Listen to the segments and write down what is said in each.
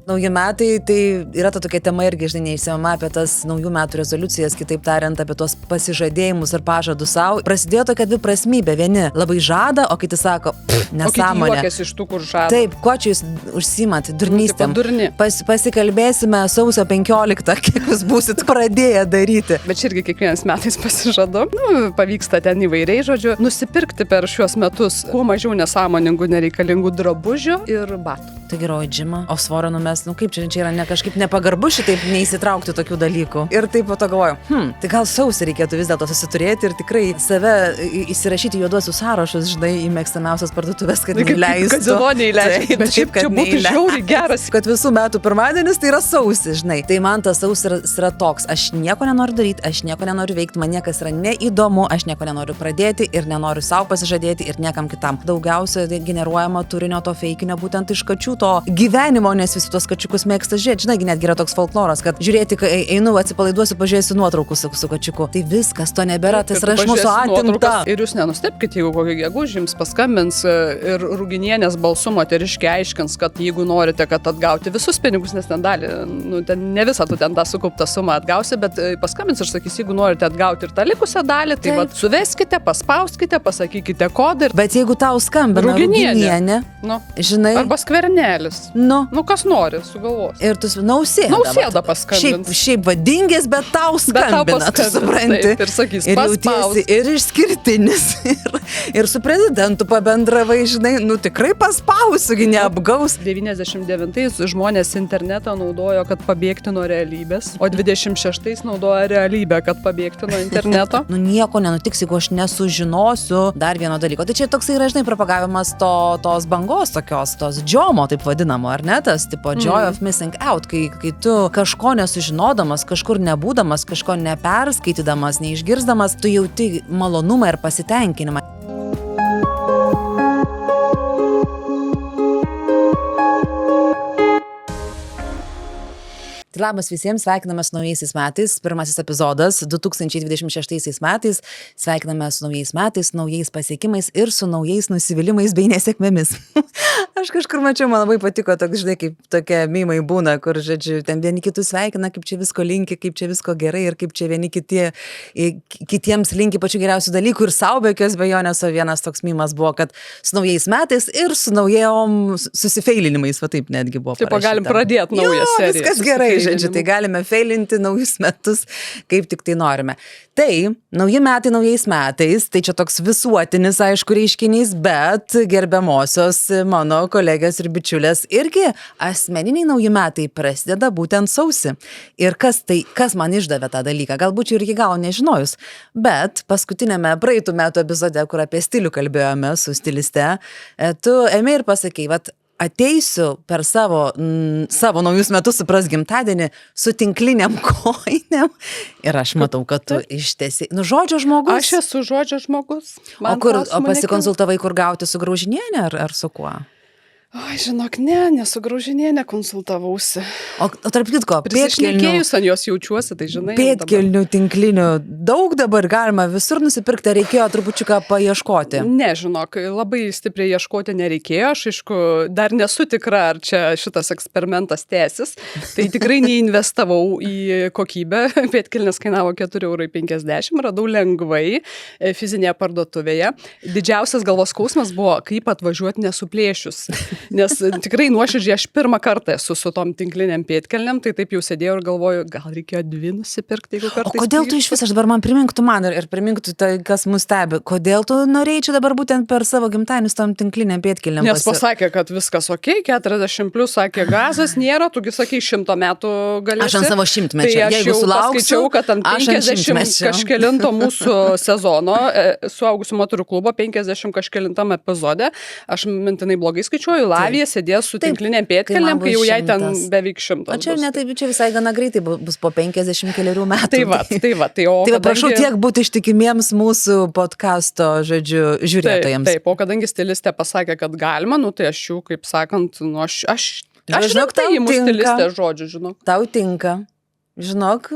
Nauji metai, tai yra ta tokia tema irgi, žinai, neišsiemama apie tas naujų metų rezoliucijas, kitaip tariant, apie tos pasižadėjimus ir pažadus savo. Prasidėjo tokia dviprasmybė. Vieni labai žada, o kiti sako, nesąmonė. O kiti juokiasi iš tų, kur žada. Taip, ko čia jūs užsiimat, durnystėm. Durni. Pasikalbėsime sausio 15, kiek jūs būsit pradėję daryti. Bet čia irgi kiekvienas metais pasižadu. Pavyksta ten įvairiai, žodžiu, nusipirkti per šiuos metus kuo mažiau nesąmoningų, nereikalingų drabužių ir batų. Tai geroji džima, o svorio numes, kaip čia yra ne kažkaip nepagarbu šitaip neįsitraukti tokių dalykų. Ir taip po to galvoju, tai gal sausį reikėtų vis dėlto susiturėti ir tikrai save įsirašyti juoduosius sąrašus, žinai, į mėgstamiausias parduotuvės, kad neįleistų. Kad žinonė įleistų. Bet šiaip čia būtų žiauriai geras. Kad visų metų pirmadienis tai yra sausis, žinai. Tai man tas sausis yra toks, aš nieko nenoriu daryti, aš nieko nenoriu veikti, man niekas yra neįdomu, aš nieko nenoriu pradėti ir nenoriu savo pasižadėti ir niekam kitam. Daugiausia generuojama turinio to feikinio būtent iš kačių to gyvenimo, nes visi tuos kačiukus mėgsta žiūrėti. Žinai, netgi yra toks folkloras, kad žiūrėti, kai einu, atsipalaiduosiu, pažiūrėsiu nuotraukus su kačiuku. Tai viskas, to nebėra, tai yra iš mūsų atimta. Ir jūs nenustebkite, jeigu kokį gegužį jums paskambins ir Ruginienės balsu moteriškiai aiškins, kad jeigu norite, kad atgauti visus pinigus, nes ten dalį, ten ne visą tu ten tą sukauptą sumą atgausi, bet paskambins ir sakys, jeigu norite atgauti ir tą likusią dalį, tai vat suveskite, paspauskite, pasakykite kodą. Bet jeigu tau skambina Ruginienė, žinai, arba Skvernelis. Kas nori, sugalvos. Ir tu Nausėda paskambins. Šiaip vadingės, bet tau skambina, tu supranti. Taip, ir sakys, ir jautiesi ir išskirtinis. Ir su prezidentu pabendravai, žinai, tikrai paspausiu, neapgaus. 99 žmonės internetą naudojo, kad pabėgti nuo realybės, o 26 naudoja realybę, kad pabėgti nuo interneto. Nieko nenutiks, jeigu aš nesužinosiu dar vieno dalyko. Tai čia toksai yra, žinai, propagavimas tos bangos tokios, tos džiomo, taip vadinamo, ar ne, tas tipo joy of missing out, kai tu kažko nesužinodamas, kažkur nebūdamas, kažko neperskaitydamas, neišgirsdamas, tu jauti malonumą ir pasitenkinimą. Tai labas visiems, sveikiname su naujaisiais metais, pirmasis epizodas 2026 metais, sveikiname su naujais metais, naujais pasiekimais ir su naujais nusivylimais bei nesėkmėmis. Aš kažkur mačiau, man labai patiko, žinai, kaip tokie mimai būna, kur, žodžiu, ten vieni kitus sveikina, kaip čia visko linki, kaip čia visko gerai ir kaip čia vieni kitiems linki pačių geriausių dalykų ir savo be jokios bejonės, o vienas toks mimas buvo, kad su naujais metais ir su naujom susifeilinimais, va taip netgi buvo parašyta. Taip, galim pradėti naują seriją. Viskas gerai, žodžiu, tai galime feilinti naujus metus, kaip tik tai norime. Tai, nauji metai naujais metais, tai čia toks visuotinis, aišku, reiškinys, bet gerbiamosios mano kolegės ir bičiulės irgi asmeniniai nauji metai prasideda būtent sausį. Ir kas man išdavė tą dalyką, galbūt čia ir iki galo nežinojus, bet paskutinėme praeitų metų epizode, kur apie stilių kalbėjome su stiliste, tu ėmė ir pasakei, ateisiu per savo naujus metus, supras gimtadienį, su tinkliniam kojinėm. Ir aš matau, kad tu ištesi. Žodžio žmogus. Aš esu žodžio žmogus. O pasikonsultavai, kur gauti su Graužiniene ar su kuo? Oi, žinok, ne su Graužiniene konsultavausi. O tarp kitko, prisišnekėjus ant jos jaučiuosi, tai žinai. Pėdkelnių, tinklinių, daug dabar galima visur nusipirkti, reikėjo trupučiuką paieškoti. Ne, žinok, labai stipriai ieškoti nereikėjo, aš aišku, dar nesu tikra, ar čia šitas eksperimentas tęsis, tai tikrai neinvestavau į kokybę, pėdkelnės kainavo 4,50 €, radau lengvai fizinėje parduotuvėje. Didžiausias galvos skausmas buvo, kaip atvažiuoti nesuplėšius. Nes tikrai nuoširdžiai aš pirmą kartą esu su tom tinkliniam pėdkelniam, tai taip jau sėdėjau ir galvoju, gal reikėjo 2 nusipirkti, jeigu kartais. O kodėl tu iš vis, aš dabar man priminktų man ir priminktų tai, kas mus stebi, kodėl tu norėjai čia dabar būtent per savo gimtadienį su tom tinkliniam pėdkelniam? Nes pasakė, kad viskas ok, 40+, sakė, gazas nėra, tugi sakai 100 metų galėsi. Aš ant savo 100-mečio, tai jeigu sulauksiu, skaičiau, kad ant 50 kažkelinto mūsų sezono, suaugusių moterų klubo 50 kažkelintam epizode, aš mintinai blogai skaičiuoju, Lavija sėdės su tinkliniam pėdkelniam, kai jau jai ten beveik 100. O čia ne taip, čia visai gana greitai bus po 50 keliarių metų. Tai va. Tai prašau tiek būti ištikimiems mūsų podcasto, žodžiu, žiūrėtojams. Taip, o kadangi stilistė pasakė, kad galima, tai aš jau, kaip sakant, aš žinok, rimtai imu stilistę žodžių, žinok. Tau tinka. žinok,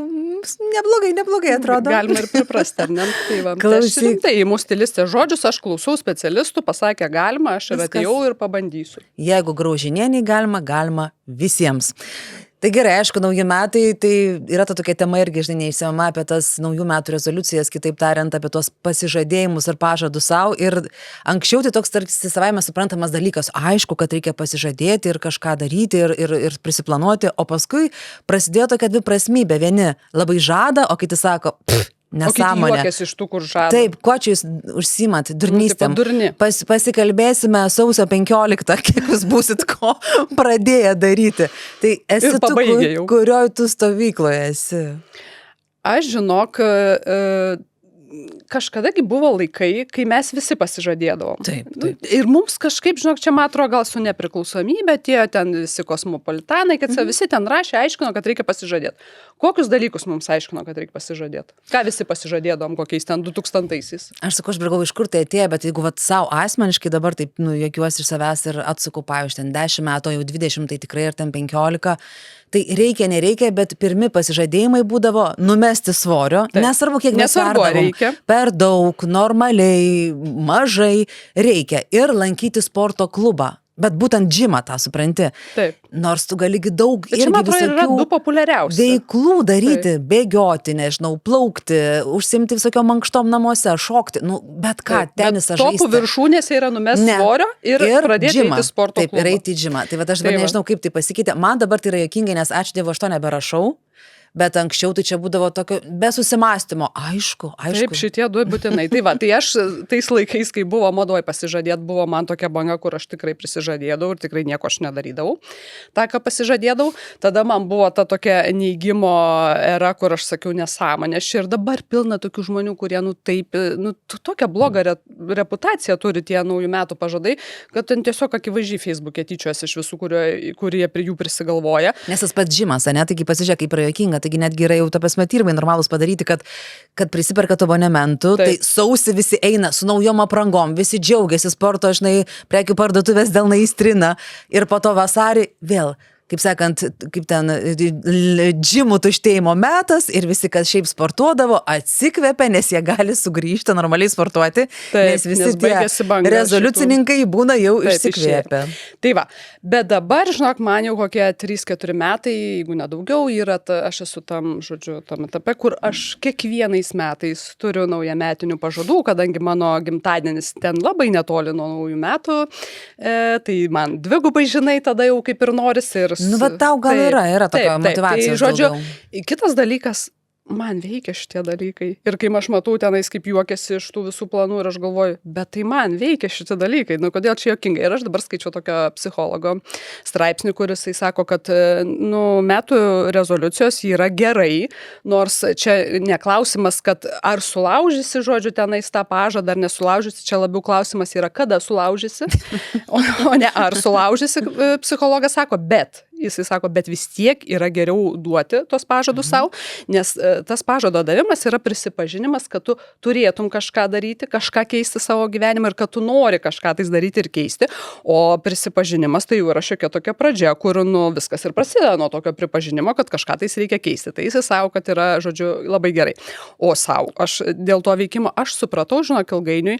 neblogai atrodo. Galima ir priprasti, ar ne? Tai va, Klausyk. aš rimtai įimu stilistės žodžius, aš klausau specialistų, pasakė galima, aš ir Viskas. atėjau ir pabandysiu. Jeigu Graužinienei galima visiems. Tai gerai, aišku, nauji metai, tai yra ta tokia tema irgi, žinai, neįsiema apie tas naujų metų rezoliucijas, kitaip tariant, apie tos pasižadėjimus ir pažadus savo. Ir anksčiau tai toks tarsi savaime suprantamas dalykas. Aišku, kad reikia pasižadėti ir kažką daryti ir prisiplanuoti, o paskui prasidėjo tokia dviprasmybė. Vieni labai žada, o kiti sako, O kiti nesąmonė. juokiasi iš tų, kur žada. Taip, kuo čia jūs užsiimat, durnystėm. durni. Pasikalbėsime sausio 15, kiek jūs būsit ko pradėję daryti. Tai esi Ir tu, pabaigę jau. kurioj tu stovykloje esi. Aš žinok, kažkadagi buvo laikai, kai mes visi pasižadėdavom. Taip. Ir mums kažkaip, žinok, čia man atrodo gal su nepriklausomybė, tie ten visi kosmopolitanai, kad visi ten rašė, aiškino, kad reikia pasižadėti. Kokius dalykus mums aiškino, kad reikia pasižadėti? Ką visi pasižadėdavom, kokiais ten 2000-aisiais? Aš sakau, aš brigau, iš kur tai atėjo, bet jeigu savo asmeniškai dabar taip, juokiuosi iš savęs ir atsuku, pavyzdžiui, ten 10 metų, jau 20, tai tikrai ir ten 15, tai reikia, nereikia, bet pirmi pasižadėjimai būdavo numesti svorio, nesvarbu, kiek mes Nesvarbu, ar verdavom. reikia. Per daug, normaliai, mažai reikia ir lankyti sporto klubą. Bet būtent džimą tą supranti. Taip. Nors tu galigi daug Bet čia, irgi man atrodo, yra du visokių populiariausi. veiklų daryti, bėgioti, nežinau, plaukti, užsimti visokiom mankštom namuose, šokti, bet ką, tenisą žaisti. Topų viršūnėse yra numest Ne. svorio ir pradėti džimą. eiti sporto Taip, klubą. ir eiti į džimą. Tai va aš dabar Tai va. nežinau, kaip tai pasikeitė. Man dabar tai yra juokingai, nes ačiū Dievui, aš to neberašau. Bet anksčiau tai čia būdavo tokio be susimastymo. Aišku. Taip, šitie du būtinai. Tai va, tai aš tais laikais, kai buvo modoj pasižadėt, buvo man tokia banga, kur aš tikrai prisižadėdavau ir tikrai nieko aš nedarydavau. Ta, ką pasižadėdavau, tada man buvo ta tokia neigimo era, kur aš sakiau nesąmonę. Ir dabar pilna tokių žmonių, kurie, tokią blogą reputaciją turi tie naujų metų pažadai, kad ten tiesiog akivaizdžiai Facebook'e tyčiuosi iš visų, kurie prie jų prisigalvoja. Nes tas pats džimas, ne, taigi pasižiūrėk, kaip yra juokinga, taigi netgi yra jau ta prasme tyrimai normalūs padaryti, kad prisiperkat abonementų, tai sausį visi eina su naujom aprangom, visi džiaugiasi sporto, žinai, prekių parduotuvės dėl naistrina ir po to vasarį vėl. Kaip sakant, kaip ten džimų tuštėjimo metas ir visi, kas šiaip sportuodavo, atsikvepia, nes jie gali sugrįžti normaliai sportuoti, nes visi tie rezoliucininkai būna jau išsikvėpę. Tai va, bet dabar, žinok, man jau kokie 3-4 metai, jeigu nedaugiau, yra aš esu tam etape, kur aš kiekvienais metais turiu naujametinių pažadų, kadangi mano gimtadienis ten labai netoli nuo naujų metų, tai man dvigubai, žinai, tada jau kaip ir norisi ir bet tau gal yra tokia motyvacija. Tai, žodžiu, kitas dalykas, man veikia šitie dalykai. Ir kai aš matau tenais, kaip juokiasi iš tų visų planų ir aš galvoju, bet tai man veikia šitie dalykai. Kodėl čia juokingai? Ir aš dabar skaičiau tokio psichologo straipsnį, kuris jisai sako, kad metų rezoliucijos yra gerai, nors čia neklausimas, kad ar sulaužysi, žodžiu, tenais tą pažadą, ar nesulaužysi, čia labiau klausimas yra, kada sulaužysi, o ne ar sulaužysi, psichologas sako, bet vis tiek yra geriau duoti tos pažadus savo, nes tas pažado davimas yra prisipažinimas, kad tu turėtum kažką daryti, kažką keisti savo gyvenimą ir kad tu nori kažką tais daryti ir keisti, o prisipažinimas tai jau yra šiokia tokia pradžia, kur viskas ir prasideda nuo tokio pripažinimo, kad kažką tais reikia keisti. Tai jis savo, kad yra, žodžiu, labai gerai. O savo, aš dėl to veikimo, aš supratau, žinok, ilgainiui,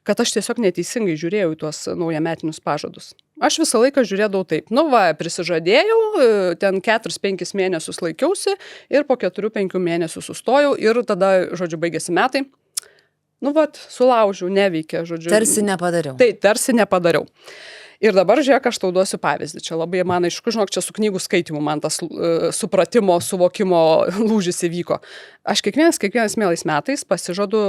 kad aš tiesiog neteisingai žiūrėjau į tuos naujametinius pažadus. Aš visą laiką žiūrėdavau taip, prisižadėjau, ten 4-5 mėnesius laikiausi ir po 4-5 mėnesių sustojau ir tada, žodžiu, baigėsi metai. Sulaužiau, neveikia, žodžiu. Tarsi nepadariau. Tai, tarsi nepadariau. Ir dabar, žiūrėk, aš tau duosiu pavyzdį. Čia labai man aišku, žinok, čia su knygų skaitimu man tas supratimo, suvokimo lūžis įvyko. Aš kiekvienais mielais metais pasižadu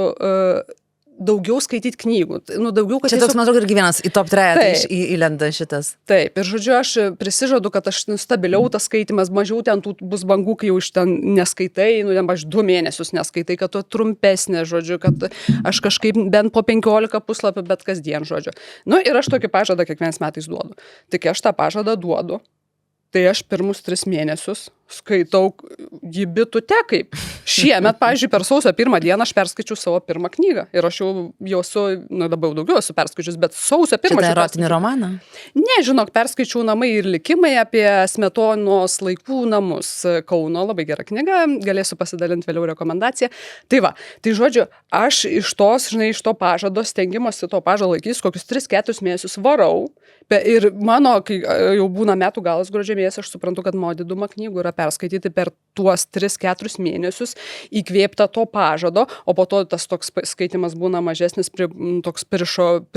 daugiau skaityti knygų. Daugiau, kad čia toks, man atrodo, irgi vienas į top 3 įlenda šitas. Taip, ir žodžiu, aš prisižadu, kad aš stabiliau tas skaitimas, mažiau ten tų bangų, kai jau iš ten neskaitai, ten 2 mėnesius neskaitai, kad tu trumpesnė, žodžiu, kad aš kažkaip bent po 15 puslapių, bet kasdien, žodžiu. Ir aš tokį pažadą kiekvienais metais duodu. Tik aš tą pažadą duodu. Tai aš pirmus 3 mėnesius skaitau jį bitute kaip. Šiemet, pavyzdžiui, per sausio 1 dieną aš perskaičiau savo pirmą knygą. Ir aš jau esu, dabar daugiau esu perskaičius, bet sausio 1. Šitą erotinį romaną? Ne, žinok, perskaičiau Namai ir likimai apie Smetonos laikų namus Kauno. Labai gera knyga, galėsiu pasidalinti vėliau rekomendaciją. Tai va, tai žodžiu, aš iš to pažado, stengimosi to pažado laikys, kokius 3-4 mėnesius varau. Ir mano, kai jau būna metų galas gruodžio mėnesį, aš suprantu, kad mano diduma knygų yra perskaityti per tuos 3-4 mėnesius, įkvėpta to pažado, o po to tas toks skaitimas būna mažesnis, toks priešokom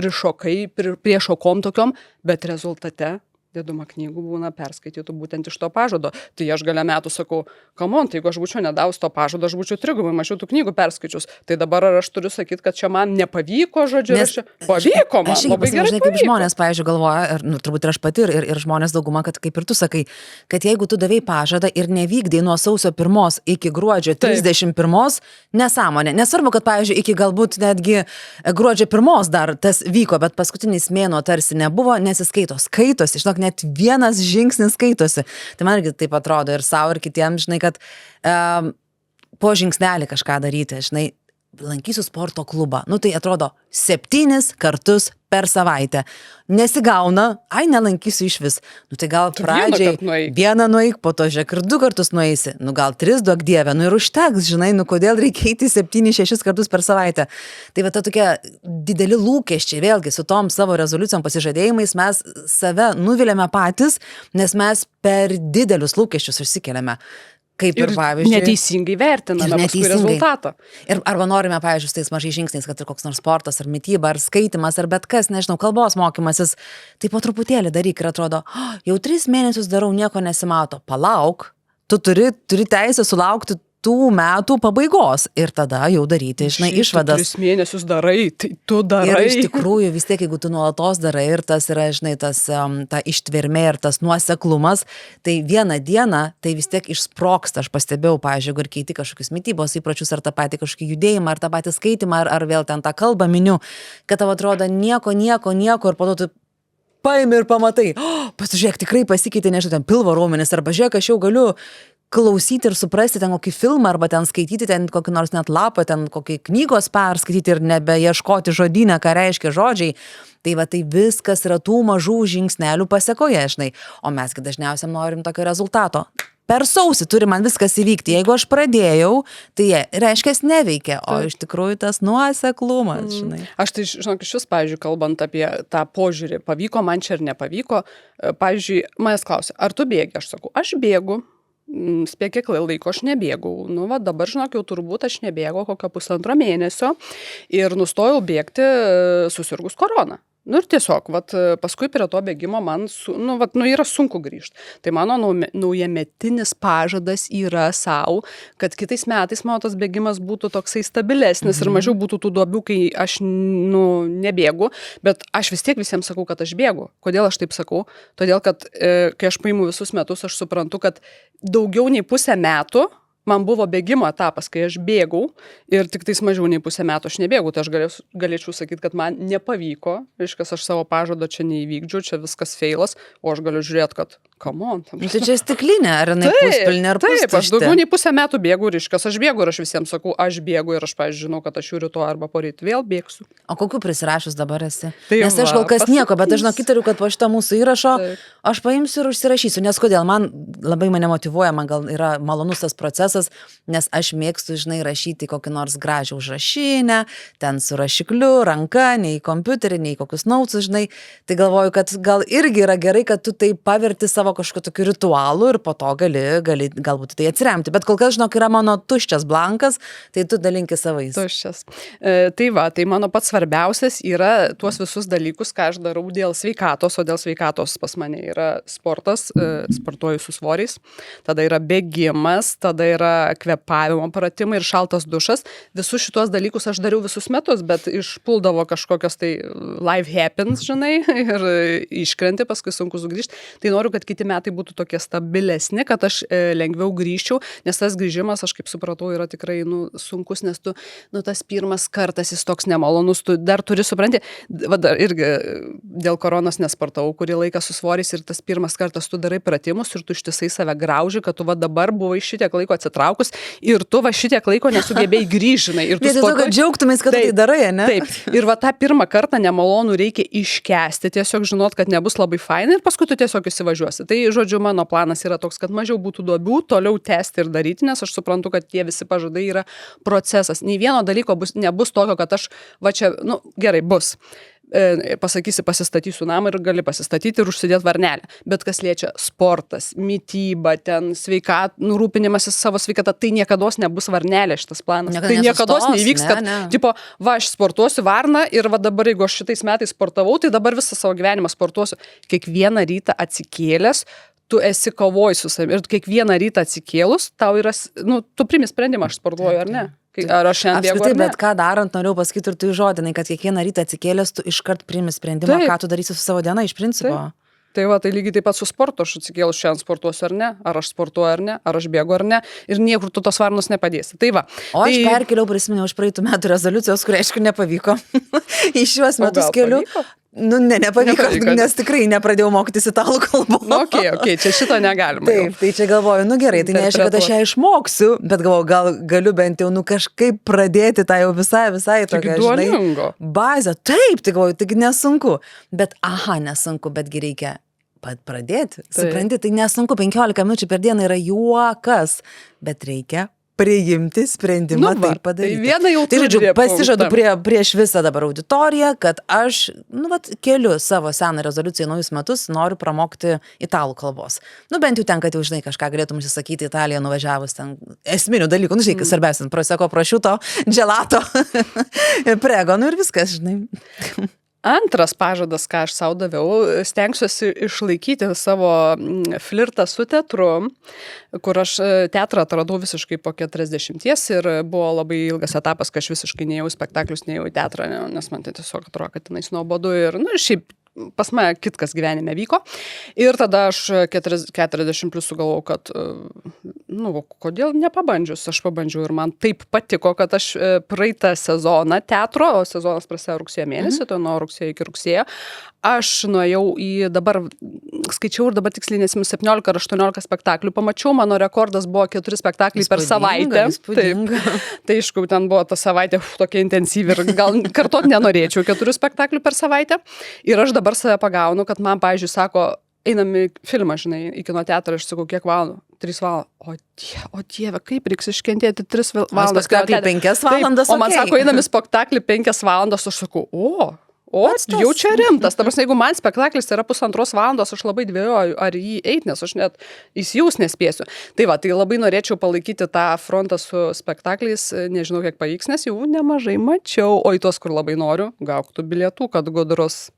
tokiom, bet rezultate diduma knygų būna perskaitytų būtent iš to pažado. Tai aš gale metų sakau, kamon, tai jeigu aš būčiau nedavus to pažado, aš būčiau 3 mažiau tų knygų perskaičius. Tai dabar ar aš turiu sakyti, kad čia man nepavyko, žodžiu, pavyko man. Aš labai gerai, kaip žmonės, pavyzdžiui, galvoja, ir, turbūt ir aš pati, ir žmonės dauguma, kad kaip ir tu sakai, kad jeigu tu davei pažadą ir nevykdai nuo sausio 1 iki gruodžio 31, nesąmonė. Nesvarbu, kad, pavyzdžiui, iki galbūt netgi gruodžio 1 dar tas vyko, bet paskutinis mėnuo tarsi nebuvo, nesiskaito. Skaitosi, žinok, net vienas žingsnis skaitosi. Tai man irgi taip atrodo ir savo, ir kitiems, žinai, kad po žingsnelį kažką daryti, žinai, lankysiu sporto klubą. Nu, tai atrodo 7 kartus per savaitę. Nesigauna, nelankysiu iš vis. Nu, tai gal pradžiai vieną nueik, po to žiūrėk ir 2 kartus nueisi. Nu, gal 3, duok dieve. Nu, ir užteks, žinai, nu, kodėl reikia eiti 7-6 kartus per savaitę. Tai va, ta tokia dideli lūkesčiai, vėlgi, su tom savo rezoliucijom pasižadėjimais mes save nuviliame patys, nes mes per didelius lūkesčius užsikeliame. Kaip ir pavyzdžiui. Neteisingai vertiname paskui rezultatą. Ir arba norime, pavyzdžiui, tais mažai žingsniais, kad ir koks nors sportas, ar mityba, ar skaitimas, ar bet kas, nežinau, kalbos mokymasis, tai po truputėlį daryk ir atrodo, jau 3 mėnesius darau, nieko nesimato. Palauk, tu turi teisę sulaukti tų metų pabaigos ir tada jau daryti, žinai, išvadas. 3 mėnesius darai, tai tu darai. Ir iš tikrųjų vis tiek, jeigu tu nuolatos darai ir tas yra, žinai, ta ištvermė ir tas nuoseklumas, tai vieną dieną tai vis tiek išsprogsta. Aš pastebėjau, pavyzdžiui, jeigu ir keiti kažkokius mitybos įpročius, ar tą patį kažkokį judėjimą, ar tą patį skaitimą, ar vėl ten tą kalbą miniu, kad tau atrodo nieko ir po to tu paimi ir pamatai, pasižiūrėk, tikrai pasikeitė, nežinau, ten pilvo raumenis, arba žiūrėk, aš jau galiu klausyti ir suprasti ten kokį filmą, arba ten skaityti ten kokį nors net lapą, ten kokį knygos perskaityti ir nebeieškoti žodyne, ką reiškia žodžiai. Tai va, tai viskas yra tų mažų žingsnelių pasekoje, žinai. O mesgi dažniausiai norim tokio rezultato. Per sausį turi man viskas įvykti. Jeigu aš pradėjau, tai reiškia neveikia, o iš tikrųjų tas nuoseklumas, žinai. Aš tai, žinok, šis, pavyzdžiui, kalbant apie tą požiūrį, pavyko man čia ar nepavyko, pavyzdžiui, manęs klausia, ar tu bėgi? Aš sakau, aš bėgu. Spėk, kiek laiko aš nebėgau. Nu, va, dabar, žinok, jau turbūt aš nebėgau kokio 1,5 mėnesio ir nustojau bėgti susirgus korona. Nu ir tiesiog, vat, paskui prie to bėgimo man, yra sunku grįžti. Tai mano naujametinis pažadas yra savo, kad kitais metais mano tas bėgimas būtų toksai stabilesnis ir mažiau būtų tų duobių, kai aš nebėgu, bet aš vis tiek visiems sakau, kad aš bėgu. Kodėl aš taip sakau? Todėl, kad kai aš paimu visus metus, aš suprantu, kad daugiau nei pusę metų man buvo bėgimo etapas, kai aš bėgau ir tik tais mažiau nei pusę metų aš nebėgau, tai aš galėčiau sakyti, kad man nepavyko, reiškia, aš savo pažadą čia neįvykdžiu, čia viskas feilas, o aš galiu žiūrėti, kad come on. Tai čia stiklinė, ar ne puspilnė, ar pustuštė? Taip, aš daugiau nei pusę metų bėgu, reiškia, aš bėgu ir aš visiems sakau, aš bėgu ir aš, pavyzdžiui, žinau, kad aš jau rytoj arba poryt vėl bėgsiu. O kokiu prisirašus dabar esi? Tai nes aš kol kas nieko, bet aš žinau, įtariu, kad po šito mūsų įrašo aš paimsiu ir užsirašysiu, nes kodėl labai mane motyvuoja, man gal yra malonus tas procesas, nes aš mėgstu, žinai, rašyti kokį nors gražią užrašinę, ten su rašikliu, ranka, nei kompiuterį, nei kokius nautus, žinai. Tai galvoju, kad gal irgi yra gerai, kad tu tai paverti savo kažkokiu tokiu ritualu ir po to gali galbūt tai atsiremti. Bet kol kas, žinok, yra mano tuščias blankas, tai tu dalinki savais. Tuščias. Tai va, tai mano pats svarbiausias yra tuos visus dalykus, ką aš darau dėl sveikatos, o dėl sveikatos pas mane yra sportas, sportuoju su svoriais, tada yra bėgimas, tada yra kvėpavimo pratimai ir šaltas dušas. Visus šitos dalykus aš dariau visus metus, bet išpuldavo kažkokios tai life happens, žinai, ir iškrenti, paskui sunku sugrįžti. Tai noriu, kad kiti kiti metai būtų tokie stabilesni, kad aš lengviau grįžčiau, nes tas grįžimas, aš kaip supratau, yra tikrai sunkus, nes tu, tas pirmas kartas jis toks nemalonus, tu dar turi supranti, dar irgi dėl koronos nesportavau, kurį laiką su svoriais ir tas pirmas kartas tu darai pratimus ir tu ištisai save grauži, kad tu dabar buvai šitiek laiko atsitraukus ir tu šitiek laiko nesugebėjai grįžinai. Ir tu sportuoji, kad džiaugtumės, kad tai darai, ne? Taip. Ir tą pirmą kartą nemalonų reikia iškęsti, tiesiog žinot, kad nebus labai fainai ir paskui tu tiesiog įsivažiuosi. Tai, žodžiu, mano planas yra toks, kad mažiau būtų duobių, toliau tęsti ir daryti, nes aš suprantu, kad tie visi pažadai yra procesas. Nei vieno dalyko nebus tokio, kad aš, čia, gerai, bus. Pasakysi, pasistatysiu namą ir gali pasistatyti ir užsidėti varnelę. Bet kas liečia sportas, mityba, ten rūpinimasis savo sveikata, tai niekados nebus varnelė šitas planas. Tai niekados neįvyks, kad, tipo, aš sportuosiu varną ir dabar, jeigu aš šitais metais sportavau, tai dabar visą savo gyvenimą sportuosiu. Kiekvieną rytą atsikėlęs, tu esi kovoj su savimi ir kiekvieną rytą atsikėlus, tau yra, tu primi sprendimą, aš sportuoju ar ne. Ar aš šiandien bėgu, ar ne? Bet ką darant, norėjau pasakyti ir tu įžodinai, kad kiekvieną rytą atsikėlęs, tu iškart primi sprendimą, ką tu darysi su savo diena iš principo. Tai lygiai taip pat su sportu, aš atsikėlus šiandien sportuosiu ar ne, ar aš sportuoju ar ne, ar aš bėgu ar ne, ir niekur tu tos varnos nepadėsi. O aš perkeliau, prisiminiau iš praeitų metų rezoliucijos, kuria aišku nepavyko. Į šiuos metus keliu. Nepavyko, nes tikrai nepradėjau mokytis italų kalbos. Okay, čia šito negalima. Taip, tai čia galvoju, gerai, tai neaišku, kad aš ją išmoksiu, bet galvoju, gal galiu bent jau, kažkaip pradėti tą jau visai tokią, bazę. Taip, tai galvoju, tik nesunku. Bet, nesunku, betgi reikia pradėti. Supranti, tai nesunku, 15 minučių per dieną yra juokas, bet reikia priimti sprendimą tai padaryti. Tai vieną jau žodžiu, pasižadu prieš visą dabar auditoriją, kad aš, keliu savo seną rezoliuciją naujus metus, noriu pramokti italų kalbos. Bent jau ten, kad jau, žinai, kažką galėtum įsisakyti Italiją nuvažiavus ten esminių dalykų. Žinai, svarbiausia, proseko, prosciutto, gelato, prego, ir viskas, žinai. Antras pažadas, ką aš sau daviau, stengsiuosi išlaikyti savo flirtą su teatru, kur aš teatrą atradau visiškai po 40 ir buvo labai ilgas etapas, kai aš visiškai neėjau į spektaklius, neėjau į teatrą, nes man tai tiesiog atrodo, kad tenais nuobodu ir, šiaip pas mane kitkas gyvenime vyko. Ir tada aš 40 plus sugalvojau, kad, kodėl nepabandžius, aš pabandžiau ir man taip patiko, kad aš praeitą sezoną teatro, o sezonas prasidėjo rugsėjo mėnesį, tai nuo rugsėjo iki rugsėjo, aš nuėjau į dabar, skaičiau ir dabar tiksliai nesimenu, 17 ar 18 spektaklių pamačiau, mano rekordas buvo 4 spektakliai per savaitę. Taip, tai aišku, ten buvo ta savaitė tokia intensyvi ir gal kartot nenorėčiau 4 spektaklių per savaitę. Ir aš dabar save pagaunu, kad man, pavyzdžiui, sako, einam į filmą, žinai, į kino teatrą, aš sakau, kiek valandų? 3 valandas. O dieve, kaip reiks iškentėti 3 valandas? Spektaklį 5 valandas, o man sako, einam į spektaklį 5 valandas, aš sakau, jau čia rimtas. Ta prasme, jeigu man spektaklis yra 1,5 valandos, aš labai dvėjoju, ar jį eit, nes aš net įsijaus nespėsiu. Tai labai norėčiau palaikyti tą frontą su spektakliais, nežinau, kiek pavyks, nes jau nemažai mačiau, o į tuos, kur labai noriu, gauk tų bilietų, kad gudrus.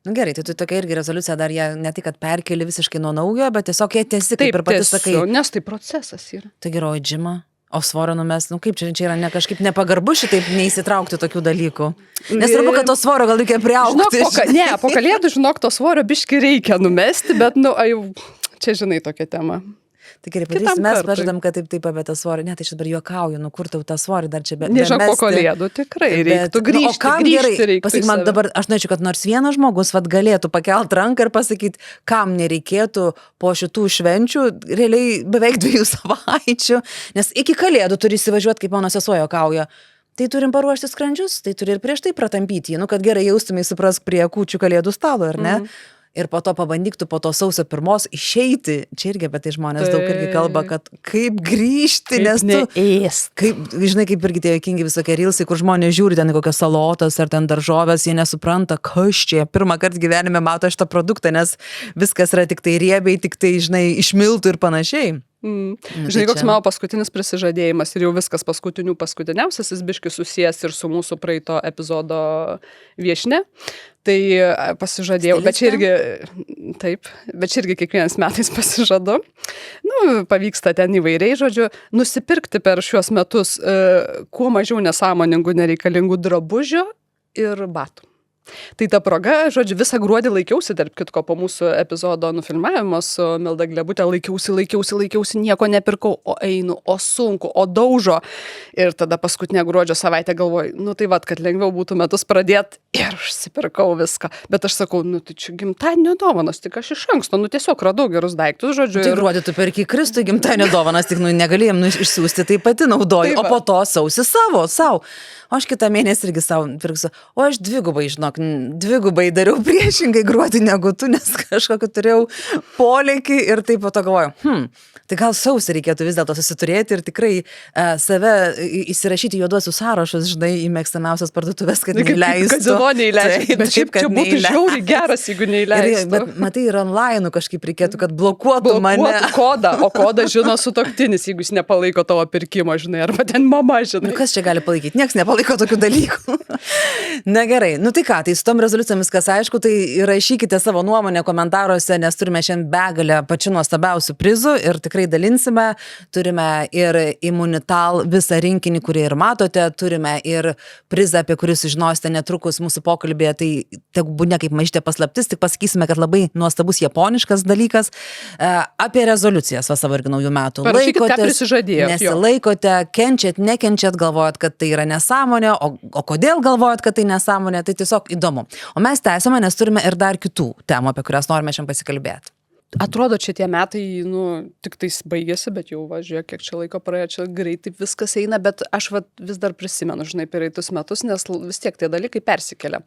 Gerai, tai tu tokia irgi rezoliucija dar ją ne tik, kad perkeli visiškai nuo naujo, bet tiesiog jie tiesi, kaip ir pati sakai. Nes tai procesas yra. Tai geroji džimą. O svorio numes, kaip čia yra kažkaip nepagarbu šitaip neįsitraukti tokių dalykų. Nesvarbu, kad to svorio gal reikia priaugti. Po kalėdų, žinok, to svorio biški reikia numesti, bet, čia, žinai, tokia tema. Tai gerai, padarysim, mes pažadam, kad taip apie tą svorį. Ne, tai aš dabar juokauju, kur tau tą svorį dar čia nežinau, po kalėdų tikrai reiktų grįžti. O kam gerai, pasakyk man dabar, aš norėčiau, kad nors vienas žmogus galėtų pakelt ranką ir pasakyti, kam nereikėtų po šitų švenčių, realiai beveik 2 savaičių, nes iki kalėdų turi įsivažiuoti, kaip mano sesuo juokauja. Tai turim paruošti skrandžius, tai turi ir prieš tai pratampyti jį, kad gerai jaustumai, suprask, prie kūčių kalėdų stalo, ar ne? Ir po to pabandyk tu po to sausio 1 išeiti. Čia irgi apie tai žmonės daug irgi kalba, kad kaip grįžti, nes tu... Žinai, kaip irgi tie juokingi visokie rilsai, kur žmonės žiūri ten kokias salotas ar ten daržovės, jie nesupranta, kas čia. Pirmą kartą gyvenime mato šitą produktą, nes viskas yra tik tai riebiai, tik tai, žinai, iš miltų ir panašiai. Žinai, koks mano paskutinis prisižadėjimas ir jau viskas paskutiniausias, jis biški susijęs ir su mūsų praeito epizodo viešne. Tai pasižadėjau, bet čia irgi kiekvienas metais pasižadu. Pavyksta ten įvairiai, žodžiu, nusipirkti per šiuos metus kuo mažiau nesąmoningų, nereikalingų drabužių ir batų. Tai ta proga, žodžiu, visą gruodį laikiausi, tarp kitko, po mūsų epizodo nufilmavimo su Milda Glebutė, laikiausi, nieko nepirkau, o einu, o sunku, o daužo. Ir tada paskutinę gruodžio savaitę galvoju, nu tai vat, kad lengviau būtų metus pradėti ir užsipirkau viską. Bet aš sakau, nu tai čia gimtadienio dovanas, tik aš iš anksto, nu tiesiog radau gerus daiktus, žodžiu. Tai gruodį tu perki Kristui gimtadienio dovanas, tik negalėjom išsiųsti, tai pati naudoju, o po to sausi savo. O aš kitą mėnesį irgi savo pirksiu. O aš dvigubai dariau priešingai gruodį negu tu, nes kažkokį turėjau polėkį ir taip po to galvoju, tai gal sausį reikėtų vis dėlto susiturėti ir tikrai save įsirašyti juoduosius sąrašus, žinai, į mėgstamiausias parduotuvės, kad neįleistų. Kazino neįleistų. Bet šiaip, kad būtų žiauriai geras, jeigu neįleistų. Bet matai, ir online kažkaip reikėtų, kad blokuotų mane. Kodą, o kodą žino sutuoktinis, jeigu jis nepalaiko tavo pirkimo, žinai, arba ten mama, žinai. Nu, kas čia gali palaikyti? Niekas nepalaiko tokių dalykų. Na gerai, nu tai ką, tai su tom rezoliucijom viskas aišku, tai rašykite savo nuomonę komentaruose, nes turime šiandien begalę pačių nuostabiausių prizų ir tikrai dalinsime. Turime ir Imunital visą rinkinį, kurį ir matote, turime ir prizą, apie kurį sužinosite netrukus mūsų pokalbėje, tai tegu būne kaip mažytė paslaptis, tik pasakysime, kad labai nuostabus japoniškas dalykas. Apie rezoliucijas savo irgi naujų metų. Parašykit, ką prisižadėjot. Nesilaikote, kenčiat, nekenčiat, galvojat, kad tai yra nesąmonė, o kodėl galvojat, kad tai nesąmonė, tai tiesiog įdomu. O mes tęsime, nes turime ir dar kitų temų, apie kurias norime šiandien pasikalbėti. Atrodo, čia tie metai, nu, tik tais baigėsi, bet jau važiuoju, kiek čia laiko praėjo, čia greitai viskas eina, bet aš vis dar prisimenu, žinai, pereitus metus, nes vis tiek tie dalykai persikelia.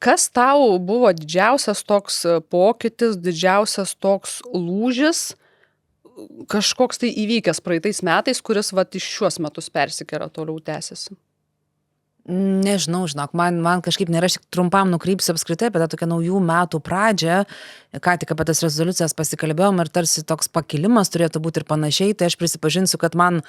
Kas tau buvo didžiausias toks pokytis, didžiausias toks lūžis, kažkoks tai įvykęs praeitais metais, kuris iš šiuos metus persikelia, toliau tęsiasi? Nežinau, žinok, man kažkaip nėra, aš tik trumpam nukrypsiu apskritai apie tą tokią naujų metų pradžią, ką tik apie tas rezoliucijas pasikalbėjom ir tarsi toks pakilimas turėtų būti ir panašiai, tai aš prisipažinsiu, kad man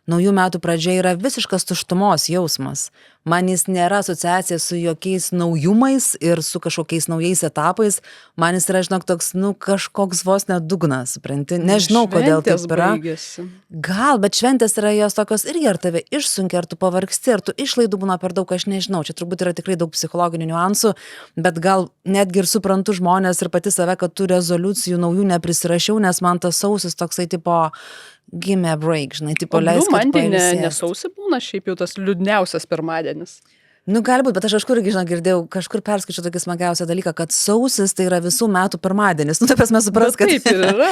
naujų metų pradžia yra visiškas tuštumos jausmas. Man jis nėra asociacija su jokiais naujumais ir su kažkokiais naujais etapais. Man jis yra, žinok, toks, kažkoks vos nedugnas, supranti. Nežinau, kodėl taip yra. Baigėsi. Gal, bet šventės yra jos tokios irgi, ar tave išsunkia, ar tu pavargsti, ar tu išlaidų būna per daug, aš nežinau. Čia turbūt yra tikrai daug psichologinių niuansų, bet gal netgi ir suprantu žmonės ir pati save, kad tų rezoliucijų naujų neprisirašiau, nes man tas sausis toksai tipo give me a break, žinai, tipo leiskit pailsėti. Nesausi būna šiaip jau tas liūdniausias pirmadienis. Galbūt, bet aš kažkur, žinau, girdėjau, kažkur perskaičiau tokį smagiausią dalyką, kad sausis tai yra visų metų pirmadienis. Ta prasme supras, kad taip ir yra.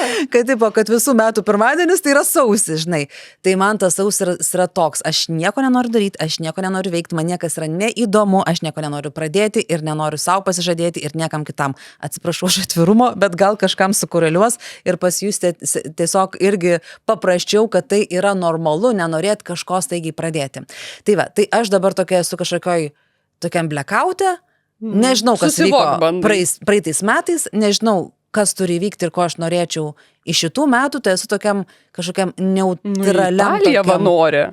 kad visų metų pirmadienis tai yra sausis, žinai. Tai man tas sausis yra toks, aš nieko nenoriu daryti, aš nieko nenoriu veikti, man niekas yra neįdomu, aš nieko nenoriu pradėti ir nenoriu savo pasižadėti ir niekam kitam. Atsiprašau už atvirumo, bet gal kažkam sukoreliuos ir pas jūs tiesiog irgi paprasčiau, kad tai yra normalu, nenorėt kažko staigiai pradėti. Tai va, tai aš dabar tokia esu tokiam blekaute, nežinau, kas vyko praeitais metais, nežinau, kas turi įvykti ir ko aš norėčiau iš šitų metų, tai esu tokiam kažkokiam neutraliam. Italija nori,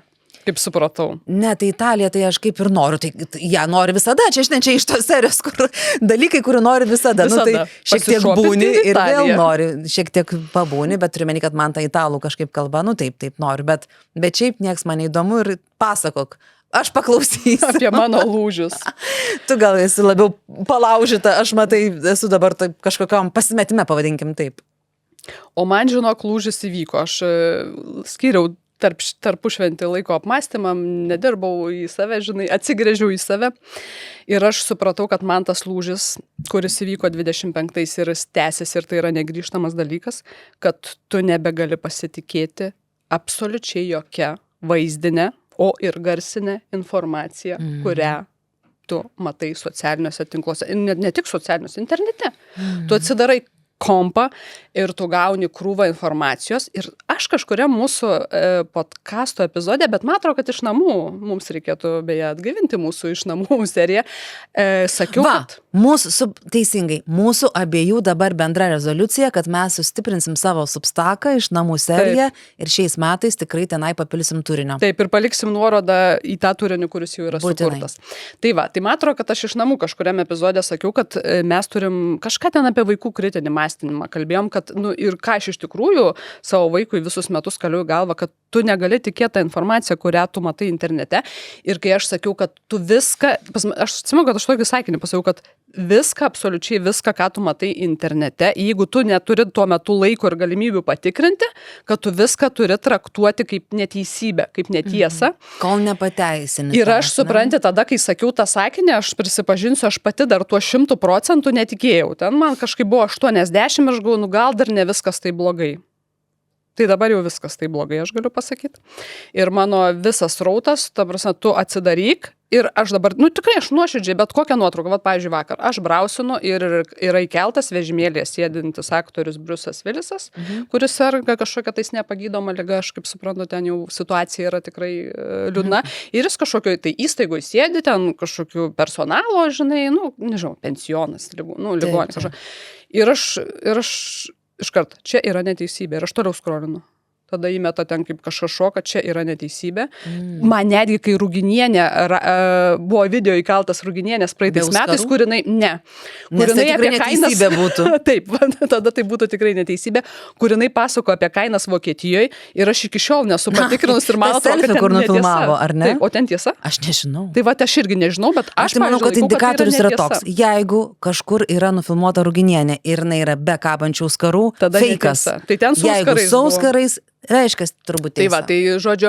kaip supratau. Ne, tai Italija, tai aš kaip ir noriu, tai ją nori visada, čia iš tos serijos, kur dalykai, kurių nori visada. Tai šiek tiek būni ir vėl nori, šiek tiek pabūni, bet turiu meni, kad man ta italų kažkaip kalba, taip noriu, bet šiaip nieks man įdomu ir pasakok. Aš paklausysiu. Apie mano lūžius. Tu gal esi labiau palaužyta, aš matai, esu dabar kažkokiam pasimetime, pavadinkim taip. O man, žinok, lūžis įvyko. Aš skyriau tarpušventį laiko apmąstymam, nedirbau į save, žinai, atsigręžiau į save. Ir aš supratau, kad man tas lūžis, kuris įvyko 25-ais ir tęsiasi ir tai yra negrįžtamas dalykas, kad tu nebegali pasitikėti absoliučiai jokia vaizdinė, o ir garsinė informacija, kurią tu matai socialiniuose tinkluose. Ne tik socialiniuose, internete. Tu atsidarai kompą ir tu gauni krūvą informacijos. Ir aš kažkuriam mūsų podcasto epizode, bet man atrodo, kad iš namų, mums reikėtų beje atgaivinti mūsų iš namų seriją, sakiau, kad... Teisingai, mūsų abiejų dabar bendra rezoliucija, kad mes sustiprinsim savo substaką iš namų seriją ir šiais metais tikrai tenai papilsim turinio. Taip, ir paliksim nuorodą į tą turinį, kuris jau yra sukurtas. Tai va, tai man atrodo, kad aš iš namų kažkuriam epizode sakiau, kad mes turim kažką ten apie vaikų kritinį mąstymą. Kalbėjom, kad, ir ką aš iš tikrųjų savo vaikui visus metus kaliu į galvą, kad tu negali tikėti tą informaciją, kurią tu matai internete. Ir kai aš sakiau, kad tu viską, aš atsimenu, kad aš tokį sakinį pasakiau, kad viską, absoliučiai viską, ką tu matai internete, jeigu tu neturi tuo metu laiko ir galimybių patikrinti, kad tu viską turi traktuoti kaip neteisybę, kaip netiesą. Kol nepateisini. Ir aš supranti, tada, kai sakiau tą sakinį, aš prisipažinsiu, aš pati dar tuo 100% netikėjau. Ten man kažkaip buvo 80 ir aš galvoju, nu gal dar ne viskas tai blogai. Tai dabar jau viskas tai blogai, aš galiu pasakyti. Ir mano visas rautas, ta prasme, tu atsidaryk ir aš dabar, nu tikrai aš nuoširdžiai, bet kokią nuotrauką, vat, pavyzdžiui, vakar, aš brausinu ir yra įkeltas vežimėlėje sėdintis aktorius Bruce'as Willisas, kuris serga kažkokia tais nepagydoma liga, aš kaip suprantu, ten jau situacija yra tikrai liūdna. Ir jis kažkokio tai įstaigoje sėdi, ten kažkokiu personalo, žinai, nu, nežinau, pensionas, ligonis. Ir aš iškart, čia yra neteisybė ir aš toliau skrolinu. Tada įmeta ten kaip kažko, kad čia yra neteisybė. Man netgi, kai Ruginienė, buvo video įkaltas Ruginienės praeitais metais, kur jinai, Nes tai tikrai neteisybė būtų. Taip, tada tai būtų tikrai neteisybė, kur jinai pasako apie kainas Vokietijoje ir aš iki šiol nesu patikrinus ir man atrodo, kad ten kur nufilmavo, ar ne? Taip, o ten tiesa? Aš nežinau. Tai va, aš irgi nežinau, bet aš manau, kad indikatorius yra toks. Jeigu kažkur yra nufilmuota Ruginienė ir jinai yra be kabančių auskarų, feikas. Tai ten su jeigu su auskarais, reiškia, turbūt tiesa. Tai va, tai žodžiu,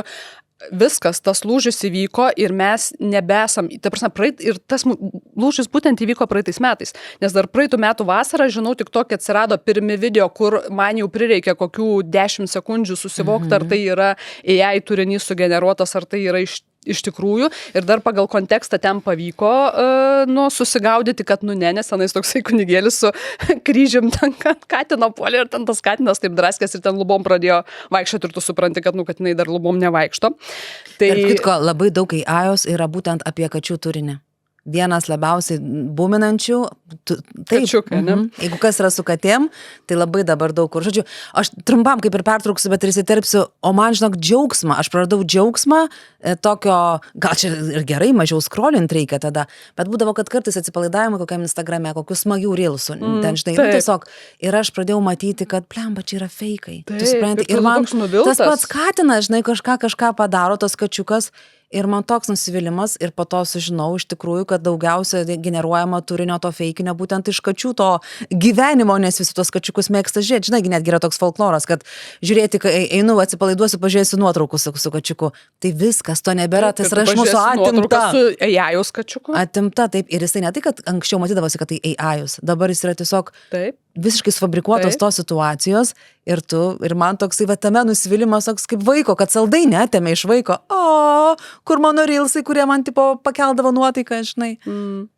viskas, tas lūžis įvyko ir mes nebesam, ta prasme, ir tas lūžis būtent įvyko praeitais metais, nes dar praeitų metų vasarą, žinau, tik tokia atsirado pirmi video, kur man jau prireikė kokių 10 sekundžių susivokti, ar tai yra AI turinys sugeneruotas, ar tai yra iš tikrųjų, ir dar pagal kontekstą ten pavyko susigaudyti, kad nes tenais toksai kunigėlis su kryžium ten katino puolė ir ten tas katinas taip draskės ir ten lubom pradėjo vaikščioti ir tu supranti, kad jinai dar lubom nevaikšto. Tai kitko, labai daug AI-os yra būtent apie kačių turinį. Vienas labiausiai būminančių, kačiukai, ne? Jeigu kas yra su katėm, tai labai dabar daug kur. Žodžiu, aš trumpam kaip ir pertrauksiu, bet ir įsiterpsiu, o man, žinok, džiaugsmą, aš praradau džiaugsmą tokio, gal čia ir gerai, mažiau scrollint reikia tada, bet būdavo, kad kartais atsipalaidavimai kokiam Instagrame, kokius smagių reelsų, ten žinai, tiesiog, ir aš pradėjau matyti, kad plemba, čia yra feikai. Tu supranti, ir man tas pats katinas, žinai, kažką padaro, tas kačiukas. Ir man toks nusivylimas ir po to sužinau iš tikrųjų, kad daugiausia generuojama turinio to feikinio būtent iš kačių to gyvenimo, nes visi tos kačiukus mėgsta žiūrėti. Žinai, netgi yra toks folkloras, kad žiūrėti, kai einu, atsipalaiduosiu, pažiūrėsiu nuotraukus su kačiuku. Tai viskas, to nebėra, tas yra iš mūsų atimta. Su AI-us kačiuku? Atimta, taip. Ir jisai ne tai, kad anksčiau matydavosi, kad tai AI-us. Dabar jis yra tiesiog visiškai sufabrikuotos tos situacijos ir man toksai tame nusivylimas toks kaip vaiko, kad saldai netėmė iš vaiko. Kur mano reelsai, kurie man tipo pakeldavo nuotaiką, žinai.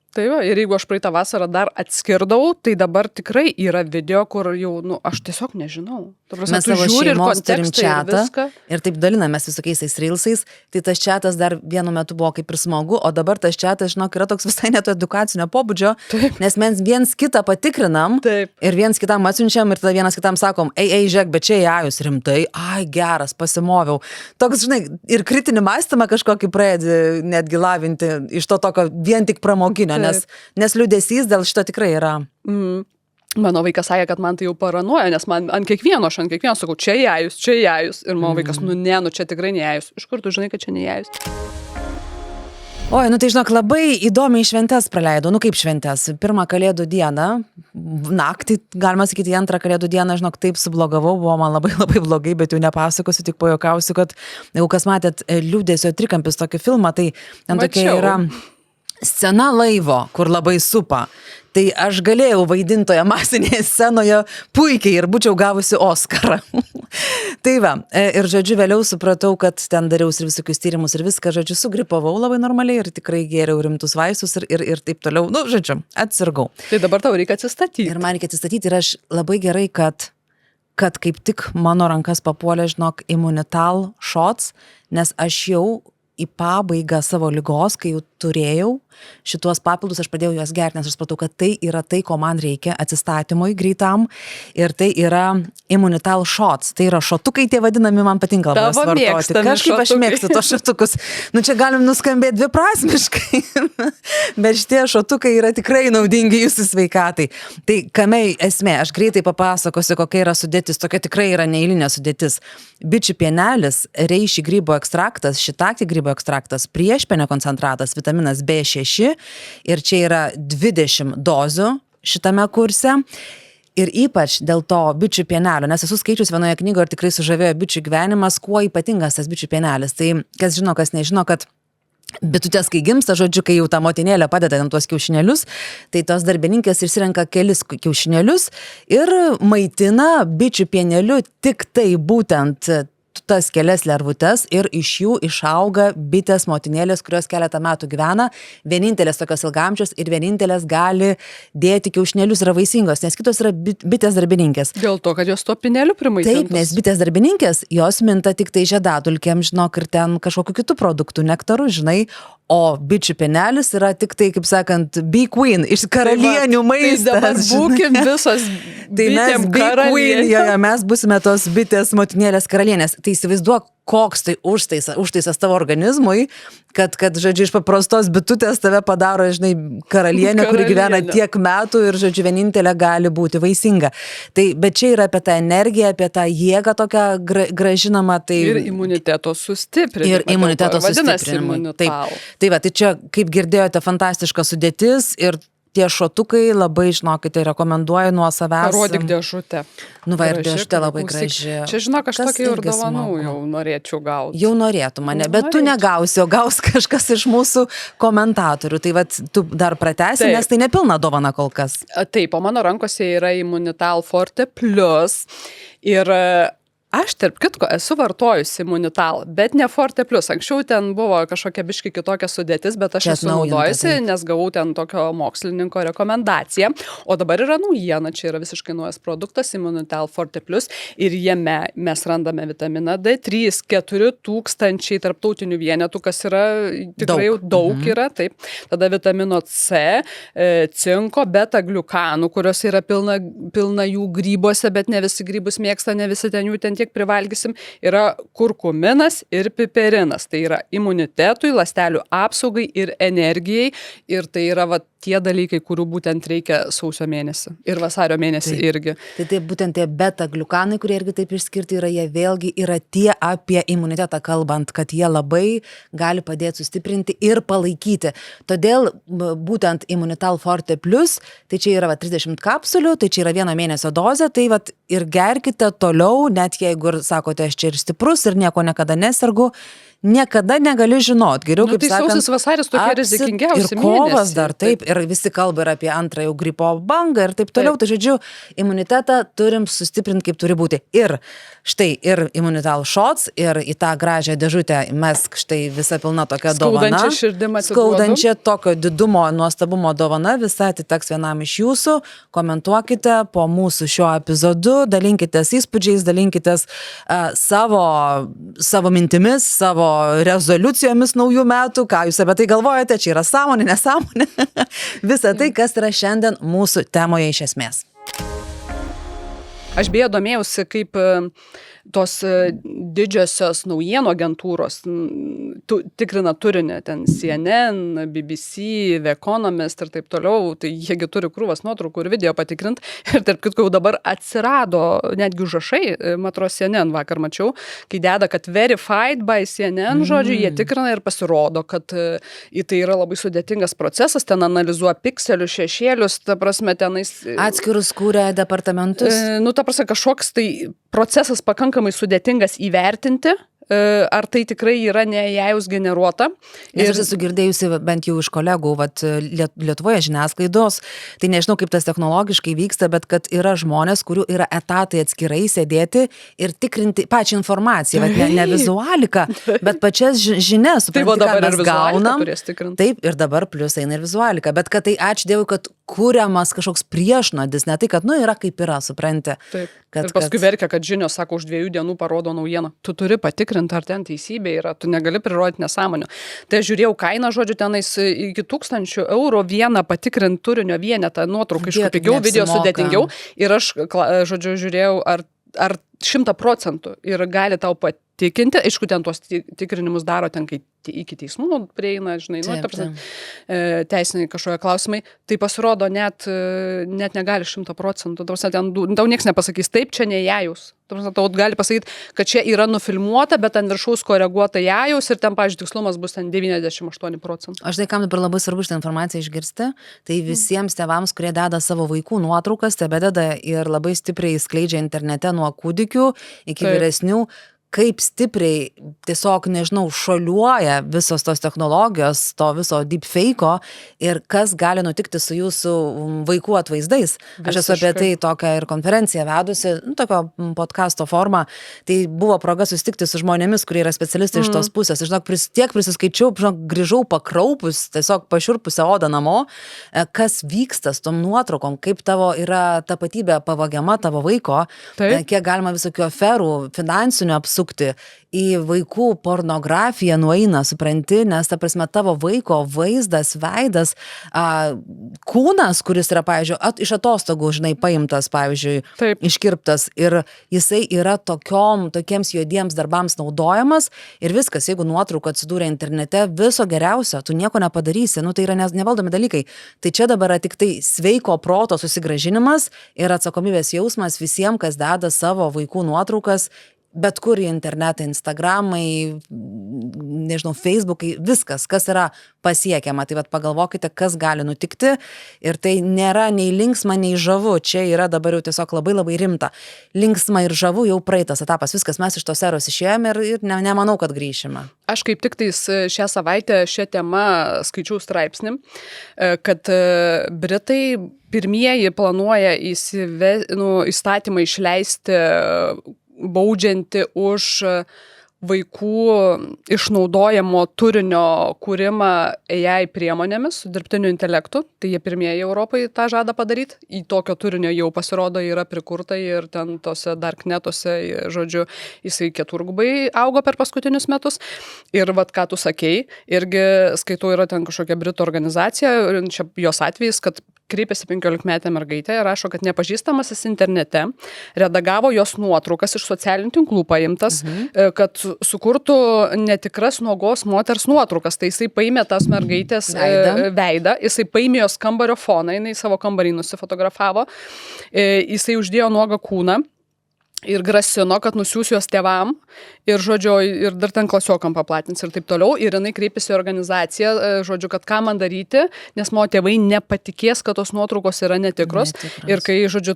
Tai va, ir jeigu aš praeitą vasarą dar atskirdavau, tai dabar tikrai yra video, kur jau, aš tiesiog nežinau. Mes savo šeimos turim čatą ir taip dalinamės visokiais tais reelsais, tai tas čatas dar vienu metu buvo kaip ir smagu, o dabar tas čatas, žinok, yra toks visai neto edukacinio pobūdžio, nes mes viens kitą patikrinam ir viens kitam atsiunčiam ir tada vienas kitam sakom, žiūrėk, bet čia jūs rimtai, geras, pasimoviau. Toks, žinai, ir kritinį mąstymą kažkokį pradedi netgi lavinti iš to tokio vien tik pramoginio, nes liūdesys dėl šito tikrai yra. Mano vaikas sakė, kad man tai jau paranoja, nes man ant kiekvieno sakau, čia jajus. Ir mano vaikas, čia tikrai ne jajus. Iš kur tu žinai, kad čia ne jajus? Oi, tai žinok, labai įdomiai šventes praleidau. Kaip šventes? Pirmą Kalėdų dieną, naktį, galima sakyti, antrą Kalėdų dieną, žinok, taip sublogavau, buvo man labai labai blogai, bet jau nepasakosiu, tik pajuokausiu, kad jeigu kas matėt Liūdesio trikampis tokį filmą, tai ten tokia yra scena laivo, kur labai supa. Tai aš galėjau vaidintoje masinėje scenoje puikiai ir būčiau gavusi Oskarą. Tai va, ir žodžiu, vėliau supratau, kad ten dariausi ir visokius tyrimus ir viską, žodžiu, sugripavau labai normaliai ir tikrai gėriau rimtus vaistus ir taip toliau. Žodžiu, atsirgau. Tai dabar tau reikia atsistatyti. Ir man reikia atsistatyti ir aš labai gerai, kad kaip tik mano rankas papuolė, žinok, Immunital shots, nes aš jau į pabaigą savo ligos, kai jau turėjau šituos papildus, aš pradėjau juos gerti, nes aš supratau, kad tai yra tai, ko man reikia atsistatymui greitam. Ir tai yra Immunital shots. Tai yra šotukai, tie vadinami, man patinka labai vartoti. Kažkaip aš mėgstu tos šotukus. Čia galim nuskambėti dviprasmiškai. Bet šitie šotukai yra tikrai naudingi jūsų sveikatai. Tai kame esmė, aš greitai papasakosiu, kokia yra sudėtis. Tokia tikrai yra neeilinė sudėtis. Bičių pienelis, reiši grybo ekstraktas, šitakti grybo alyvuogių ekstraktas, priešpenio koncentratas, vitaminas B6 ir čia yra 20 dozių šitame kurse. Ir ypač dėl to bičių pienelio, nes esu skaičius vienoje knygoje ir tikrai sužavėjo bičių gyvenimas, kuo ypatingas tas bičių pienelis. Tai kas žino, kas nežino, kad bitutės, kai gimsta, žodžiu, kai jau ta motinėlė padeda ant tuos kiaušinėlius, tai tos darbininkės išsirenka kelis kiaušinėlius ir maitina bičių pieneliu tik tai būtent tas kelias lervutes ir iš jų išauga bitės motinėlės, kurios keletą metų gyvena, vienintelės tokios ilgamžios ir vienintelės gali dėti kiaušinėlius, yra vaisingos, nes kitos yra bitės darbininkės. Dėl to, kad jos to pieneliu primaitintos. Taip, nes bitės darbininkės, jos minta tik tai žiedadulkėm, žinok, ir ten kažkokiu kitų produktų, nektaru, žinai, o bičių pienelis yra tik tai, kaip sakant, bee queen, iš karalienių maistas. Tai dabar būkim visos bitėm karalienės. Mes būsime tos bitės motinėlės karalienės. Tai įsivaizduok, koks tai užtaisas tavo organizmui, kad, žodžiu, iš paprastos bitutės tave padaro, žinai, karalienė, kuri gyvena tiek metų ir, žodžiu, vienintelė gali būti vaisinga. Tai, bet čia yra apie tą energiją, apie tą jėgą tokią gražinamą. Tai, ir imuniteto sustiprinimą. Ir imuniteto sustiprinimą. Tai va, tai čia, kaip girdėjote, fantastiška sudėtis ir tie šotukai labai, žinokite, rekomenduoju nuo savęs. Parodyk dėžutę. Nu va, ir dėžutė labai graži. Čia, žinok, aš tokį ir dovanų jau norėčiau gauti. Jau norėtų mane, bet tu negausi, o gaus kažkas iš mūsų komentatorių. Tai va, tu dar pratęsi, nes tai nepilna dovana kol kas. Taip, o mano rankose yra Imunital Forte Plus ir aš, tarp kitko, esu vartojusi Imunital, bet ne Forte Plus. Anksčiau ten buvo kažkokia biški kitokia sudėtis, bet aš esu naudojusi, nes gavau ten tokio mokslininko rekomendaciją. O dabar yra naujiena, čia yra visiškai naujas produktas Imunital Forte Plus ir jame mes randame vitaminą D, 3-4 tūkstančiai tarptautinių vienetų, kas yra tikrai jau daug yra, taip. Tada vitamino C, cinko, beta-gliukanų, kurios yra pilna jų grybuose, bet ne visi grybus mėgsta, ne visi ten jų ten tiek privalgysim, yra kurkuminas ir piperinas. Tai yra imunitetui, ląstelių apsaugai ir energijai. Ir tai yra tie dalykai, kurių būtent reikia sausio mėnesį. Ir vasario mėnesį irgi. Tai būtent tie beta-gliukanai, kurie irgi taip išskirti yra, jie vėlgi yra tie apie imunitetą kalbant, kad jie labai gali padėti sustiprinti ir palaikyti. Todėl būtent Imunital Forte Plus, tai čia yra 30 kapsulių, tai čia yra 1 mėnesio dozė, tai ir gerkite toliau, net jeigu ir sakote, aš čia ir stiprus ir nieko niekada nesergu, niekada negali žinot. Geriau, kaip tai sakant, sausis vasaris tokie rizikingiausi ir kovas dar, taip, ir visi kalba ir apie antrąją gripo bangą ir taip toliau. Tai žodžiu, imunitetą turim sustiprinti, kaip turi būti. Ir štai, ir Imunital Shots, ir į tą gražią dėžutę mes štai visa pilna tokia dovana. Skaudančia tokio didumo, nuostabumo dovana, visa atiteks vienam iš jūsų. Komentuokite po mūsų šiuo epizodu, dalinkitės įspūdžiais, dalinkitės savo mintimis, savo rezoliucijomis naujų metų, ką jūs apie tai galvojate, čia yra sąmonė, nesąmonė. Visa tai, kas yra šiandien mūsų temoje iš esmės. Aš beje domėjausi, kaip tos didžiosios naujienų agentūros tikrina turinį, ten CNN, BBC, The Economist ir taip toliau, tai jiegi turi krūvas nuotraukų ir video patikrint. Ir tarp kitko jau dabar atsirado netgi užrašai, matro CNN vakar mačiau, kai deda, kad verified by CNN, žodžiu, jie tikrina ir pasirodo, kad į tai yra labai sudėtingas procesas, ten analizuoja pikselius, šešėlius, ta prasme tenais. Atskirus kūrė departamentus. Ta prasme, kažkoks tai procesas pakankamai sudėtingas įvertinti, ar tai tikrai yra ne jaus generuota. Ir aš esu girdėjusi bent jau iš kolegų, Lietuvoje žiniasklaidos, tai nežinau, kaip tas technologiškai vyksta, bet kad yra žmonės, kurių yra etatai atskirai sėdėti ir tikrinti pačią informaciją, ne vizualiką, bet pačias žinias, supranti, ką mes gaunam. Taip, ir dabar plius eina ir vizualika, bet kad tai ačiū Dievui, kad kuriamas kažkoks priešnodis, ne tai, kad, yra kaip yra, supranti. Taip. Ir paskui verkia, kad žinios, sako, už 2 dienų parodo naujieną. Tu turi patikrinti, ar ten teisybė yra, tu negali prirodyti nesąmonių. Tai aš žiūrėjau kainą, žodžiu, tenais iki 1000 eurų vieną patikrinti turinio vienetą, nuotrauką iš pigiau, video sudėtingiau. Ir aš, žodžiu, žiūrėjau, ar 100% ir gali tau įtikinti. Aišku, ten tuos tikrinimus daro ten, kai iki teismų prieina, žinai, nu, ta prasme, teisiniai kažkokie klausimai. Tai pasirodo, net negali 100%. Ten tau niekas nepasakys, taip, čia ne jajaus. Tau gali pasakyti, kad čia yra nufilmuota, bet ant viršaus koreguota jajaus ir ten, pavyzdžiui, tikslumas bus ten 98%. Aš tai, kam dabar labai svarbu šitą informaciją išgirsti, tai visiems tėvams, kurie deda savo vaikų nuotraukas, tebededa ir labai stipriai skleidžia internete nuo kūdikių iki vyresnių, kaip stipriai tiesiog, nežinau, šuoliuoja visos tos technologijos, to viso deepfake'o ir kas gali nutikti su jūsų vaikų atvaizdais. Aš esu apie tai tokią ir konferenciją vedusi, tokio podcasto formą. Tai buvo proga susitikti su žmonėmis, kurie yra specialistai iš tos pusės. Žinok, tiek prisiskaičiau, grįžau pakraupus, tiesiog pašiurpusią odą namo, kas vyksta su tom nuotraukom, kaip tavo yra tapatybė pavagiama tavo vaiko, kiek galima visokių aferų, finansinių apsukti į vaikų pornografiją nueina, supranti, nes ta prasme tavo vaiko vaizdas, veidas, kūnas, kuris yra, pavyzdžiui, iš atostogų, žinai, paimtas, pavyzdžiui, iškirptas ir jisai yra tokiems juodiems darbams naudojamas ir viskas, jeigu nuotrauka atsidūrė internete, viso geriausio, tu nieko nepadarysi, tai yra nevaldomi dalykai. Tai čia dabar yra tik tai sveiko proto susigrąžinimas ir atsakomybės jausmas visiems, kas deda savo vaikų nuotraukas bet kur į internetą, Instagramai, nežinau, Facebookai, viskas, kas yra pasiekiama. Tai pagalvokite, kas gali nutikti ir tai nėra nei linksma, nei žavu. Čia yra dabar jau tiesiog labai labai rimta. Linksma ir žavu jau praeitas etapas. Viskas, mes iš tos eros išėjome ir nemanau, kad grįšime. Aš kaip tik tais šią savaitę šią temą skaičiau straipsnį, kad Britai pirmieji planuoja įstatymą išleisti baudžianti už vaikų išnaudojamo turinio kūrimą AI priemonėmis su dirbtiniu intelektu. Tai jie pirmieji Europai tą žada padaryti. Į tokio turinio jau pasirodo yra prikurta ir ten tose darknetuose, žodžiu, jisai keturgubai augo per paskutinius metus. Ir ką tu sakei, irgi skaitau, yra ten kažkokia Britų organizacija, čia jos atvejis, kad kreipėsi 15-metė mergaitė ir rašo, kad nepažįstamasis internete redagavo jos nuotraukas iš socialinių tinklų paimtas, kad sukurtų netikras nuogos moters nuotraukas. Tai jisai paėmė tas mergaitės veidą, jisai paėmė jos kambario foną, jinai savo kambarį nusifotografavo, jisai uždėjo nuogą kūną ir grasino, kad nusiųs juos tėvam ir, žodžiu, ir dar ten klasiokam paplatins ir taip toliau. Ir jinai kreipėsi į organizaciją, žodžiu, kad ką man daryti, nes mano tėvai nepatikės, kad tos nuotraukos yra netikros. Ir kai, žodžiu,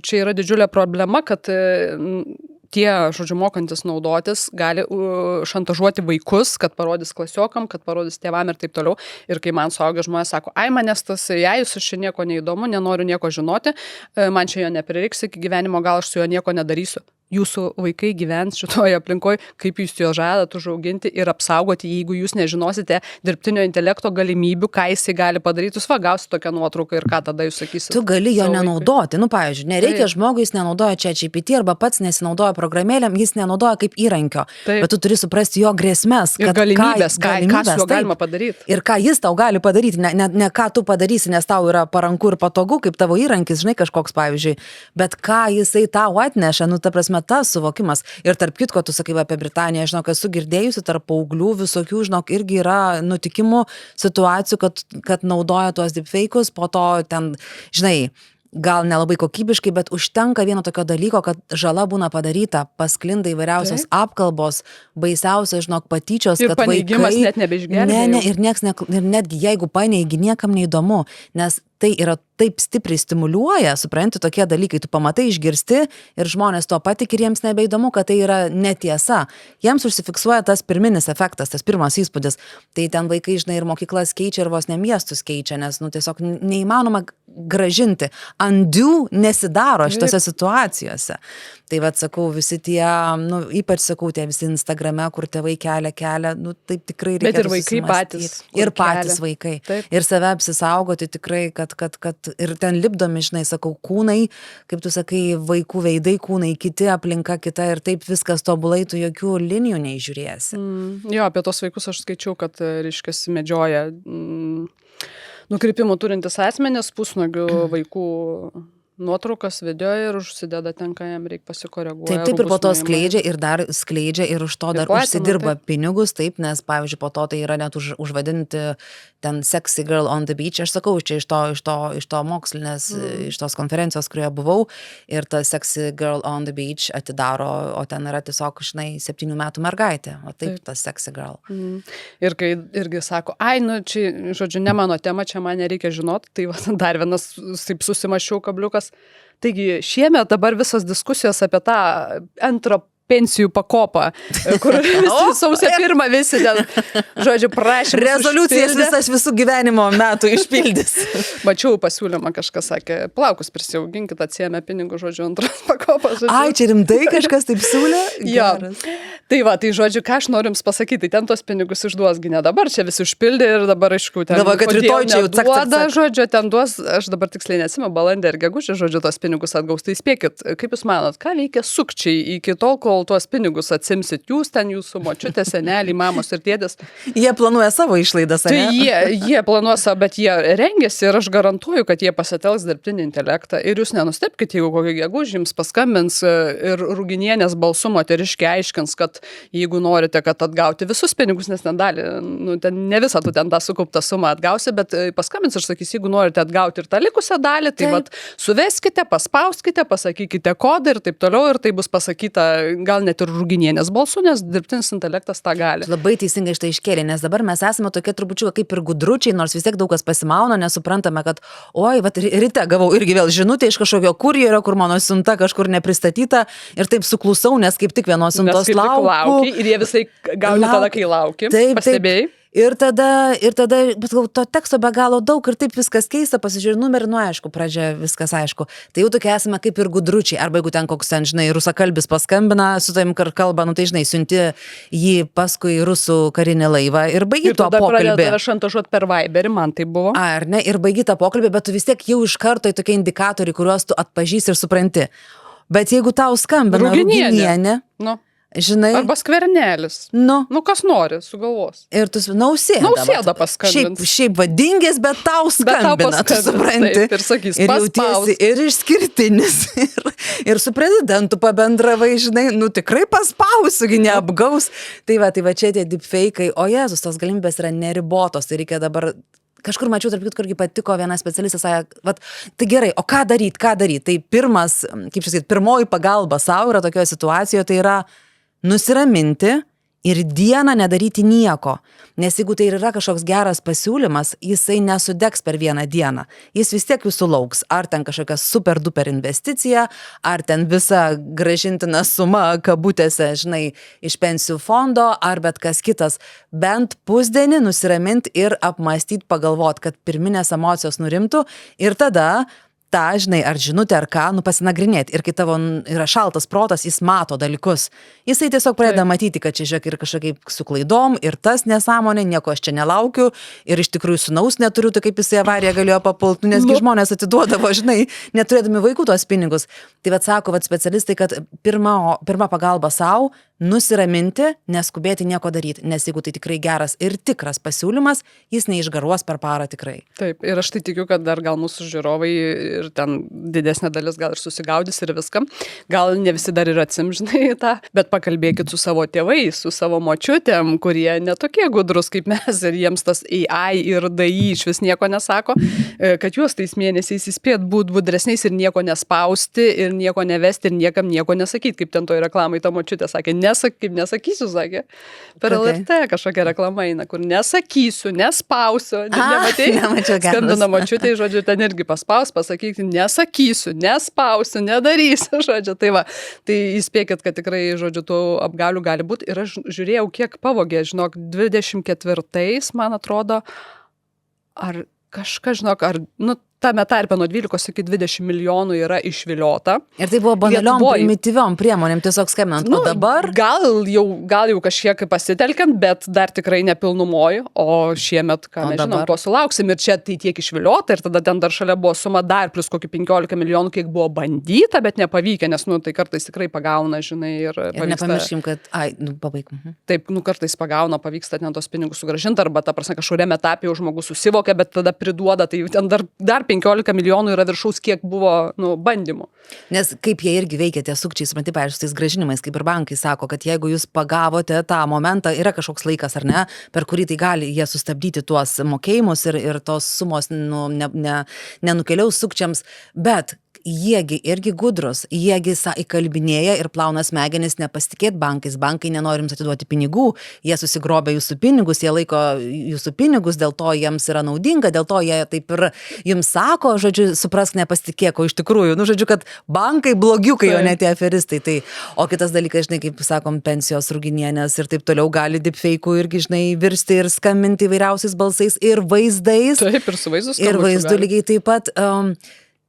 čia yra didžiulė problema, kad tie, žodžiu, mokantis naudotis, gali šantažuoti vaikus, kad parodys klasiokam, kad parodys tėvam ir taip toliau. Ir kai man suaugę žmonės sako, manęs tas jajus, aš čia nieko neįdomu, nenoriu nieko žinoti, man čia jo neprireiks, iki gyvenimo gal aš su jo nieko nedarysiu. Jūsų vaikai gyvens šitoje aplinkoje, kaip jūs jo žadat užauginti ir apsaugoti, jeigu jūs nežinosite dirbtinio intelekto galimybių, ką jisai gali padaryti, jūs gausite tokią nuotrauką ir ką tada jūs sakysite. Tu gali jo nenaudoti. Pavyzdžiui, nereikia žmogui, jis nenaudoja ChatGPT arba pats nesinaudoja programėlėm, jis nenaudoja kaip įrankio. Bet tu turi suprasti jo grėsmes. Ir galimybės, ką su juo galima padaryti. Ir ką jis tau gali padaryti. Ne ką tu padarysi, nes tau yra paranku ir patogu, kaip tavo įrankis, žinai, kažkoks pavyzdžiui. Bet ką jisai tau atneša, ta prasme, tas suvokimas. Ir tarp kitko, tu sakai apie Britaniją, žinok, esu girdėjusi tarp paauglių visokių, žinok, irgi yra nutikimų situacijų, kad naudoja tuos deepfake'us, po to ten, žinai, gal nelabai kokybiškai, bet užtenka vieno tokio dalyko, kad žala būna padaryta, pasklinda įvairiausios apkalbos, baisiausios, žinok, patyčios, ir kad paneigimas net nebeišgelbėjo. Ir netgi jeigu paneigi, niekam neįdomu, nes tai yra taip stipriai stimuliuoja, supranti, tokie dalykai, tu pamatai, išgirsti ir žmonės to patik ir jiems nebeįdomu, kad tai yra netiesa. Jiems užsifiksuoja tas pirminis efektas, tas pirmas įspūdis. Tai ten vaikai, žinai, ir mokyklas keičia ir vos ne miestus keičia, nes, tiesiog neįmanoma gražinti. Undo nesidaro šitose situacijose. Tai sakau, visi tie, ypač sakau, tie visi Instagrame, kur tėvai kelia, taip tikrai reikia. Bet ir vaikai patys. Ir patys vaikai. Taip. Ir save apsisaugoti tikrai, kad ir ten lipdomi, žinai, sakau, kūnai, kaip tu sakai, vaikų veidai, kūnai, kiti, aplinka kita ir taip viskas tobulai, tu jokių linijų neįžiūrėsi. Jo, apie tos vaikus aš skaičiau, kad, reiškia, medžioja nukrypimų turintis asmenės, pusnuogių vaikų nuotraukas, video ir užsideda ten, ką jam reikia pasikoreguoti. Taip, ir po to skleidžia ir dar skleidžia ir už to dar platina, užsidirba pinigus, taip, nes, pavyzdžiui, po to tai yra net užvadinti ten sexy girl on the beach, aš sakau, čia iš to mokslinės, iš tos konferencijos, kurioje buvau, ir ta sexy girl on the beach atidaro, o ten yra tiesiog, 7 metų mergaitė, o taip, ta sexy girl. Ir kai irgi sako, nu, čia, žodžiu, ne mano tema, čia man nereikia žinoti, tai va, dar vienas, taip susimašiau kabliukas. Taigi šiemet dabar visos diskusijos apie tą antrą pensijų pakopą, kur sausio 1 visi ten, žodžiu, prašymą. Rezoliucijas visas visų gyvenimo metų išpildys. Mačiau pasiūlymą, kažkas sakė, plaukus prisiauginkit, atsiėmė pinigų, žodžiu, antros pakopos. Ai, čia rimtai kažkas taip siūlė? Jo. Tai va, tai žodžiu, ką aš noriu jums pasakyti, tai ten tos pinigus išduosgi ne dabar, čia visi užpildė ir dabar, aišku, ten dabar, kad rytoj čia jau duoda, žodžiu, ten duos, aš dabar tiksliai neatsimenu, balandį ir gegužę, žodžiu, tos pinigus atgaus. Tai spėkit, kaip jūs manot, ką veikia sukčiai iki tol, kol tuos pinigus atsimsit jūs, ten jūsų močiutė, seneliai, mamos ir tėdės. Jie planuoja savo išlaidas, ar ne? Tai jie planuoja savo, bet jie rengiasi ir aš garantuoju, kad jie pasitelks dirbtinį intelektą. Ir jūs nenustebkit, jeigu kokį gegužį jums paskambins ir Ruginienės balsu moteriškiai aiškins, kad jeigu norite, kad atgauti visus pinigus, nes ten dalį, ten ne visą tu ten tą sukauptą sumą atgausi, bet paskambins ir sakys, jeigu norite atgauti ir tą likusią dalį, tai vat suveskite, paspauskite, pasakykite kodą ir taip toliau, ir tai bus pasakyta gal net ir Ruginienės balsu, nes dirbtinis intelektas tą gali. Labai teisingai štai iškėlė, nes dabar mes esame tokie trupučiuką kaip ir gudručiai, nors vis tiek daug kas pasimauna, nesuprantame, kad oi, vat ryte gavau irgi vėl žinutę iš kažkokio kurjerio, kur mano siunta kažkur nepristatyta ir taip suklusau, nes kaip tik vienos siuntos laukiu. Ir jie visai gauni tada, kai lauki. Taip, pastebėjai? Ir tada, bet to teksto be galo daug ir taip viskas keista, pasižiūrėjau numerį, aišku, pradžia viskas aišku. Tai jau tokie esame kaip ir gudručiai, arba jeigu ten koks ten, žinai, rusakalbis paskambina, su tavim kalba, tai žinai, siunti jį paskui rusų karinį laivą ir baigi to pokalbį. Ir tada pradeda šantažuoti per Viberį, man tai buvo. Ar ne, ir baigi tą pokalbį, bet tu vis tiek jau iš karto į tokie indikatoriai, kuriuos tu atpažįsti ir supranti. Bet jeigu tau skambina Ruginienė, žinai. Arba Skvernelis. Nu, kas nori, sugalvos. Ir tu Nausėda paskambins. Šiaip vadingės, bet tau skambina, tu supranti. Taip, ir sakys, ir jautiesi ir išskirtinis. Ir su prezidentu pabendravai, žinai, tikrai paspausiugi, neapgaus. Tai va, čia tie deepfake'ai, o Jėzus, tos galimybės yra neribotos, tai reikia dabar. Kažkur mačiau, tarp kitko, irgi patiko viena specialistė, sakė, tai gerai, o ką daryt? Tai pirmas, kaip čia sakyti, pirmoji pagalba savo yra tokioje situacijoje, tai yra nusiraminti ir dieną nedaryti nieko. Nes jeigu tai yra kažkoks geras pasiūlymas, jisai nesudegs per vieną dieną. Jis vis tiek jūsų lauks. Ar ten kažkokia super duper investicija, ar ten visa grąžintina suma kabutėse, žinai, iš pensijų fondo, ar bet kas kitas. Bent pusdienį nusiramint ir apmąstyt, pagalvot, kad pirminės emocijos nurimtų ir tada tą, žinai, ar žinutę, ar ką, pasinagrinėti. Ir kai tavo yra šaltas protas, jis mato dalykus. Jisai tiesiog pradeda matyti, kad čia žiūrėk ir kažkaip su klaidom, ir tas nesąmonė, nieko aš čia nelaukiu, ir iš tikrųjų sūnaus neturiu, tai kaip jisai avariją galėjo papulti, nesgi žmonės atiduodavo, žinai, neturėdami vaikų tuos pinigus. Tai sako specialistai, kad pirma pagalba savo, nusiraminti, neskubėti nieko daryti, nes jeigu tai tikrai geras ir tikras pasiūlymas, jis neišgaruos per parą tikrai. Taip, ir aš tai tikiu, kad dar gal mūsų žiūrovai ir ten didesnė dalis gal ir susigaudys ir viskam, gal ne visi dar ir atsimžinai tą, bet pakalbėkit su savo tėvais, su savo močiutėm, kurie netokie gudrus kaip mes ir jiems tas AI ir DI iš vis nieko nesako, kad juos tais mėnesiais įspėt būt budresniais ir nieko nespausti ir nieko nevesti ir niekam nieko nesakyti, kaip ten toj reklamai ta močiutė sakė, nesakysiu, sakė. Per LRT kažkokia reklama eina, kur nesakysiu, nespausiu. Nematėjai? Skambina močiutė, žodžiu, ten irgi pasakyti, nesakysiu, nespausiu, nedarysiu, žodžiu. Tai va, tai įspėkit, kad tikrai, žodžiu, tų apgalių gali būti. Ir aš žiūrėjau, kiek pavogė, žinok, 24, man atrodo, ar kažkas, žinok, ar, tame tarpe nuo 12 iki 20 milijonų yra išviliota. Ir tai buvo banaliom, primityviom priemonėm, tiesiog skambinant. O dabar? Gal jau kažkiek pasitelkiant, bet dar tikrai nepilnumoju, o šiemet, ką mes žinom, to sulauksim. Ir čia tai tiek išviliota, ir tada ten dar šalia buvo suma dar plus kokį 15 milijonų, kiek buvo bandyta, bet nepavykę, nes, tai kartais tikrai pagauna, žinai, ir pavyksta. Ir nepamirškim, kad, pabaikim. Taip, kartais pagauna, pavyksta ten tos pinigus sugrąžinti, arba ta prasme kažkuriame etape jau žmogus susivokia, bet tada priduoda, tai ten dar 15 milijonų yra viršaus, kiek buvo bandymų. Nes kaip jie irgi veikia tie sukčiai, supranti, pavyzdžiui, tais grąžinimais, kaip ir bankai sako, kad jeigu jūs pagavote tą momentą, yra kažkoks laikas ar ne, per kurį tai gali jie sustabdyti tuos mokėjimus ir tos sumos nenukeliaus sukčiams, bet jiegi irgi gudrus, jiegi įkalbinėja ir plauna smegenis nepasitikėt bankais, bankai nenori jums atiduoti pinigų, jie susigrobia jūsų pinigus, jie laiko jūsų pinigus, dėl to jiems yra naudinga, dėl to jie taip ir jums sako, žodžiu, suprask, nepasitikėk, o iš tikrųjų, žodžiu, kad bankai blogiukai, o ne tie aferistai. Tai, o kitas dalykas, žinai, kaip sakom, pensijos ruginienės ir taip toliau gali deepfake'ų irgi, žinai, virsti ir skambinti įvairiausiais balsais ir vaizdais. Taip, ir su vaizdu ir vaizdu lygiai taip pat.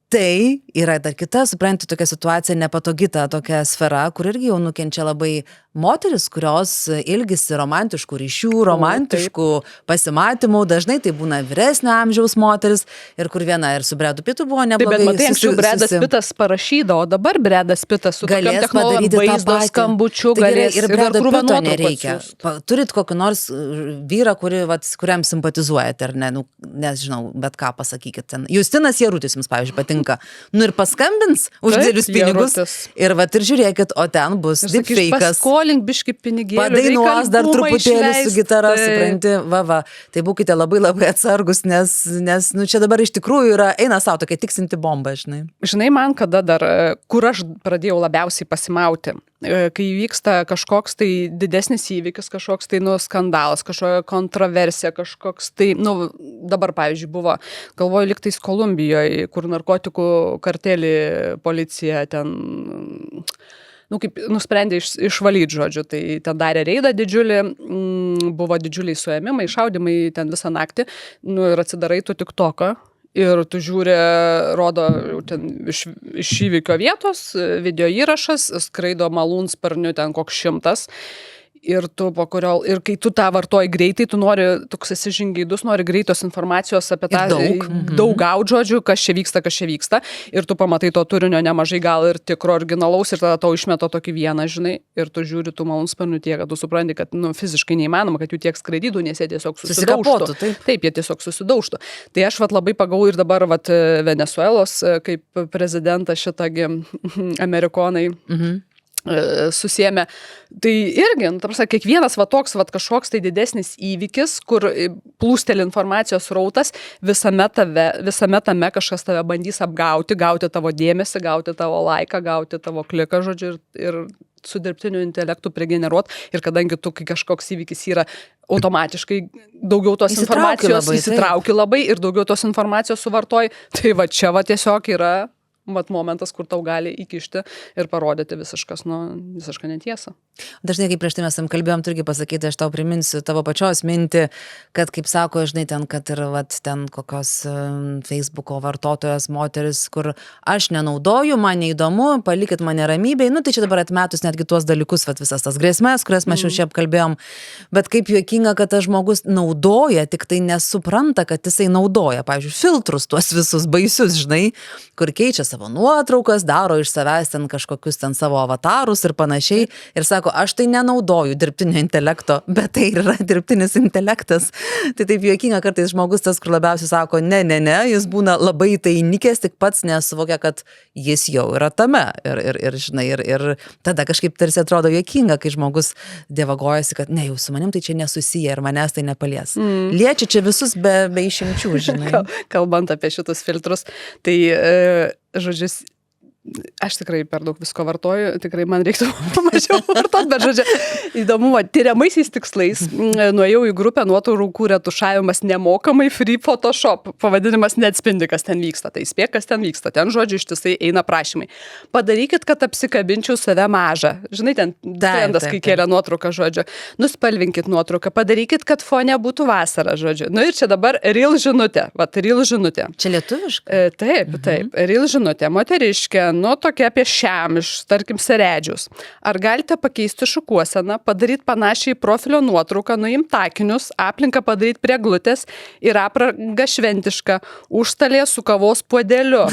Tai yra dar kita, supranti, tokia situacija nepatogi, ta tokia sfera, kur irgi jau nukenčia labai moteris, kurios ilgisi romantiškų ryšių, romantiškų pasimatymų, dažnai tai būna vyresnio amžiaus moteris ir kur viena ir su Bredu Pitu buvo neblogai. Taip, bet matai, anksčiau Bredas Pitas parašydavo, o dabar Bredas Pitas su tokiam technologijom, vaizdo skambučiu galės ir Bredo Pito nereikia. Turit kokį nors vyrą, kuriam simpatizuojate, ar ne, nes žinau, bet ką pasakykit ten. Justinas Jarutis jums, pavyzdžiui, patinka. Ir paskambins už didelius pinigus. Ir žiūrėkit, o ten bus deepfake'as. Paskolink biškį pinigėlių. Padainuos dar truputėlį su gitara, supranti, va. Tai būkite labai labai atsargus, nes čia dabar iš tikrųjų eina savo tokia tiksinti bomba, žinai. Žinai, man kada dar, kur aš pradėjau labiausiai pasimauti, kai vyksta kažkoks tai didesnis įvykis, kažkoks tai skandalas, kažkokia kontroversija, kažkoks tai, dabar, pavyzdžiui, buvo, galvoju, liktais Kolumbijoje, kur narkotikų kartelį policija ten, kaip nusprendė išvalyti, žodžiu, tai ten darė reidą didžiulį, buvo didžiuliai suėmimai, šaudimai ten visą naktį, ir atsidarai tu TikToką. Ir tu žiūri, rodo ten iš įvykio vietos, video įrašas, skraido malūnsparniu ten koks 100. Ir kai tu tą vartoji greitai, tu nori, toks esi žingeidus, nori greitos informacijos apie tą daug gaut, žodžiu, kas čia vyksta. Ir tu pamatai to turinio nemažai, gal ir tikro originalaus, ir tada tau išmeta tokį vieną, žinai, ir tu žiūri tų malūnsparnių tiek, kad tu supranti, kad fiziškai neįmanoma, kad jų tiek skraidytų, nes jie tiesiog susidaužtų. Taip, jie tiesiog susidaužtų. Tai aš labai pagavau ir dabar Venezuelos kaip prezidentas šitagi amerikonai. Susiėmė. Tai irgi, kiekvienas toks kažkoks tai didesnis įvykis, kur plūsteli informacijos rautas, visame tame kažkas tave bandys apgauti, gauti tavo dėmesį, gauti tavo laiką, gauti tavo kliką, žodžiu, ir su dirbtiniu intelektu prigeneruot. Ir kadangi tu, kai kažkoks įvykis yra, automatiškai daugiau tos informacijos įsitrauki labai ir daugiau tos informacijos suvartoji, tai čia tiesiog yra momentas, kur tau gali įkišti ir parodyti visišką netiesą. Dažnai, kaip prieš tai mes kalbėjom, turgi pasakyti, aš tau priminsiu tavo pačios mintį, kad, kaip sako, žinai, ten, kad ir ten kokios Facebooko vartotojas moteris, kur aš nenaudoju, man neįdomu, palikit mane ramybėj, tai čia dabar atmetus netgi tuos dalykus, visas tas grėsmės, kurias mes jau čia apkalbėjom, bet kaip juokinga, kad tas žmogus naudoja, tik tai nesupranta, kad jisai naudoja, pavyzdžiui, filtrus tuos visus baisius, žinai, kur keičia savo nuotraukas, daro iš savęs ten kažkokius ten savo avatarus ir panašiai. Ir sako, aš tai nenaudoju dirbtinio intelekto, bet tai yra dirbtinis intelektas. Tai taip juokinga kartais žmogus tas, kur labiausiai sako, ne, jis būna labai tai įnikęs, tik pats nesuvokia, kad jis jau yra tame. Ir žinai, ir tada kažkaip tarsi atrodo juokinga, kai žmogus dievagojasi, kad ne, jau su manim tai čia nesusiję ir manęs tai nepalies. Liečia čia visus be išimčių, žinai. Kalbant apie šitus filtrus, tai žodžiu, aš tikrai per daug visko vartoju, tikrai man reiktų mažiau vartot, bet žodžiu, įdomu, tyriamaisiais tikslais nuėjau į grupę nuotraukų retušavimas nemokamai free Photoshop, pavadinimas neatspindi, kas ten vyksta, tai spėk, kas ten vyksta, ten žodžiu ištisai eina prašymai. Padarykit, kad apsikabinčiau save mažą, žinai, ten trendas, kai kėlė nuotrauką, žodžiu, nuspalvinkit nuotrauką, padarykit, kad fone būtų vasara, žodžiu. Ir čia dabar real žinutė, real žinutė. Čia lietuviškai? Taip, real žinutė, moteriškė nu, tokia apie šiam iš, tarkim, seredžius. Ar galite pakeisti šukuoseną, padaryti panašiai profilio nuotrauką, nuimti akinius, aplinką padaryti prie glutės ir aprangą šventišką, užstalė su kavos puodeliu.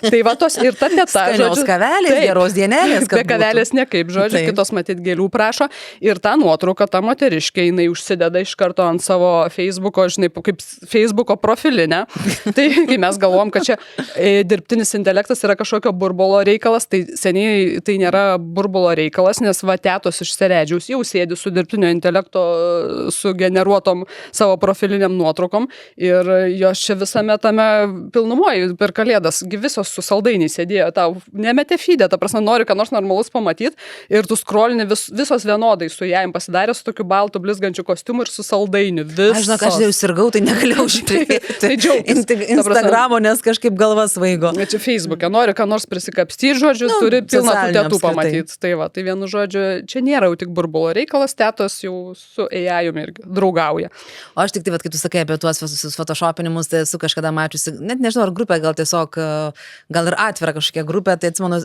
Tai va tos ir ta teta, Skanios kavelės, geros dienelės, be kavelės nekaip, žodžiu, Taip. kitos matyt gėlių prašo. Ir ta nuotrauka, ta moteriškė, jinai užsideda iš karto ant savo Facebooko, žinai, kaip Facebooko profilinę. Tai kai mes galvom, kad čia dirbtinis intelektas yra kažkokio burbulo reikalas, tai seniai tai nėra burbulo reikalas, nes va tetos iš seredžiaus jau sėdi su dirbtinio intelekto sugeneruotom savo profiliniam nuotraukom ir jos čia visame tame pilnumoje per kalėdas, visos su saldainiai sėdėjo, tau nemetė feedę, ta prasme, nori ką nors normalus pamatyti ir tu scrollini visos vienodai su jam pasidarė su tokiu baltu blizgančiu kostiumu ir su saldainiu. Visos. Aš žinau, kad aš jau sirgau, tai negalėjau žiūrėti. Tai džiaugtis. Instagramo, nes kažkaip galva svaigo. Čia Facebook'e nori ką nors prisikapstyti, žodžiu, turi pilną tų tetų pamatyti. Tai va, tai vienu žodžiu, čia nėra jau tik burbulo reikalas, tetos jau su AI-umi irgi draugauja. O aš tik tai, kaip tu sakai apie tuos visus photoshopinimus, tai esu kažkada mačiusi, net nežinau, ar grupė, gal tiesiog, gal ir atvira kažkokia grupė, tai atsimenu,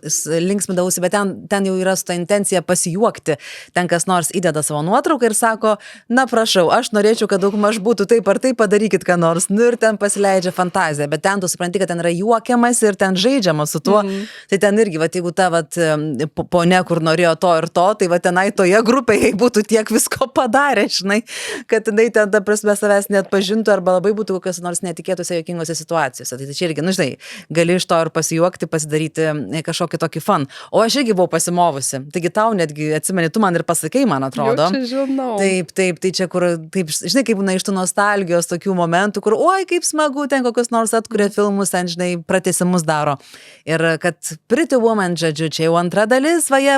linksmindavausi, bet ten jau yra su ta intencija pasijuokti. Ten kas nors įdeda savo nuotrauką ir sako, na prašau, aš norėčiau, kad daugmaž būtų taip ar taip, padarykit ką nors. Nu ir ten pasileidžia fantazija, bet ten tu supranti, kad ten yra juokiamas ir ten žaidžiama su tuo. Tai ten irgi, va, jeigu ta ponia, kur norėjo to ir to, tai va tenai toje grupėje būtų tiek visko padarę, žinai, kad jinai ten, ta prasme, savęs net pažintų arba labai būtų kokios nors netikėtose, juokingose situacijose. Tai čia irgi, nu žinai, gali iš to ir pasijuokti, pasidaryti kažkokį tokį fun. O aš irgi buvau pasimovusi. Taigi tau netgi, atsimeni, tu man ir pasakai, man atrodo. Jau čia žinau. Taip, tai čia kur, taip, žinai, kaip būna iš tų nostalgijos tokių momentų, kur, oi, kaip smagu, ten kokius nors atkuria filmus, ten, žinai, pratęsimus daro. Ir kad Pretty Woman, žodžiu, čia jau antra dalis, vaje,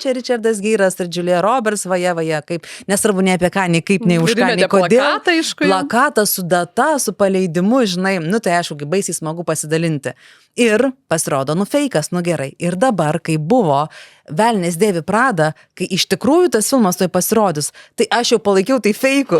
čia Richardas Gyras ir Julia Roberts, vaje, kaip, nesvarbu nei apie ką, nei kaip, nei už ką, nei kodėl. Plakatą su data, su paleidimu, žinai, nu tai aišku, baisiai smagu pasidalinti. Ir pasirodo, nu feikas, nu gerai. Ir dabar, kai buvo Velnias dėvi Pradą, kai iš tikrųjų tas filmas toj pasirodys, tai aš jau palaikiau tai feiku.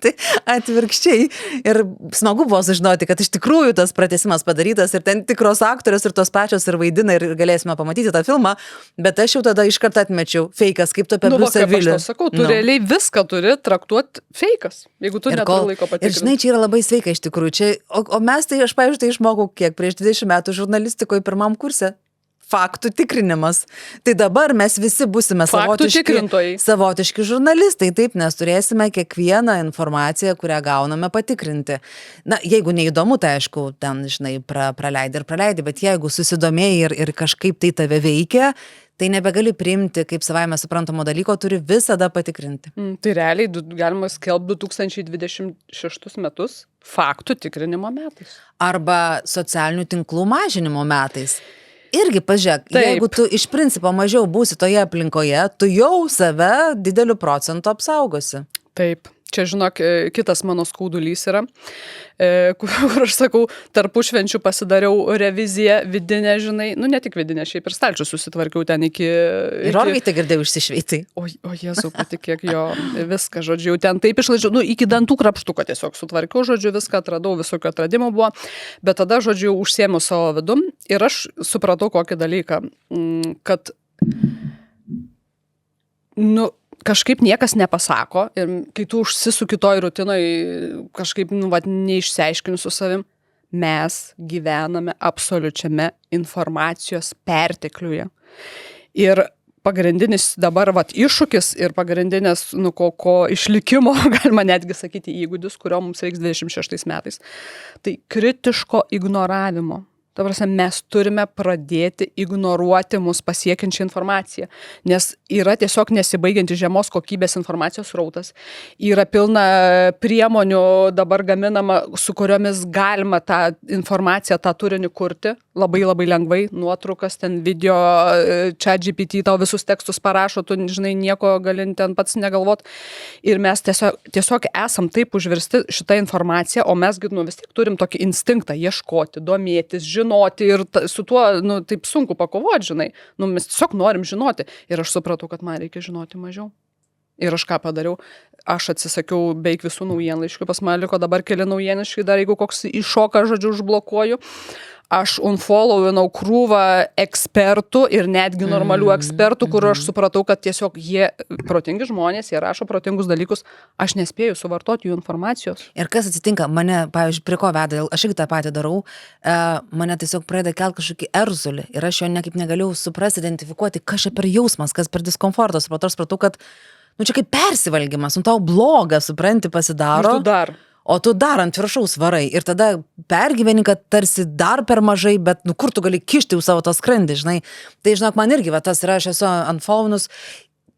Tai atvirkščiai. Ir smagu buvo sužinoti, kad iš tikrųjų tas pratęsimas padarytas ir ten tikros aktorės ir tos pačios ir vaidina ir galėsime pamatyti tą filmą, bet aš jau tada iš karto atmečiau feikas, kaip tu apie Bruce Willis. Aš sakau, tu realiai viską turi traktuoti feikas, jeigu tu neturi laiko patikrinti. Ir žinai, čia yra labai sveika iš tikrųjų. Čia, o mes tai, aš pavyzdžiui, tai išmokau kiek prieš 20 metų žurnalistikoje pirmam kurse. Faktų tikrinimas. Tai dabar mes visi būsime savotiški žurnalistai, taip, nes turėsime kiekvieną informaciją, kurią gauname patikrinti. Na, jeigu neįdomu, tai aišku, ten, žinai, praleidai, bet jeigu susidomėjai ir kažkaip tai tave veikia, tai nebegali priimti, kaip savaime suprantamo dalyko, turi visada patikrinti. Tai realiai galima skelbti 2026 metus faktų tikrinimo metais. Arba socialinių tinklų mažinimo metais. Irgi pažiūrėk, jeigu tu iš principo mažiau būsi toje aplinkoje, tu jau save dideliu procentu apsaugosi. Taip. Čia, žinok, kitas mano skaudulys yra, kur aš sakau, tarpušvenčių pasidariau reviziją vidinę, žinai, nu ne tik vidinę, šiaip ir stalčių susitvarkiau ten iki... Ir orgaitę girdėjau išsišveitai. O Jėzau, patikėk jo, viską, žodžiu, jau ten taip išlaidžiau, nu iki dantų krapštuko tiesiog sutvarkiau, žodžiu, viską atradau, visokių atradimų buvo, bet tada, žodžiu, užsiėmiau savo vidum ir aš supratau kokį dalyką, kad, nu, kažkaip niekas nepasako ir kai tu užsisuki toj rutinoj kažkaip, nu, vat, neišsiaiškini su savim, mes gyvename absoliučiame informacijos pertekliuje. Ir pagrindinis dabar vat, iššūkis ir pagrindinės, nu, ko išlikimo, galima netgi sakyti, įgūdis, kurio mums reiks 26 metais, tai kritiško ignoravimo. Ta prasme, mes turime pradėti ignoruoti mus pasiekiančią informaciją, nes yra tiesiog nesibaigianti žemos kokybės informacijos srautas, yra pilna priemonių dabar gaminama, su kuriomis galima tą informaciją, tą turinį kurti, labai lengvai, nuotraukas, ten video, ChatGPT tau visus tekstus parašo, tu, žinai, nieko gali ten pats negalvot. Ir mes tiesiog esam taip užversti šitą informaciją, o mes, nu, vis tiek turim tokį instinktą ieškoti, domėtis, žinoti ir su tuo, nu, taip sunku pakovoti, žinai. Nu, mes tiesiog norim žinoti. Ir aš supratau, kad man reikia žinoti mažiau. Ir aš ką padariau? Aš atsisakiau beveik visų naujienlaiškių, pas man liko dabar keli naujienlaiškiai, dar jeigu koks iššoka, žodžiu, užblokuoju. aš unfollowinau krūvą ekspertų ir netgi normalių ekspertų, kur aš supratau, kad tiesiog jie protingi žmonės, jie rašo protingus dalykus, aš nespėju suvartoti jų informacijos. Ir kas atsitinka, mane, pavyzdžiui, prie ko veda, aš irgi tą patį darau, mane tiesiog pradeda kelti kažkokį erzulį ir aš jo niekaip negalėjau suprasti, identifikuoti, kas čia per jausmas, kas per diskomfortas. Supratau, kad, čia kaip persivalgymas, tau bloga, supranti, pasidaro. Ir tu dar. O tu dar ant viršaus varai ir tada pergyveni, kad tarsi dar per mažai, bet kur tu gali kišti jau savo tą skrandį, žinai. Tai, žinok, man irgi, tas yra, aš esu unfollowinus,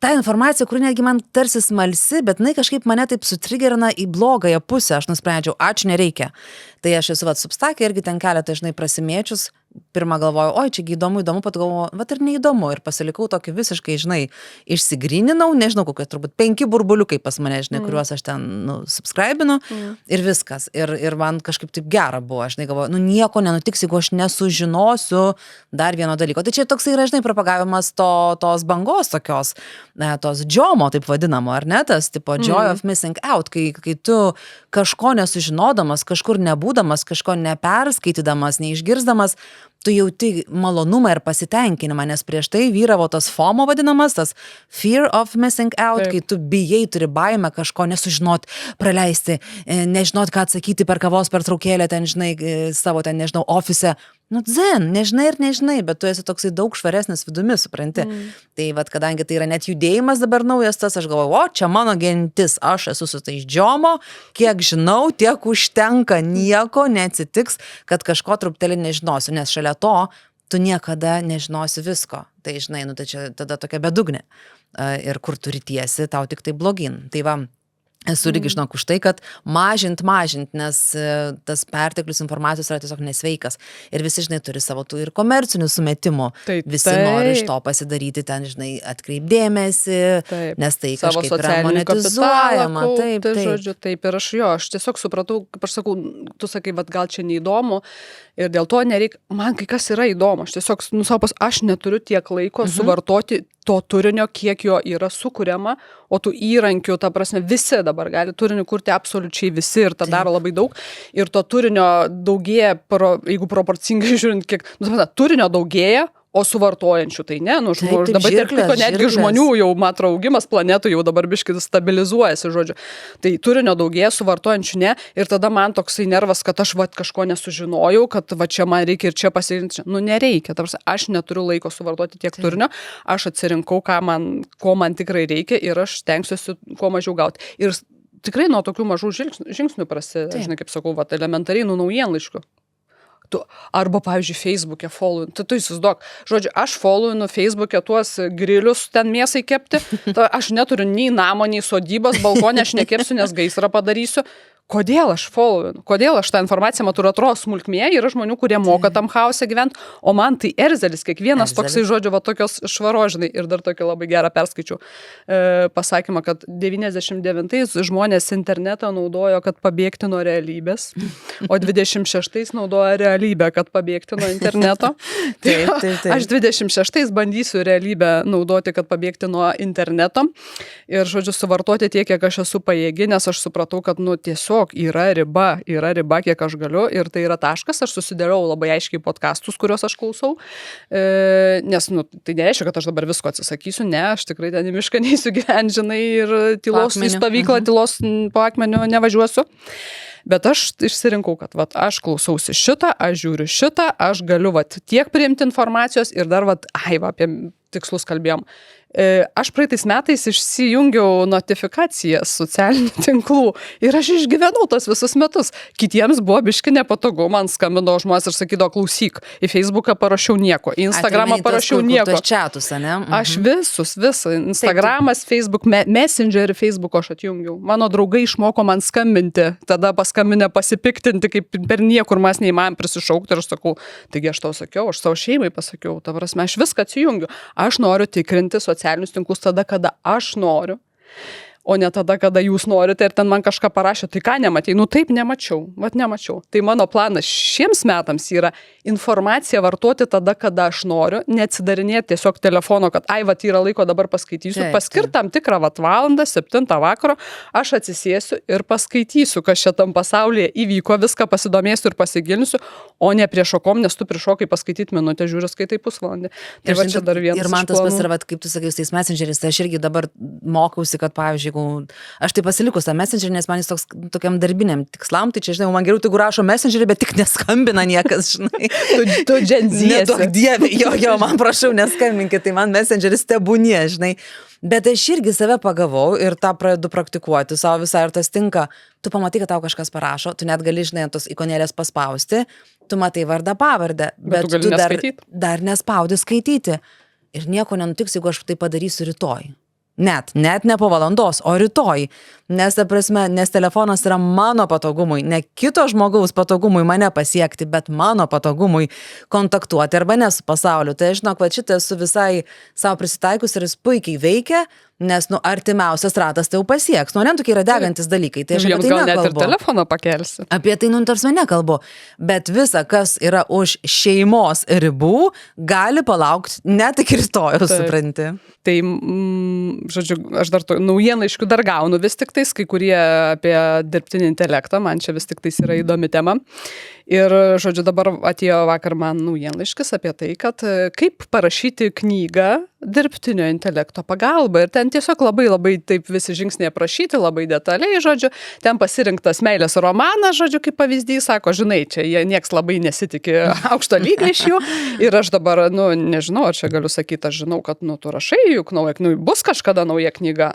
ta informacija, kuri netgi man tarsi smalsi, bet jinai kažkaip mane taip sutrigerina į blogąją pusę, aš nusprendžiau, ačiū nereikia. Tai aš esu Substack'e irgi ten keletą, žinai, prasimėčius, pirmą galvoju, oi, čiagi įdomu, pat galvoju, ir neįdomu, ir pasilikau tokį visiškai, žinai, išsigryninau, nežinau, kokie turbūt 5 burbuliukai pas mane, žinai, kuriuos aš ten, subscribinu, ir viskas, ir man kažkaip taip gera buvo, aš galvoju, nieko nenutiks, jeigu aš nesužinosiu dar vieno dalyko. Tai čia toksai yra, žinai, propagavimas tos bangos tokios, tos džiomo, taip vadinamo, ar ne, tas tipo joy of missing out, kai tu kažko nesužinodamas, kažkur nebūdamas, kažko neperskaitydamas, neišgirsdamas, tu jauti malonumą ir pasitenkinimą, nes prieš tai vyravo tas FOMO vadinamas, tas fear of missing out, kai tu bijai, turi baimę kažko nesužinot, praleisti, nežinot, ką atsakyti per kavos pertraukėlę, ten, žinai, savo ten, nežinau, ofise. Nežinai, bet tu esi toksai daug švaresnis vidumi, supranti. Tai kadangi tai yra net judėjimas dabar naujas tas, aš galvoju, čia mano gentis, aš esu su tais džiomo, kiek žinau, tiek užtenka, nieko neatsitiks, kad kažko truputėlį nežinosiu, nes šalia to tu niekada nežinosi visko. Tai žinai, tai čia tada tokia bedugnė. Ir kur turi tiesi, tau tik tai blogin. Tai va, esu irgi, žinok, už tai, kad mažint, nes tas perteklius informacijos yra tiesiog nesveikas. Ir visi, žinai, turi savo tų ir komercinių sumetimų. Visi nori iš to pasidaryti, ten, žinai, atkreipdėmėsi, nes tai kažkaip yra monetizuojama. Tai žodžiu, taip. Ir aš tiesiog supratau, kaip aš sakau, tu sakai, gal čia neįdomu. Ir dėl to nereikia, man kai kas yra įdomu, aš tiesiog, aš neturiu tiek laiko suvartoti to turinio, kiek jo yra sukuriama, o tų įrankių, ta prasme, visi dabar gali turinį kurti absoliučiai visi ir tą daro labai daug. Ir to turinio daugėja, jeigu proporcingai žiūrint, kiek, turinio daugėja, o suvartojančių tai ne, dabar netgi žmonių jau, matau, augimas planetų jau dabar biškai stabilizuojasi, žodžiu. Tai turinio daugėja, suvartojančių ne, ir tada man toksai nervas, kad aš kažko nesužinojau, kad čia man reikia ir čia pasirinkti. Nereikia, aš neturiu laiko suvartoti tiek turinio, aš atsirinkau, ko man tikrai reikia ir aš stengsiuosi kuo mažiau gauti. Ir tikrai nuo tokių mažų žingsnių žinai, kaip sakau, elementariai nuo naujienlaiškių. Arba, pavyzdžiui, Facebook'e followin. Tu įsivaizduok. Žodžiu, aš followinu Facebook'e tuos grilius ten mėsai kepti. Aš neturiu nei namo, nei sodybos, balkonę aš nekepsiu, nes gaisrą padarysiu. Kodėl aš followinu? Kodėl aš tą informaciją matau, atrodo smulkmė, yra žmonių, kurie moka tam chaose gyventi, o man tai erzelis, kiekvienas toksai, žodžiu, tokios švarožinai. Ir dar tokį labai gerą perskaičiau pasakymą, kad 99 žmonės internetą naudojo, kad pabėgti nuo realybės, o 26 naudoja realybę, kad pabėgti nuo interneto. Taip. Aš 26 bandysiu realybę naudoti, kad pabėgti nuo interneto ir, žodžiu, suvartoti tiek, kiek aš esu pajėgi, nes aš supratau, kad, tiesiog yra riba, kiek aš galiu ir tai yra taškas, aš susidėliau labai aiškiai podcastus, kuriuos aš klausau, nes, tai nereiškia, kad aš dabar visko atsisakysiu, ne, aš tikrai ten į mišką neįsiu gyventi, žinai, ir tylos į stovyklą, tylos po akmeniu nevažiuosiu. Bet aš išsirinkau, kad aš klausausi šitą, aš žiūriu šitą, aš galiu tiek priimti informacijos ir dar apie tikslus kalbėjom. Aš praeitais metais išsijungiau notifikacijas socialinių tinklų ir aš išgyvenau tos visus metus. Kitiems buvo biški nepatogu, man skambino žmonės ir sakydavo, klausyk, į Facebooką parašiau nieko, į Instagramą parašiau nieko. Čiatus, ne? Aš visą, Instagramas, Facebook, Messenger, Facebook aš atjungiau. Mano draugai išmoko man skambinti, tada paskambinę pasipiktinti, kaip per niekur mes neįmanom prisišaukti ir aš sakau, taigi aš tau sakiau, aš savo šeimai pasakiau, ta prasme, aš viską atsijungiu. Aš noriu tikrinti socialinius tinklus tada, kada aš noriu. o ne tada, kada jūs norite ir ten man kažką parašė, tai ką nematei? Nu taip, nemačiau, nemačiau. Tai mano planas šiems metams yra informaciją vartoti tada, kada aš noriu, neatsidarinėti tiesiog telefono, kad yra laiko dabar paskaitysiu, paskirti tam tikrą valandą, 7 vakaro, aš atsisėsiu ir paskaitysiu, kas čia tam pasaulyje įvyko, viską pasidomėsiu ir pasigilinsiu, o ne prieš šokom, nes tu prišokai paskaityti minutę, žiūri, skaitai pusvalandį. Tai va čia dar vienas. Ir man tas yra, kaip tu sakai, tais messengeriais, tai aš irgi dabar mokausi, kad pavyzdžiui, aš tai pasilikus tą messengerį, nes man jis tokiam darbiniam tikslam, tai čia, žinai, man geriau, jeigu rašo messengerį, bet tik neskambina niekas, žinai. Tu dženziesi. Neduok dievė, jo, man prašau, neskambinkit, tai man messengeris tebūnie, žinai. Bet aš irgi save pagavau ir tą pradedu praktikuoti savo visai ir tas tinka. Tu pamatai, kad tau kažkas parašo, tu net gali, žinai, tos ikonėlės paspausti, tu matai vardą pavardę, bet tu dar nespaudi skaityti. Ir nieko nenutiks, jeigu aš tai padarysiu rytoj. Net ne po valandos, o rytoj. Nes, ta prasme, nes telefonas yra mano patogumui, ne kito žmogaus patogumui mane pasiekti, bet mano patogumui kontaktuoti arba ne su pasauliu. Tai aš žinok, va šitą esu visai savo prisitaikus ir jis puikiai veikia, nes, artimiausias ratas tai jau pasieks. Ne tokie yra degantis dalykai. Tai aš apie tai nekalbu. Gal net ir nekalbu. telefoną pakelsi. Apie tai, tarsi nekalbu. Bet visa, kas yra už šeimos ribų, gali palaukti net iki rytojaus, supranti. Tai, žodžiu, aš dar naujienlaiškių dar gaunu vis tik tais, kai kurie apie dirbtinį intelektą, man čia vis tik tais yra įdomi tema. Ir, žodžiu, dabar atėjo vakar man naujienlaiškis apie tai, kad kaip parašyti knygą dirbtinio intelekto pagalba. Ir ten tiesiog labai taip visi žingsniai aprašyti, labai detaliai, žodžiu. Ten pasirinktas meilės romanas, žodžiu, kaip pavyzdys, sako, žinai, čia jie nieks labai nesitikė aukšto lygio iš jų. Ir aš dabar, nežinau, ar čia galiu sakyti, aš žinau, kad, tu rašai, juk bus kažkada nauja knyga.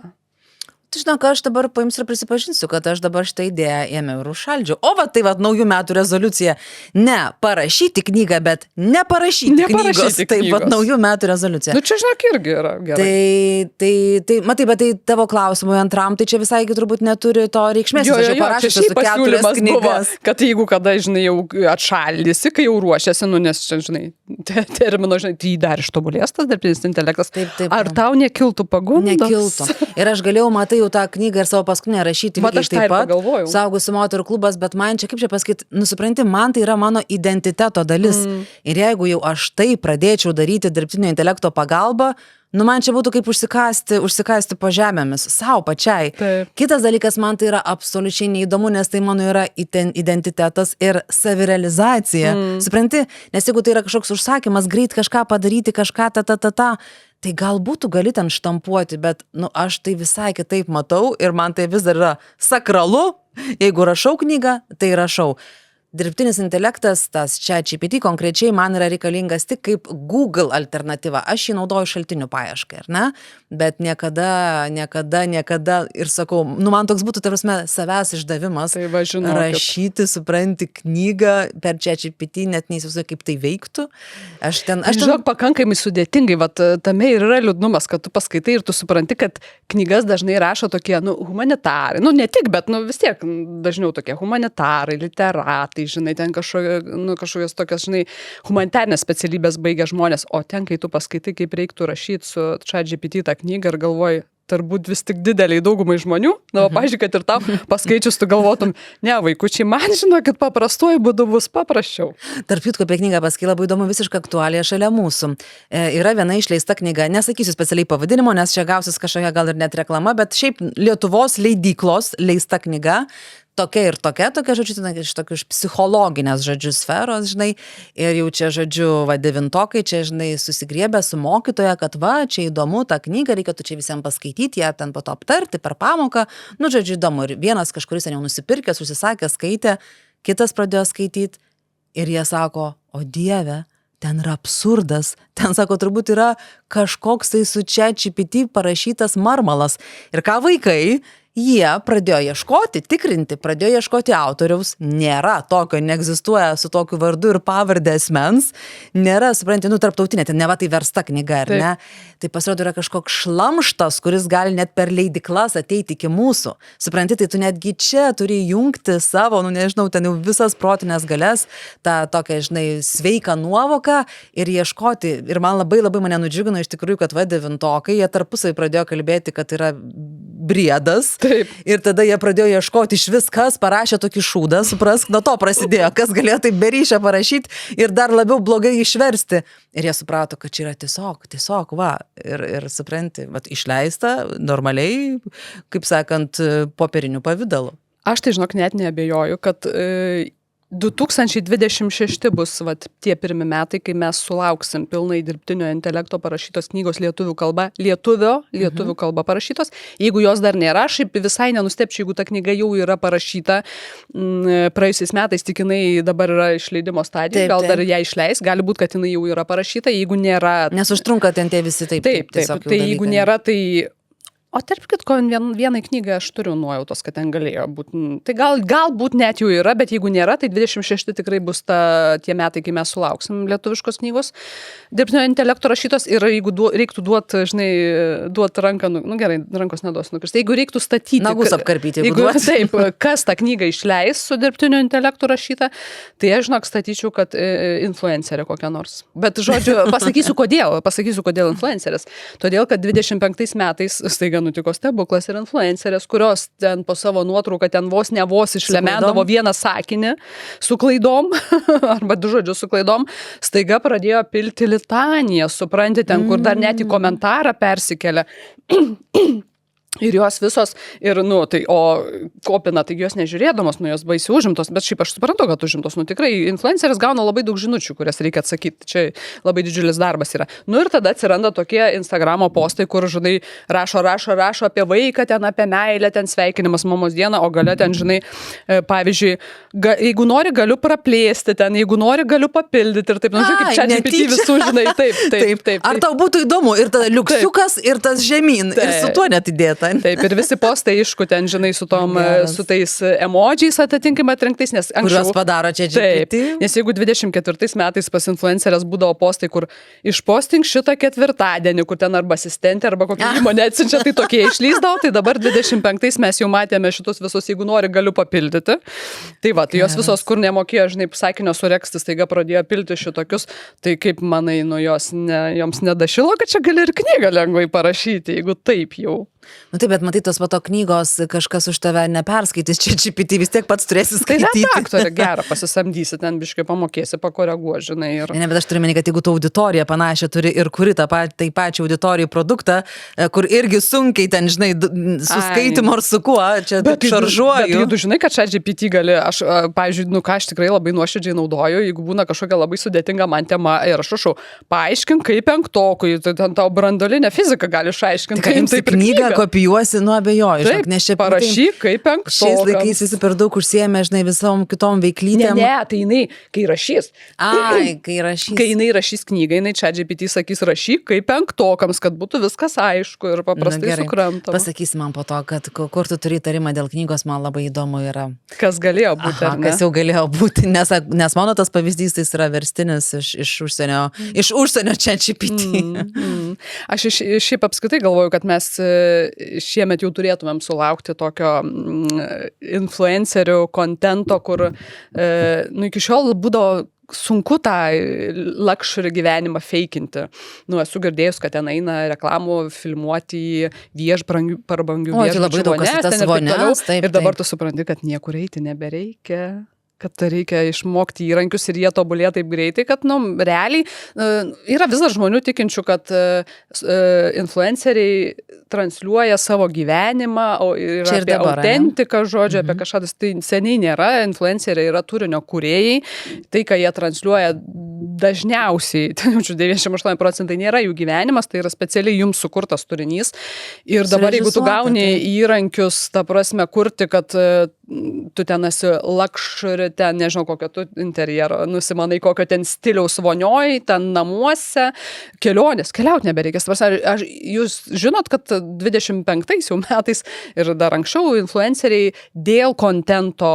Tu žinok, aš dabar paimsiu ir prisipažinsiu, kad aš dabar šitą idėją ėmiau ir užšaldžiau. O tai naujų metų rezoliucija. Ne parašyti knygą, bet neparašyti knygos. Taip pat naujų metų rezoliucija. Čia, žinok, irgi yra gerai. Tai matai, bet tai tavo klausimui antram, tai čia visai turbūt neturi to reikšmės. Aš jau parašysiu su 4 knygas. Kad jeigu kada, žinai, jau atšaldysi, kai jau ruošiasi, nes čia, žinai, termino, žinai, tai dar ištobulės tas dirbtinis intelektas. Taip. Ar tau nekiltų pagundos? Nekiltų. Ir aš galėjau, matai, jau tą knygą ir savo paskutinę rašyti lygiai taip pat, Suaugusių moterų klubas, bet man čia, kaip čia pasakyti, supranti, man tai yra mano identiteto dalis. Ir jeigu jau aš tai pradėčiau daryti dirbtinio intelekto pagalba, man čia būtų kaip užsikasti po žemėmis, savo pačiai. Taip. Kitas dalykas, man tai yra absoliučiai neįdomu, nes tai mano yra identitetas ir savirealizacija. Supranti? Nes jeigu tai yra kažkoks užsakymas, greit kažką padaryti, kažką tai galbūt tu gali ten štampuoti, bet, aš tai visai kitaip matau ir man tai vis dar yra sakralu. Jeigu rašau knygą, tai rašau. Dirbtinis intelektas, tas ChatGPT konkrečiai man yra reikalingas tik kaip Google alternatyva. Aš jį naudoju šaltinių paieškai, ar ne? Bet niekada ir sakau, man toks būtų, tarsi, savęs išdavimas. Tai žinokit. Rašyti, supranti, knygą per ChatGPT, net neįsivaizduoju, kaip tai veiktų. Aš žinok, pakankamai sudėtingai, tame ir yra liūdnumas, kad tu paskaitai ir tu supranti, kad knygas dažnai rašo tokie, humanitarai. Ne tik, bet, vis tiek dažniau tokie humanitarai, literatai, žinai, ten kažkokios tokios, žinai, humanitarnės specialybės baigia žmonės, o ten, kai tu paskaitai, kaip reiktų rašyti su ChatGPT tą knygą ir galvoji, turbūt vis tik dideliai daugumai žmonių, pavyzdžiui, kad ir tau paskaičius tu galvotum, ne, vaikučiai, man žinokit, paprastuoju būdu bus paprasčiau. Tarp kitko, apie knygą pasakai, labai įdomu, visiškai aktualija šalia mūsų. Yra viena išleista knyga, nesakysiu specialiai pavadinimo, nes čia gausis kažkokia gal ir net reklama, bet šiaip Lietuvos leidyklos leista knyga. Tokia ir tokia, žodžiu, iš tokių psichologinės, žodžiu, sferos, žinai, ir jau čia, žodžiu, devintokai, čia, žinai, susigriebė su mokytoja, kad čia įdomu, tą knygą reikėtų čia visiems paskaityti, ją ten po to aptarti per pamoką, žodžiu, įdomu, ir vienas kažkuris jau nusipirkęs, užsisakęs, skaitė, kitas pradėjo skaityti ir jie sako, o Dieve, ten yra absurdas, ten, sako, turbūt yra kažkoks tai su ChatGPT parašytas marmalas. Ir ką vaikai, jie pradėjo ieškoti, tikrinti, pradėjo ieškoti autoriaus, nėra tokio, neegzistuoja su tokiu vardu ir pavardė asmens, nėra, supranti, tarptautinė, ten neva tai versta knyga, ar ne? Tai pasirodo yra kažkoks šlamštas, kuris gali net per leidyklas ateiti iki mūsų. Supranti, tai tu netgi čia turi jungti savo, nežinau, ten jau visas protinės galias, tą tokią, žinai, sveiką nuovoką ir ieškoti. Ir man labai mane nudžiugino iš tikrųjų, kad devintokai, jie tarpusai pradėjo kalbėti, kad yra briedas. Taip. Ir tada jie pradėjo ieškoti iš viskas, parašė tokį šūdą, suprask, nuo to prasidėjo, kas galėjo taip be ryšio parašyti ir dar labiau blogai išversti. Ir jie suprato, kad čia yra tiesiog, va, ir supranti, va, išleista normaliai, kaip sakant, popieriniu pavidalu. Aš tai, žinok, net neabejoju, kad 2026 bus tie pirmi metai, kai mes sulauksim pilnai dirbtinio intelekto parašytos knygos lietuvių kalba, lietuvių kalba parašytos. Jeigu jos dar nėra, šiaip visai nenustepčiau, jeigu ta knyga jau yra parašyta praėjusiais metais, tik jinai dabar yra išleidimo stadijoje, gal dar ją išleis, gali būti, kad jinai jau yra parašyta, jeigu nėra. Nes užtrunka ten tie visi taip. Taip, tai jeigu nėra, tai... O tarp kitko, vienai knygai aš turiu nuojautos, kad ten galėjo būti. Tai galbūt net jų yra, bet jeigu nėra, tai 26 tikrai bus tie metai, kai mes sulauksim lietuviškos knygos dirbtinio intelekto rašytos. Ir jeigu reiktų duoti ranką, gerai, rankos neduosiu nukirsti. Jeigu reiktų statyti... Nagus apkarpyti, taip, kas tą knygą išleis su dirbtinio intelekto rašyta, tai aš, žinok, statyčiau, kad influencerė kokia nors. Bet, žodžiu, pasakysiu kodėl influencerės. Todėl, kad 25 metais staiga nutiko stebuklas ir influencerės, kurios ten po savo nuotrauką ten vos išlemendavo vieną sakinį su klaidom, arba 2 žodžius su klaidom, staiga pradėjo pilti litaniją, supranti, ten, kur dar net į komentarą persikelia. Ir jos visos, tai, o kopina, tai jos nežiūrėdamos, jos baisiai užimtos, bet šiaip aš suprantu, kad užimtos, tikrai influenceris gauna labai daug žinučių, kurias reikia atsakyti, čia labai didžiulis darbas yra. Ir tada atsiranda tokie Instagramo postai, kur, žinai, rašo apie vaiką, ten apie meilę, ten sveikinimas mamos dieną, o gale ten, žinai, pavyzdžiui, jeigu nori, galiu praplėsti ten, jeigu nori, galiu papildyti ir taip, kaip čia GPT visų, žinai, taip. Ar tau būtų įdomu ir tada liuksiukas ir tas žemyn, ir su tuo net įdėta. Taip, ir visi postai aišku ten, žinai, su tais emodžiais atitinkamai atrinktais, nes anksčiau... Kuriuos padaro čia GPT. Taip, nes jeigu 24 metais pas influencerės būdavo postai, kur išpostink šitą ketvirtadienį, kur ten arba asistentė, arba kokia įmonė atsiunčia, tai tokie išlysdavo, tai dabar 25 mes jau matėme šitus visus, jeigu nori, galiu papildyti. Tai va, tai jos visos, kur nemokėjo, žinai, sakinio sureksti, staiga pradėjo pilti šitokius, tai kaip manai, joms nedašilo, kad čia gali ir knygą lengvai parašyti, jeigu taip jau. Taip, bet matai, tos pato knygos kažkas už tave neperskaitys, čia GPT vis tiek pats turėsi skaityti. Tai redaktorė gerą, pasisamdysi, ten biškai pamokėsi, pakoreguosi, žinai. Ir... Ne, bet aš turiu meni, kad jeigu tu auditoriją panašią turi ir kuri tai pačią auditorijų produktą, kur irgi sunkiai ten, žinai, su skaitimu ar su kuo, čia tik šaržuoju. Bet tu žinai, kad čia GPT gali, aš, pavyzdžiui, ką aš tikrai labai nuoširdžiai naudoju, jeigu būna kažkokia labai sudėtinga man tema ir aš rašau, paaiškink kaip penktokui, tai ten tau branduolinę fiziką gali išaiškinti. Kopijuosi, abejoju, žinok, nes čia parašyk kaip penktokas. Šiais laikais visi per daug užsiėmė, žinai, visom kitom veiklytėm. Ne, tai jinai, kai rašys. Kai rašys. Kai jinai rašys knygą, jinai ChatGPT sakys rašyk kaip penktokams, kad būtų viskas aišku ir paprastai sukrantama. Pasakysi man po to, kad kur tu turi įtarimą dėl knygos, man labai įdomu yra. Kas galėjo būti, ar ne? Kas jau galėjo būti, nes mano tas pavyzdys tai yra verstinis iš užsienio ChatGPT. Aš šiaip apskritai galvoju, kad mes šiemet jau turėtumėm sulaukti tokio influencerių kontento, kur iki šiol būdavo sunku tą luxury gyvenimą feikinti. Esu girdėjus, kad ten eina reklamų filmuoti į prabangių viešbučių vonės ir dabar tu supranti, kad niekur eiti nebereikia. Kad reikia išmokti įrankius ir jie tobulėja taip greitai, kad, realiai yra vis dar žmonių tikinčių, kad influenceriai transliuoja savo gyvenimą ir apie dabar, autentiką, žodžiu, apie kažką, tai seniai nėra, influenceriai yra turinio kūrėjai, tai, ką jie transliuoja dažniausiai, 98% nėra jų gyvenimas, tai yra specialiai jums sukurtas turinys ir dabar, jeigu tu gauni įrankius, ta prasme, kurti, kad tu ten esi luxury, ten nežinau kokio tu interjero, nusimanai kokio ten stiliaus vonioj, ten namuose, keliauti nebereikės. Jūs žinot, kad 25 jau metais ir dar anksčiau influenceriai dėl kontento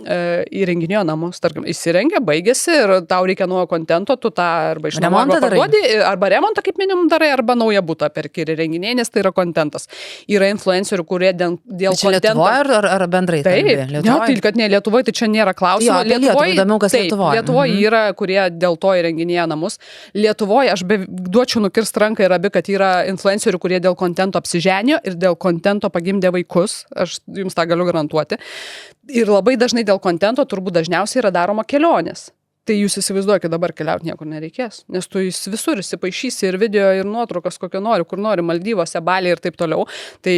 įrenginėjo namus, tarkim, įsirengia, baigėsi ir tau reikia naujo kontento, tu tą arba iš namų arba parduodi, arba remontą kaip minimum darai, arba naują butą perki ir įrenginėjai, nes tai yra kontentas. Yra influencerių, kurie dėl kontento... Čia Lietuvoje ar bendrai? kalbi? Jo, Lietuvoj? tai kad ne Lietuvoje, tai čia nėra klausimo. Jo, apie Lietuvą įdomiau, kas Lietuvoj. Lietuvoje yra, kurie dėl to įrenginėja namus. Lietuvoje aš duočiau nukirst ranką ir abi, kad yra influencerių, kurie dėl kontento apsiženio ir dėl kontento pagimdė vaikus. Aš jums tą galiu garantuoti. Ir labai dažnai dėl kontento turbūt dažniausiai yra daroma kelionės. Tai jūs įsivaizduokit, dabar keliauti niekur nereikės, nes tu visur įsipaišysi ir video, ir nuotraukas, kokio nori, kur nori, Maldyvose, Balyje ir taip toliau. Tai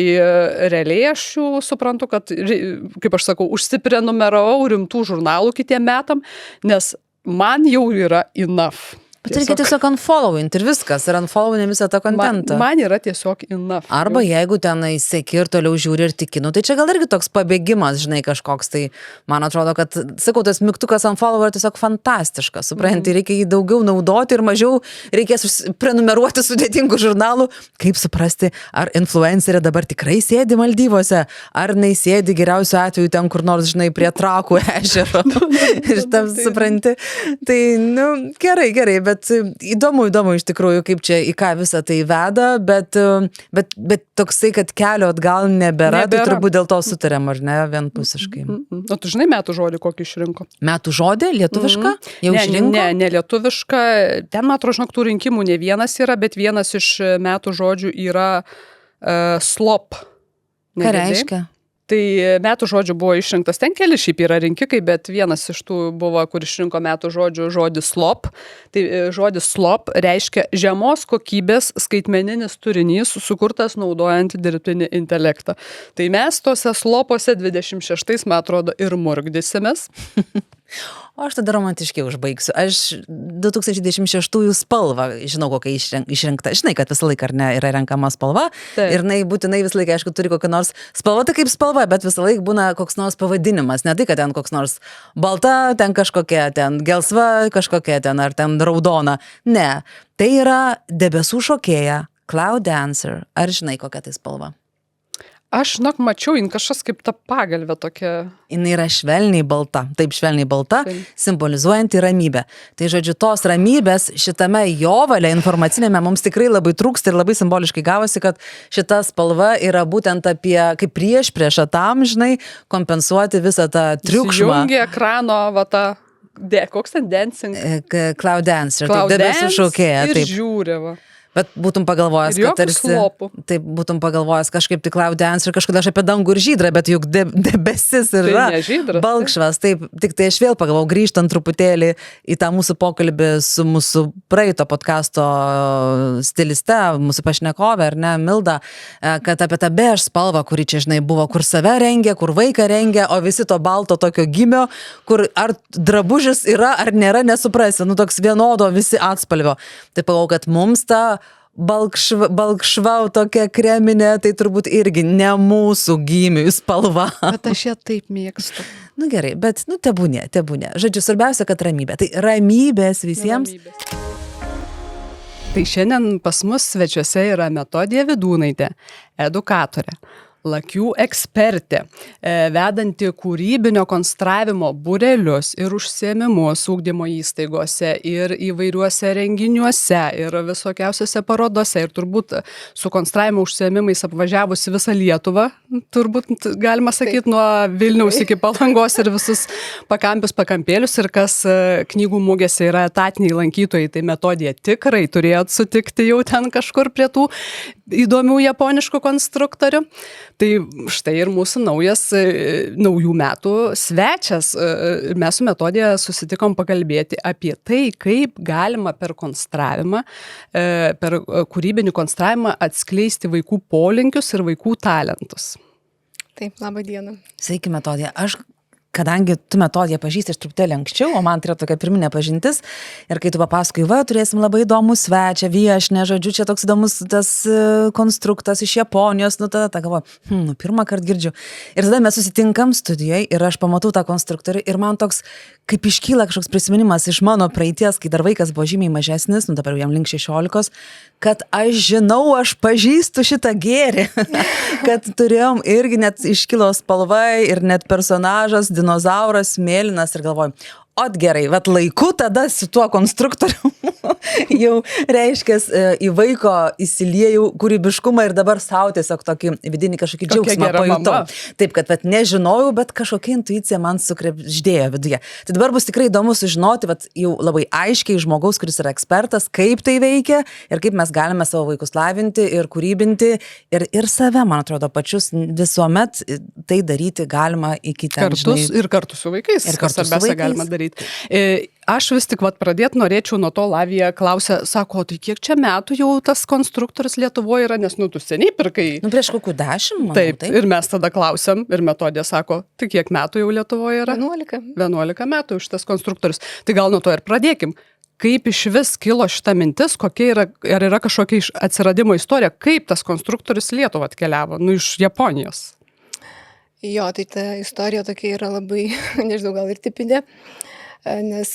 realiai aš jau suprantu, kad, kaip aš sakau, užsiprenumeravau rimtų žurnalų kitiem metam, nes man jau yra enough. Bet reikia tiesiog unfollowint ir viskas, ir unfollowini visą tą kontentą. Man yra tiesiog enough. Arba jeigu ten seki ir toliau žiūri ir tiki, tai čia gal irgi toks pabėgimas, žinai, kažkoks, tai man atrodo, kad, sakau, tas mygtukas unfollow yra tiesiog fantastiškas, supranti, reikia jį daugiau naudoti ir mažiau reikės prenumeruoti sudėtingų žurnalų, kaip suprasti, ar influencerė dabar tikrai sėdi Maldyvose, ar neįsėdi geriausiu atveju ten kur nors, žinai, prie Trakų ežero. Ir tam supranti. Tai, gerai, bet įdomu iš tikrųjų, kaip čia į ką visą tai veda, bet toksai, kad kelio atgal nebėra, tai turbūt dėl to sutarėm, ar ne, vienpusiškai. O tu žinai metų žodį, kokį išrinko? Metų žodį? Lietuvišką? Jau išrinko? Ne lietuvišką. Ten, man atrodo, žinok, tų rinkimų ne vienas yra, bet vienas iš metų žodžių yra slop. Ką reiškia? Tai metų žodžių buvo išrinktas, ten keli šiaip yra rinkikai, bet vienas iš tų buvo, kur išrinko metų žodžių žodį slop. Tai žodis slop reiškia žemos kokybės skaitmeninis turinys sukurtas naudojant dirbtinį intelektą. Tai mes tose slopose 26, man atrodo, ir murgdysimės. O aš tada romantiškiai užbaigsiu. Aš 2026 spalvą žinau, kokia išrinkta. Žinai, kad visą laiką, ar ne, yra renkama spalva. Taip. Ir būtinai visą laiką, aišku, turi kokią nors spalva, tai kaip spalva, bet visą laiką būna koks nors pavadinimas. Ne tai, kad ten koks nors balta, ten kažkokia, ten gelsva, kažkokia ten, ar ten raudona. Ne, tai yra debesų šokėja, cloud dancer. Ar žinai, kokia tai spalva? Aš, mačiau, jin kažkas kaip ta pagalvė tokia. Jin yra švelniai balta, simbolizuojanti ramybę. Tai žodžiu, tos ramybės šitame jovale informacinėme mums tikrai labai trūksta ir labai simboliškai gavosi, kad šita spalva yra būtent apie, kaip priešpriešą tam, žinai, kompensuoti visą tą triukšmą. Jungia ekrano, koks ten dancing? Cloud dancer, taip, debesų šokėja. Ir žiūri, va. Bet būtum pagalvojęs, kad tarsi... Taip, būtum pagalvojęs kažkaip tik cloud dancer, kažkodėl aš apie dangų ir žydrą, bet juk debesis yra balkšvas. Taip, tik tai aš vėl pagalvojau, grįžtant truputėlį į tą mūsų pokalbį su mūsų praeito podcasto stiliste, mūsų pašnekovė, ar ne, Milda, kad apie tą bež spalvą, kuri čia, žinai, buvo, kur save rengia, kur vaiką rengia, o visi to balto tokio gimio, kur ar drabužis yra, ar nėra, nesuprasi, toks vienodo visi atspalvio. Tai pagalvojau, kad mums ta balkšva tokia kreminė, tai turbūt irgi ne mūsų gymių spalva. Bet aš ją taip mėgstu. Gerai, bet tebūnė. Žodžiu, svarbiausia, kad ramybė. Tai ramybės visiems. Tai šiandien pas mus svečiuose yra Metodija Vidūnaitė, edukatorė, lakių ekspertė, vedanti kūrybinio konstravimo būrelius ir užsiėmimus ugdymo įstaigose ir įvairiuose renginiuose ir visokiausiose parodose ir turbūt su konstravimo užsiėmimais apvažiavusi visą Lietuvą, turbūt galima sakyti nuo Vilniaus iki Palangos ir visus pakampius, pakampėlius ir kas knygų mugėse yra etatiniai lankytojai, tai Metodija tikrai turėjot sutikti jau ten kažkur prie tų įdomių japoniškų konstruktorių. Tai štai ir mūsų naujų metų svečias. Mes su Metodija susitikom pakalbėti apie tai, kaip galima per konstravimą, per kūrybinį konstravimą atskleisti vaikų polinkius ir vaikų talentus. Taip, labą dieną. Sveiki, Metodija. Kadangi tu Metodiją pažįsti truputėlį anksčiau, o man tai yra tokia pirminė pažintis, ir kai tu papasakai, turėsim labai įdomų svečią, viešinę, žodžiu, čia toks įdomus tas konstruktas iš Japonijos, tada galvoju, pirmą kartą girdžiu. Ir tada mes susitinkam studijoje ir aš pamatau tą konstruktorių ir man toks, kaip iškyla kažkoks prisiminimas iš mano praeities, kai dar vaikas buvo žymiai mažesnis, dabar jam link 16, kad aš žinau, aš pažįstu šitą gėrį, kad turėjom irgi net iškilo spalva ir net personažas, dinozauras, mėlynas ir galvoju, gerai, laiku tada su tuo konstruktoriu jau reiškia į vaiko įsiliejau kūrybiškumą ir dabar sau tiesiog tokį vidinį kažkokį džiaugsmą pajutau. Taip, kad nežinojau, bet kažkokia intuicija man sukrebždėjo viduje. Tai dabar bus tikrai įdomu sužinoti, jau labai aiškiai žmogaus, kuris yra ekspertas, kaip tai veikia ir kaip mes galime savo vaikus lavinti ir kūrybinti ir save, man atrodo, pačius visuomet tai daryti galima iki ten. Ir kartu su vaikais. Ir kartu su vaikais galima daryti. Aš vis tik pradėti norėčiau nuo to, Lavija klausė, sako, tai kiek čia metų jau tas konstruktorius Lietuvoje yra, nes tu seniai pirkai. Prieš kokių 10, manau. Taip, ir mes tada klausiam, ir Metodija sako, tai kiek metų jau Lietuvoje yra? 11 metų šitas konstruktorius. Tai gal nuo to ir pradėkim. Kaip iš vis kilo šita mintis, ar yra kažkokia atsiradimo istorija, kaip tas konstruktorius Lietuvą atkeliavo, iš Japonijos? Jo, tai ta istorija tokia yra labai, nežinau, gal ir tipinė, nes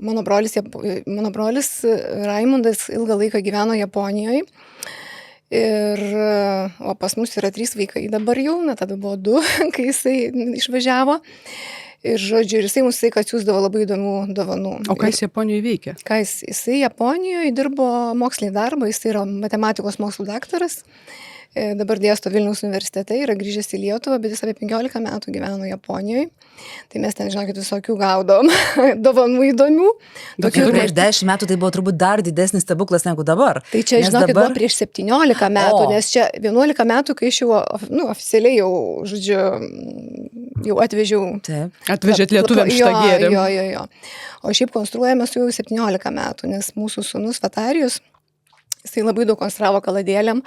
mano brolis Raimundas ilgą laiką gyveno Japonijoje. O pas mus yra 3 vaikai dabar jau, tada buvo 2, kai jisai išvažiavo. Ir žodžiu, ir jisai mums atsiųsdavo labai įdomių dovanų. O ką jis Japonijoje veikia? Jisai Japonijoje dirbo mokslinį darbą, jisai yra matematikos mokslų daktaras, dabar dėsto Vilniaus universitete, yra grįžęs į Lietuvą, bet jis apie 15 metų gyveno Japonijoje. Tai mes ten, žinokit, visokių gaudom dovanų įdomių. Prieš 10 metų tai buvo turbūt dar didesnis stebuklas negu dabar. Tai čia, žinokit, buvo prieš 17 metų, nes čia 11 metų, kai aš jau oficialiai jau, žodžiu, jau atvežiau. Atvežėt lietuviams šitą gėrimą. Jo. O šiaip konstruojame su jau 17 metų, nes mūsų sūnus Vatarijus, jisai labai daug konstravo kaladėlėm.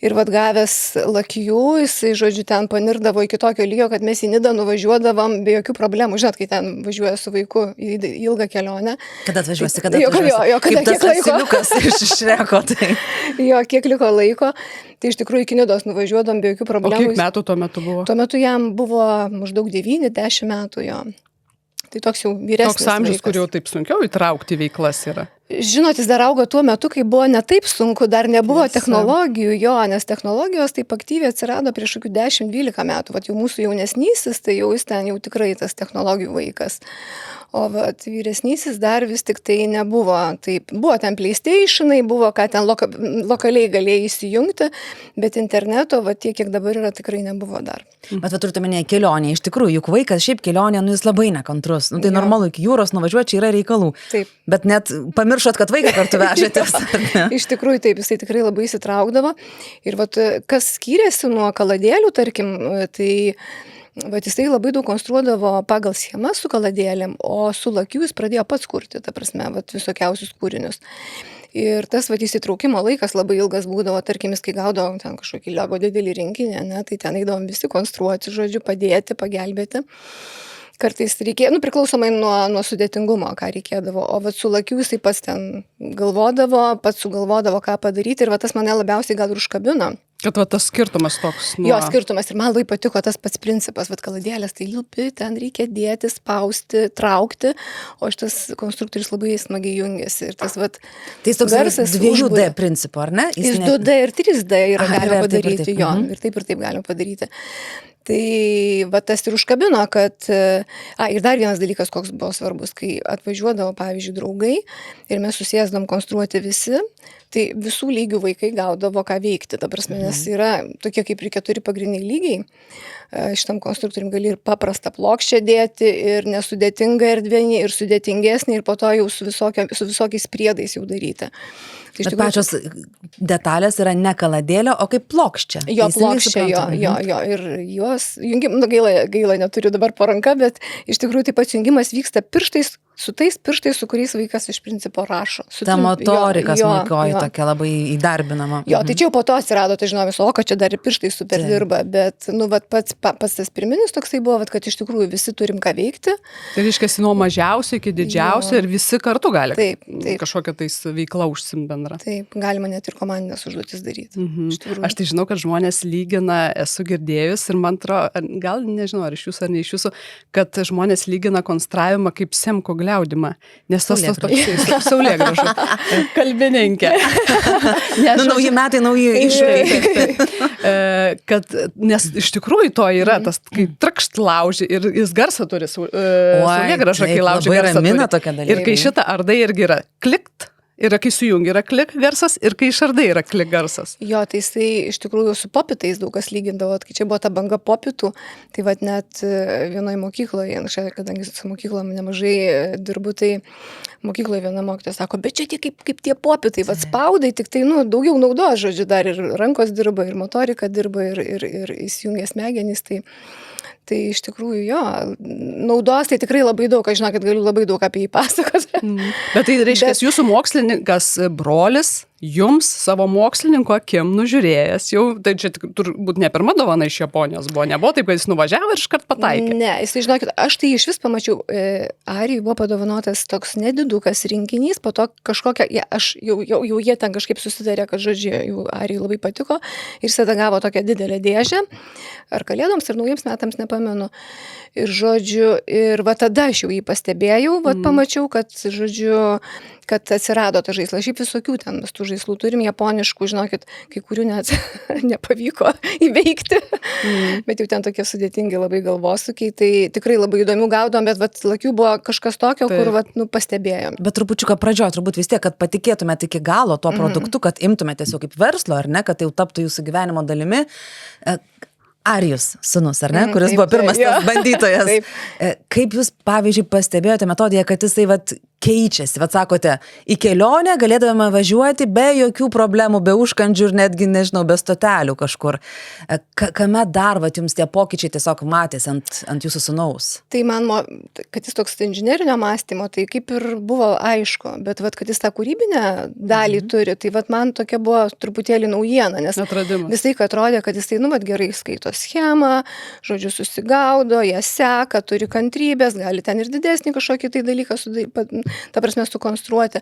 Ir gavęs lakijų, jisai, žodžiu, ten panirdavo iki tokio lygio, kad mes į Nidą nuvažiuodavom be jokių problemų. Žinot, kai ten važiuoja su vaiku į ilgą kelionę. Kada atvažiuosi? Jo, kaip tas asiliukas iš Šreko. Tai. Jo, kiek liko laiko. Tai iš tikrųjų iki Nidos nuvažiuodavom be jokių problemų. O kiek metų tuo metu buvo? Tuo metu jam buvo maždaug 9-10 metų jo. Tai toks jau vyresnis. Toks amžius, kur jau taip sunkiau įtraukti veiklas yra. Žinot, jis dar augo tuo metu, kai buvo ne taip sunku, dar nebuvo technologijų, nes technologijos taip aktyviai atsirado prieš kokių 10-12 metų. Jau mūsų jaunesnysis, tai jau jis ten jau tikrai tas technologijų vaikas. O vyresnysis dar vis tik tai nebuvo. Taip, buvo ten PlayStationai, buvo ką ten lokaliai galėjai įsijungti, bet interneto, tiek, kiek dabar yra, tikrai nebuvo dar. Bet turite minėję kelionę, iš tikrųjų, juk vaikas šiaip kelionė, jis labai nekantrus. Tai normalu, iki jūros nuvažiuoti, čia yra reikalų. Taip. Bet net pamiršot, kad vaiką kartu vežėtės. Iš tikrųjų, taip, jisai tikrai labai įsitraukdavo. Ir kas skyrėsi nuo kaladėlių, tarkim, tai jisai labai daug konstruodavo pagal schemas su kaladėlėm, o su lakiu jis pradėjo pats kurti, ta prasme, visokiausius kūrinius. Ir tas įsitraukimo laikas labai ilgas būdavo, tarkim, kai gaudavo ten kažkokį Lego didelį rinkinį, tai ten eidavom visi konstruoti, žodžiu, padėti, pagelbėti. Kartais reikėjo, priklausomai nuo sudėtingumo, ką reikėdavo. O su lakiu jisai pats ten galvodavo, pats sugalvodavo, ką padaryti. Ir tas mane labiausiai gal ir užkabino. Kad tas skirtumas toks. Jo, skirtumas. Ir man labai patiko tas pats principas. Kaladėlės tai liupi, ten reikia dėti, spausti, traukti. O šitas konstruktorius labai smagiai jungiasi. Ir tas tai toks garsas 2D principu, ar ne? Jis 2D ir 3D yra galima padaryti. Jo, ir taip galima padaryti. Tai tas ir užkabino, kad... Ir dar vienas dalykas, koks buvo svarbus, kai atvažiuodavo, pavyzdžiui, draugai ir mes susėsdavom konstruoti visi, tai visų lygių vaikai gaudavo ką veikti. Ta prasme, nes yra tokie kaip ir 4 pagrindiniai lygiai. Šitam konstruktorium gali ir paprastą plokščią dėti, ir nesudėtingą erdvinį, ir sudėtingesnį, ir po to jau su visokiais priedais jau daryti. Tai bet pačios detalės yra ne kaladėlio, o kaip plokščia. Jo, plokščia, jo. Ir juos jungimas, gaila neturiu dabar po ranka, bet iš tikrųjų taip pat jungimas vyksta pirštais, su tais pirštais, su kuriais vaikas iš principo rašo. Ta motorika smulkioji tokia labai įdarbinama. Jo, tai čia jau po to atsirado, tai žinome, kad čia dar ir pirštai super dirba, bet pats tas pirminis toksai buvo, kad iš tikrųjų visi turim ką veikti. Tai reiškia, nuo mažiausio iki didžiausio ir visi kartu gali kažkokią tais veiklą užsimbendrą. Taip, galima net ir komandinės užduotis daryti. Aš tai žinau, kad žmonės lygina, esu girdėjus ir man atrodo, gal nežinau, ar iš jūsų ar ne iš jūsų, kad žmonės lygina konstravimą kaip Semko gliaudimą, nes tas toksai saulėgrąžų kalbininkė. Nauji metai, nauji iššūkiai. Nes iš tikrųjų to yra tas, kai trakšt lauži ir jis garsą turi, saulėgrąžą, kai lauži garsą turi. Ir kai šitą ardai irgi yra klikt, yra kai sujungi yra klik garsas ir kai išardai yra klik garsas. Jo, tai jisai iš tikrųjų su popitais daug kas lygindavo, kai čia buvo ta banga popitų, tai vat net vienoje mokykloje, kadangi su mokyklom nemažai dirbu, tai mokykloje viena mokytoja sako, bet čia tie kaip tie popitai, vat spaudai, tik tai, daugiau naudos, žodžiu, dar ir rankos dirba, ir motorika dirba, ir įsijungia smegenys, tai iš tikrųjų jo, naudos tai tikrai labai daug, aš žinau, kad galiu labai daug apie jį pasakoti. Bet tai reiškia, jūsų mokslininkas brolis jums savo mokslininko akim nužiūrėjęs, jau, tai čia turbūt ne pirma dovana iš Japonijos nebuvo taip, kad jis nuvažiavo ir iškart pataikė. Ne, jis, žinokit, aš tai iš vis pamačiau, Arijai buvo padovanotas toks nedidukas rinkinys, po to kažkokia, jau jie ten kažkaip susidarė, kad, žodžiu, jau Arijai labai patiko ir jis tada gavo tokią didelę dėžę, ar kalėdoms, ar naujiems metams, nepamenu. Ir, žodžiu, ir va tada aš jau jį pastebėjau, pamačiau, kad, žodžiu, kad atsirado ta žaisla. Šiaip visokių ten mes tų žaislų turim, japoniškų, žinokit, kai kurių net nepavyko įveikti, bet jau ten tokie sudėtingi labai galvosukiai, tai tikrai labai įdomių gaudom, bet vat lakių buvo kažkas tokio, kur pastebėjom. Bet trupučiuką pradžioje turbūt vis tiek, kad patikėtumėte iki galo tuo produktu, kad imtumėte tiesiog kaip verslo, ar ne, kad tai jau taptų jūsų gyvenimo dalimi. Arijus sūnus, ar ne, kuris buvo pirmas tas bandytojas. Kaip jūs, pavyzdžiui, pastebėjote metodiją, kad jisai keičiasi, sakote, į kelionę galėdavome važiuoti be jokių problemų, be užkandžių ir netgi, nežinau, be stotelių kažkur. Kame dar, jums tie pokyčiai tiesiog matėsi ant jūsų sūnaus? Tai man, kad jis toks inžinerinio mąstymo, tai kaip ir buvo aišku, bet kad jis tą kūrybinę dalį turi, tai man tokia buvo truputėlį naujiena, nes visai atrodė, kad jisai, gerai skaito schemą, žodžiu, susigaudo, ją seka, turi kantrybės, gali ten ir didesnį kažkokį tai dalyką ta prasme sukonstruoti.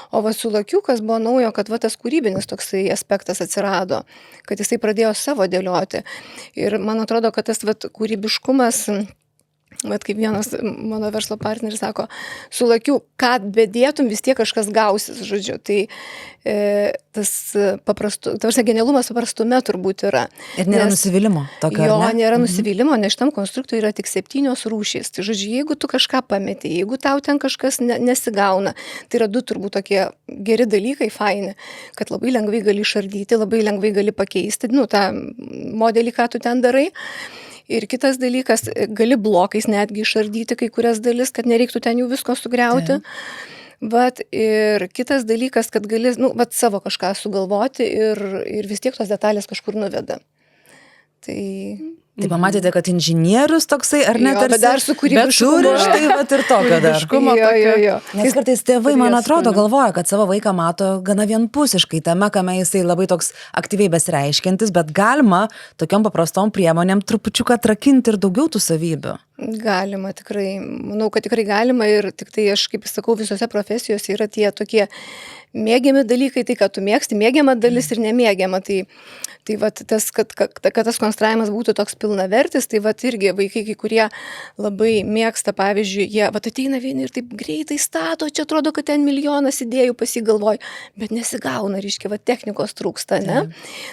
O su lakiukas buvo naujo, kad tas kūrybinis toksai aspektas atsirado, kad jisai pradėjo savo dėlioti. Ir man atrodo, kad tas kūrybiškumas, kaip vienas mano verslo partneris sako, su lakiu, ką bedėtum, vis tiek kažkas gausis, žodžiu. Tai tas genialumas paprastume turbūt yra. Ir nėra nusivylimo tokio, ar ne? Jo, nėra nusivylimo, nes šitam konstruktui yra tik 7 rūšys. Tai žodžiu, jeigu tu kažką pametė, jeigu tau ten kažkas nesigauna, tai yra 2 turbūt tokie geri dalykai, faini, kad labai lengvai gali išardyti, labai lengvai gali pakeisti, tą modelį, ką tu ten darai. Ir kitas dalykas, gali blokais netgi išardyti kai kurias dalis, kad nereiktų ten jų visko sugriauti. Ir kitas dalykas, kad gali savo kažką sugalvoti ir vis tiek tos detalės kažkur nuveda. Tai pamatėte, kad inžinierius toksai, ar ne, bet dar su kūrybiškumu. Bet turi ir tokio dar. Jo. Nes kartais tėvai, man atrodo, galvoja, kad savo vaiką mato gana vienpusiškai tame, kame jisai labai toks aktyviai besireiškiantis, bet galima tokiom paprastom priemonėm trupučiuką atrakinti ir daugiau tų savybių. Galima, tikrai. Manau, kad tikrai galima ir tik tai aš, kaip sakau, visose profesijose yra tie tokie mėgiami dalykai, tai kad tu mėgsti, mėgiama dalis ir nemėgiama. Tai tas, kad tas konstravimas būtų toks pilnavertis, tai irgi vaikai, kai kurie labai mėgsta, pavyzdžiui, jie ateina vieni ir taip greitai stato, čia atrodo, kad ten milijonas idėjų pasigalvoja, bet nesigauna, reiškia, technikos trūksta, ne?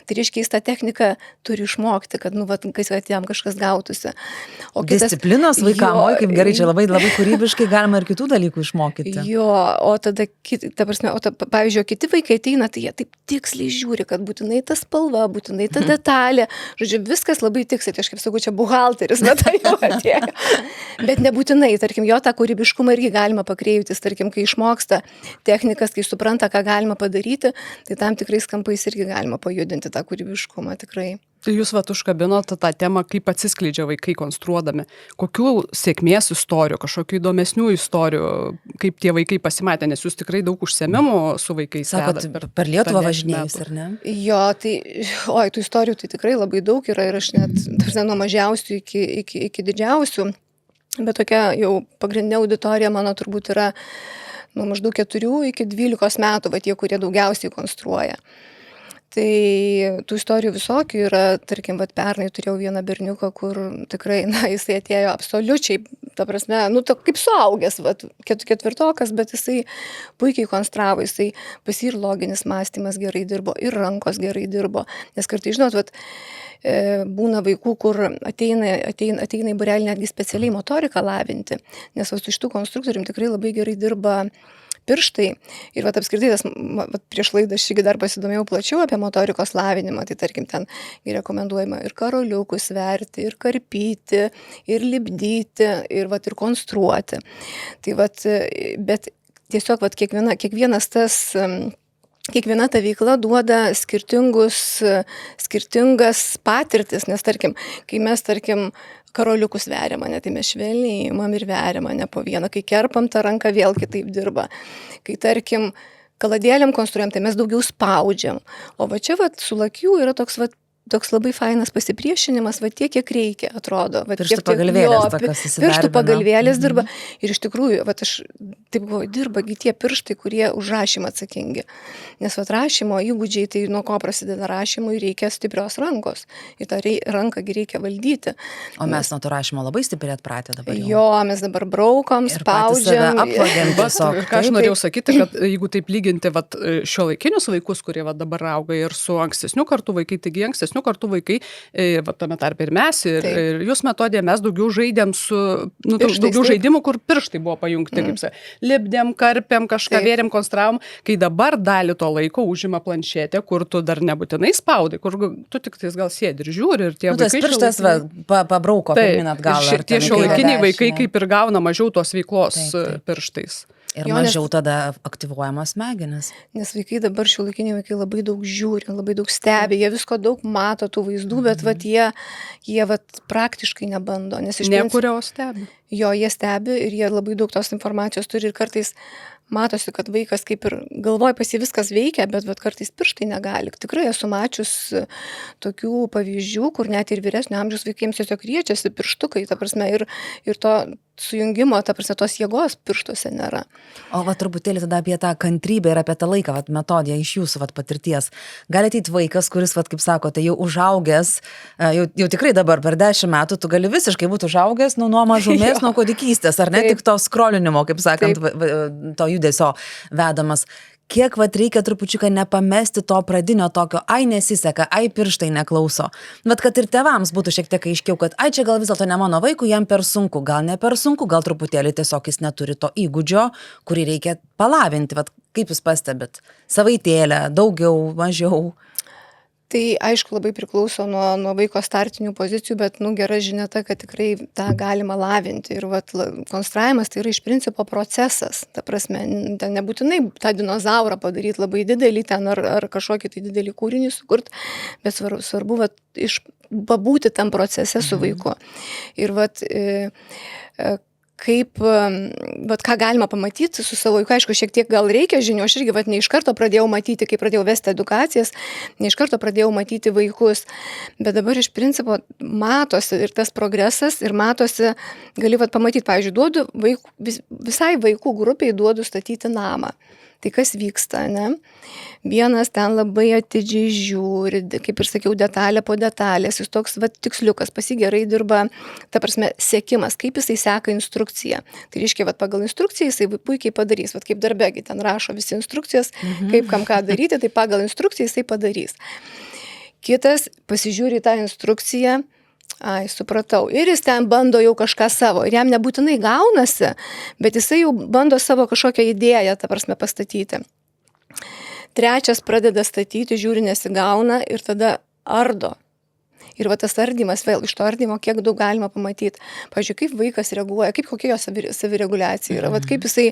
Tai reiškia, jis tą techniką turi išmokti, kad, kad jam kažkas gautųsi. Disciplinos vaikam, kaip gerai, čia labai, labai kūrybiškai galima ir kitų dalykų išmokyti. Jo, o tada, pavyzdžiui, kiti vaikai ateina, tai jie taip tiksliai žiūri, kad būtinai ta spalva, būtinai ta detalė. Žodžiu, viskas labai tiksliai, aš kaip sakau, čia buhalteris, bet tai jau atėjo. Bet nebūtinai, tarkim, jo tą kūrybiškumą irgi galima pakreiptis, tarkim, kai išmoksta technikas, kai supranta, ką galima padaryti, tai tam tikrais kampais irgi galima pajudinti tą kūrybiškumą, tikrai. Tai jūs užkabinote tą temą, kaip atsiskleidžia vaikai konstruodami. Kokių sėkmės istorijų, kažkokių įdomesnių istorijų, kaip tie vaikai pasimatė, nes jūs tikrai daug užsiėmimų su vaikais sakot, per Lietuvą važinėjus, ar ne? Jo, tai, tų istorijų tai tikrai labai daug yra ir aš net nuo mažiausių iki didžiausių, bet tokia jau pagrindinė auditorija mano turbūt yra nuo maždaug 4 iki 12 metų, tie, kurie daugiausiai konstruoja. Tai tų istorijų visokių yra, tarkim, vat pernai turėjau vieną berniuką, kur tikrai, jisai atėjo absoliučiai, ta prasme, kaip suaugęs, vat, ketvirtokas, bet jisai puikiai konstravo, jisai pas jį ir loginis mąstymas gerai dirbo, ir rankos gerai dirbo, nes kartai, žinot, vat, būna vaikų, kur ateina į būrelį netgi specialiai motoriką lavinti, nes su šitų konstruktorium tikrai labai gerai dirba pirštai. Ir vat apskritai, prieš laidą aš irgi dar pasidomėjau plačiau apie motorikos lavinimą, tai tarkim ten rekomenduojama ir karoliukus verti, ir karpyti, ir lipdyti, ir konstruoti. Tai bet tiesiog kiekvienas tas kiekviena ta veikla duoda skirtingas patirtis, nes tarkim, kai mes karoliukus veriam, tai mes švelniai imam ir veriam, po vieną, kai kerpam, ta ranka vėl kitaip dirba. Kai tarkim, kaladėlėm konstruojam, tai mes daugiau spaudžiam. O čia su lakiu yra toks labai fainas pasipriešinimas, tiek, kiek reikia, atrodo. Pirštų pagalvėlės tokios įsidarbina. Pirštų pagalvėlės dirba. Ir iš tikrųjų, aš taip galvoju, dirbagi tie pirštai, kurie už rašymą atsakingi. Nes rašymo įgūdžiai, tai nuo ko prasideda rašymui, reikia stiprios rankos. Ir tą ranką reikia valdyti. O mes nuo to rašymo labai stipriai atpratę dabar jau. Jo, mes dabar braukom, spaudžiam. Ką aš norėjau sakyti, kad jeigu taip lyginti šiuolaikinius vaikus, kurie dabar auga ir su ankstesnių kartų vaikai, taigi ankstesnių kartų vaikai, tame tarpe ir mes, ir jūs metodėje mes daugiau žaidėm su, daugiau žaidimų, kur pirštai buvo pajungti, kaip sakai, lipdėm, karpėm, kažką vėrėm, konstravom, kai dabar dalį to laiko užima planšetė, kur tu dar nebūtinai spaudai, kur tu tik tais gal sėdi ir žiūri, ir tie vaikai... Pirštas pabrauko pirmin atgal. Tie šiuolaikiniai vaikai kaip ir gauna mažiau tos veiklos pirštais. Ir mažiau tada aktyvuojamas smegenis. Nes vaikai dabar, šiuolaikiniai vaikai labai daug žiūri, labai daug stebi, jie visko daug mato tų vaizdų, bet jie praktiškai nebando. Nekurio stebi. Jo, jie stebi ir jie labai daug tos informacijos turi ir kartais matosi, kad vaikas kaip ir galvoja, pas jį viskas veikia, bet kartais pirštai negali. Tikrai esu mačius tokių pavyzdžių, kur net ir vyresnio amžiaus vaikams tiesiog riečiasi pirštukai, ta prasme, ir to sujungimo, ta prasme, tos jėgos pirštuose nėra. O truputėlį tada apie tą kantrybę ir apie tą laiką, metodiją iš jūsų patirties. Gali ateiti vaikas, kuris, kaip sakote, jau užaugęs, jau tikrai dabar per 10 metų, tu gali visiškai būti užaugęs nuo mažumės, nuo kūdikystės, ar ne tik to skrolinimo, kaip sakant, to judesio vedamas. Kiek reikia trupučiuką nepamesti to pradinio tokio, nesiseka, pirštai neklauso. Kad ir tėvams būtų šiek tiek aiškiau, kad čia gal vis dėlto ne mano vaikui, jam per sunku, gal ne per sunku, gal truputėlį tiesiog jis neturi to įgūdžio, kurį reikia palavinti. Kaip jūs pastebit? Savaitėlę, daugiau, mažiau? Tai aišku labai priklauso nuo vaiko startinių pozicijų, bet gera žinia ta, kad tikrai tą galima lavinti. Ir konstravimas tai yra iš principo procesas. Ta prasme, ten nebūtinai tą dinozaurą padaryti labai didelį ten ar kažkokį tai didelį kūrinį sukurti, bet svarbu pabūti tam procese su vaiku. Ir kaip, ką galima pamatyti su savo vaiku, aišku, šiek tiek gal reikia žinių, aš irgi ne iš karto pradėjau matyti, kai pradėjau vesti edukacijas, ne iš karto pradėjau matyti vaikus, bet dabar iš principo matosi ir tas progresas, ir matosi, gali pamatyti, pavyzdžiui, duodu visai vaikų grupiai duodu statyti namą. Tai kas vyksta, ne? Vienas ten labai atidžiai žiūri, kaip ir sakiau, detalė po detalės, jis toks tiksliukas, pas jį gerai dirba, ta prasme, sekimas, kaip jisai seka instrukciją. Tai reiškia, pagal instrukciją jisai puikiai padarys, kaip darbegi ten rašo visi instrukcijas, kaip kam ką daryti, tai pagal instrukciją jisai padarys. Kitas pasižiūri tą instrukciją, supratau. Ir jis ten bando jau kažką savo. Ir jam nebūtinai gaunasi, bet jisai jau bando savo kažkokią idėją, ta prasme, pastatyti. Trečias pradeda statyti, žiūri, nesigauna ir tada ardo. Ir tas ardymas, vėl iš to ardymo, kiek daug galima pamatyti. Pavyzdžiui, kaip vaikas reaguoja, kokia jo savireguliacija yra, kaip jisai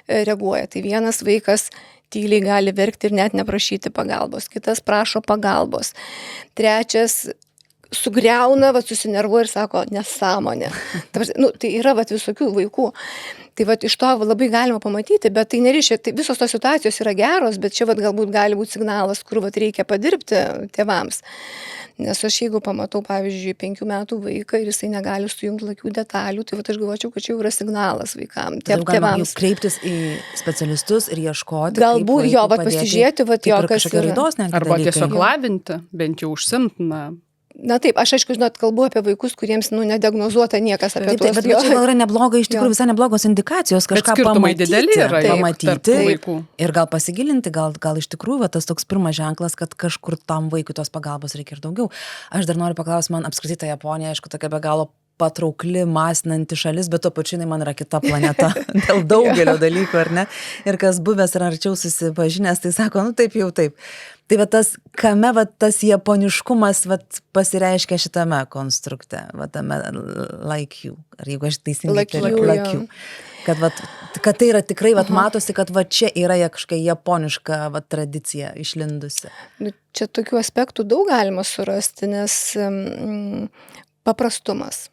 reaguoja. Tai vienas vaikas tyliai gali verkti ir net neprašyti pagalbos, kitas prašo pagalbos. Trečias sugriauna, susinervuoja ir sako nesąmonė. Tai yra visokių vaikų. Tai vat iš to labai galima pamatyti, bet tai nereiškia, tai visos tos situacijos yra geros, bet čia vat galbūt gali būti signalas, kur vat reikia padirbti tėvams. Nes aš jeigu pamatau, pavyzdžiui, 5 metų vaiką ir jisai negali sujungti lakių detalių, tai vat aš galvočiau, kad čia jau yra signalas vaikams, tėvams. Kreiptis į specialistus ir ieškoti. Galbūt jo, vat pasižiūrėti, vat jo, kas yra. Arba tiesiog lavinti, bent jau užsimtina. Na taip, aš aišku, žinot, kalbu apie vaikus, kuriems, nediagnozuota niekas apie tuos. Bet čia gal yra nebloga, iš tikrųjų visai neblogos indikacijos, kažką pamatyti vaikų. Ir gal pasigilinti, gal iš tikrųjų tas toks pirmas ženklas, kad kažkur tam vaikui tos pagalbos reikia ir daugiau. Aš dar noriu paklausti, man apskritai ta Japonija, aišku, tokia be galo patraukli, masinanti šalis, bet to pačiu man yra kita planeta dėl daugelio dalykų, ar ne? Ir kas buvęs ir arčiau susipažinęs, tai sako, nu taip jau taip. Tai va tas, kame va tas japoniškumas va pasireiškia šitame konstrukte, va tame like you, ar jeigu aš teisingai like you. Kad tai yra tikrai, va matosi, kad va čia yra kažkokia japoniška va tradicija išlindusi. Nu, čia tokių aspektų daug galima surasti, nes paprastumas.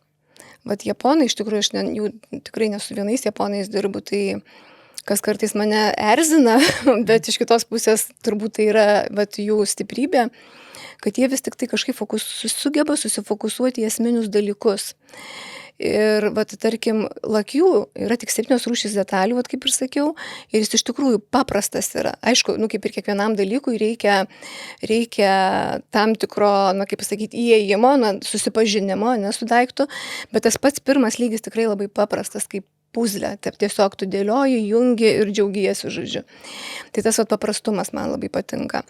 Vat japonai, iš tikrųjų, aš jų tikrai nesu vienais japonais dirbu, tai kas kartais mane erzina, bet iš kitos pusės turbūt tai yra vat jų stiprybė, kad jie vis tik tai kažkaip sugeba susifokusuoti į esminius dalykus. Ir vat, tarkim, lakių yra tik 7 rūšys detalių, vat, kaip ir sakiau, ir jis iš tikrųjų paprastas yra. Aišku, nu, kaip ir kiekvienam dalykui reikia tam tikro, na, kaip sakyti, įėjimo, susipažinimo, su daiktu, bet tas pats pirmas lygis tikrai labai paprastas, kaip puzlę, tiesiog tu dėlioji, jungi ir džiaugiesi, žodžiu. Tai tas vat paprastumas man labai patinka.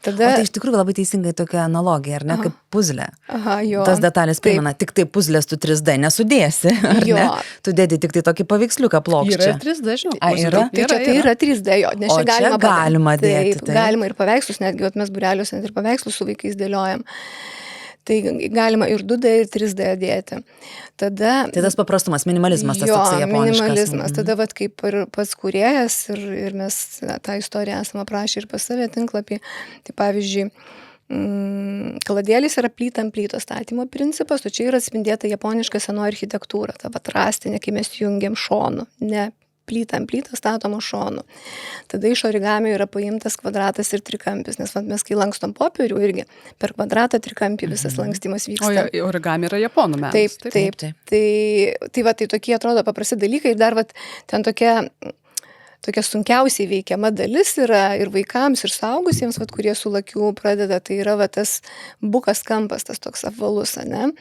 Tada... O tai iš tikrųjų labai teisingai tokia analogija, ar ne, kaip puzlė. Aha, jo. Tas detalės primena, tik tai puzlės tu 3D nesudėsi, ar ne? Tu dėdi tik tai tokį paveiksliuką plokščią. Yra 3D, žinau. Yra? Tai yra 3D, jo. Nes o čia galima dėti. Taip, galima ir paveikslus, netgi mes būreliuose ir paveikslus su vaikais dėliojam. Tai galima ir 2D, ir 3D dėti. Tada... Tai tas paprastumas, minimalizmas, tas toksai japoniškas. Minimalizmas. Tada, vat, kaip ir pats kūrėjas, ir mes tą istoriją esame aprašę ir pas save tinklapį. Tai pavyzdžiui, kaladėlis yra plyta ant plytos statymo principas, o čia yra atspindėta japoniška senoji architektūra, ta vat rastinė, kai mes jungiam šonu, ne plyta ant plytą statoma šonu. Tada iš origamio yra paimtas kvadratas ir trikampis, nes mes kai lankstom popierių irgi per kvadratą trikampį visas lankstymas vyksta. O origami yra japonų menas. Taip. Tai tokie atrodo paprasti dalykai ir dar ten tokia sunkiausiai veikiama dalis yra ir vaikams, ir suaugusiems, kurie su lakiu pradeda, tai yra tas bukas kampas, tas toks apvalus, ne?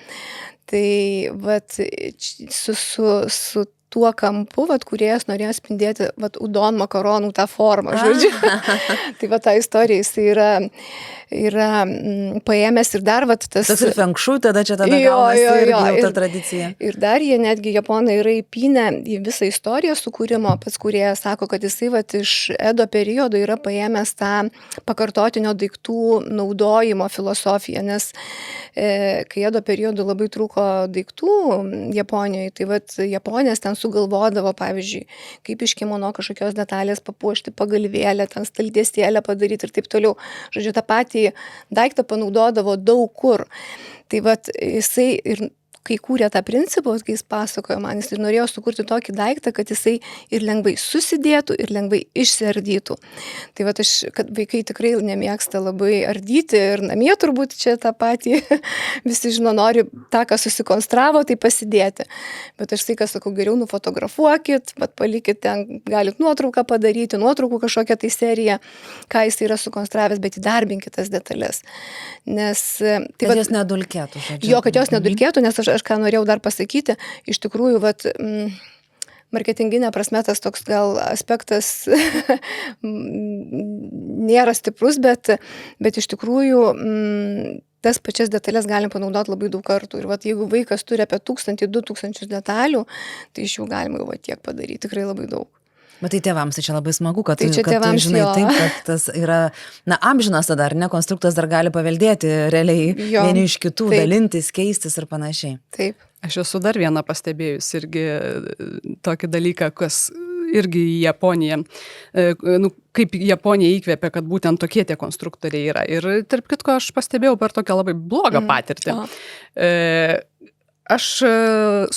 Tai su tuo kampu, kūrėjas norėjo spindėti udon makaronų tą formą, žodžiu. Tai ta istorija, jis yra paėmęs ir dar tas... Toks ir fenkšų, tada čia gaunasi ir jau ta tradicija. Ir dar jie netgi japonai yra įpynę į visą istoriją sukūrimo, pats kūrėjas sako, kad jisai iš Edo periodo yra paėmęs tą pakartotinio daiktų naudojimo filosofiją, nes kai Edo periodu labai trūko daiktų Japonijoje, tai Japonės ten sugalvodavo, pavyzdžiui, kaip iš kimono kažkokios detalės papuošti pagalvėlę, ten staltiesėlę padaryti ir taip toliau. Žodžiu, tą patį daiktą panaudodavo daug kur. Tai jisai ir kai kūrė tą principą, kai jis pasakojo man, jis ir norėjo sukurti tokį daiktą, kad jisai ir lengvai susidėtų, ir lengvai išsiardytų. Tai kad vaikai tikrai nemėgsta labai ardyti ir namie turbūt čia tą patį visi žino, nori tą, ką susikonstravo, tai pasidėti. Bet aš tai, ką sakau, geriau nufotografuokit, palikit ten, galit nuotrauką padaryti, nuotraukų kažkokią tai seriją, ką jis yra sukonstravęs, bet įdarbinkit tas detalės. Nes... Kad jos nedulkėtų, žodžiu. Jo, kad jos nedulkėtų, nes aš ką norėjau dar pasakyti, iš tikrųjų, marketinginė prasme tas toks gal aspektas nėra stiprus, bet iš tikrųjų tas pačias detalės galim panaudoti labai daug kartų. Ir jeigu vaikas turi apie 1000-2000 detalių, tai iš jų galima jau tiek padaryti, tikrai labai daug. Bet tai tėvams tai čia labai smagu, kad tai tu žinai taip, kad tas yra, amžinas tada, ar ne, konstruktas dar gali paveldėti realiai vieni iš kitų, dalintis, keistis ir panašiai. Taip. Aš esu dar vieną pastebėjus irgi tokį dalyką, kas irgi į Japoniją, kaip Japonija įkvėpė, kad būtent tokie tie konstruktoriai yra. Ir tarp kitko aš pastebėjau per tokią labai blogą patirtį. Aš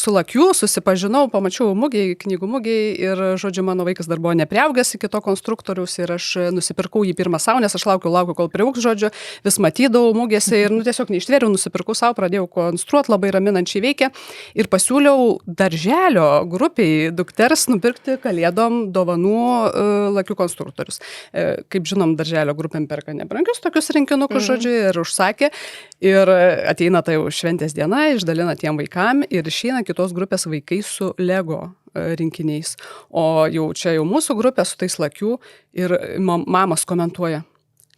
su Lakiu susipažinau, pamačiau mugėj, knygų mugėj ir, žodžiu, mano vaikas dar buvo nepriaugęs iki to konstruktoriaus ir aš nusipirkau jį pirmą savo, nes aš laukiu, kol priaugs, žodžiu, vis matydavau mugėse ir, tiesiog neištvėriau, nusipirkau savo, pradėjau konstruoti, labai raminančiai veikia ir pasiūliau darželio grupiai dukters nupirkti kalėdom dovanų Lakiu konstruktorius. Kaip žinom, darželio grupėm perka nebrangius tokius rinkinukus, žodžiu, ir užsakė. Ir ateina tai jau šventės diena, išdalina tiem vaikam ir išeina kitos grupės vaikai su Lego rinkiniais. O jau mūsų grupė su tais Lakių ir mamas komentuoja.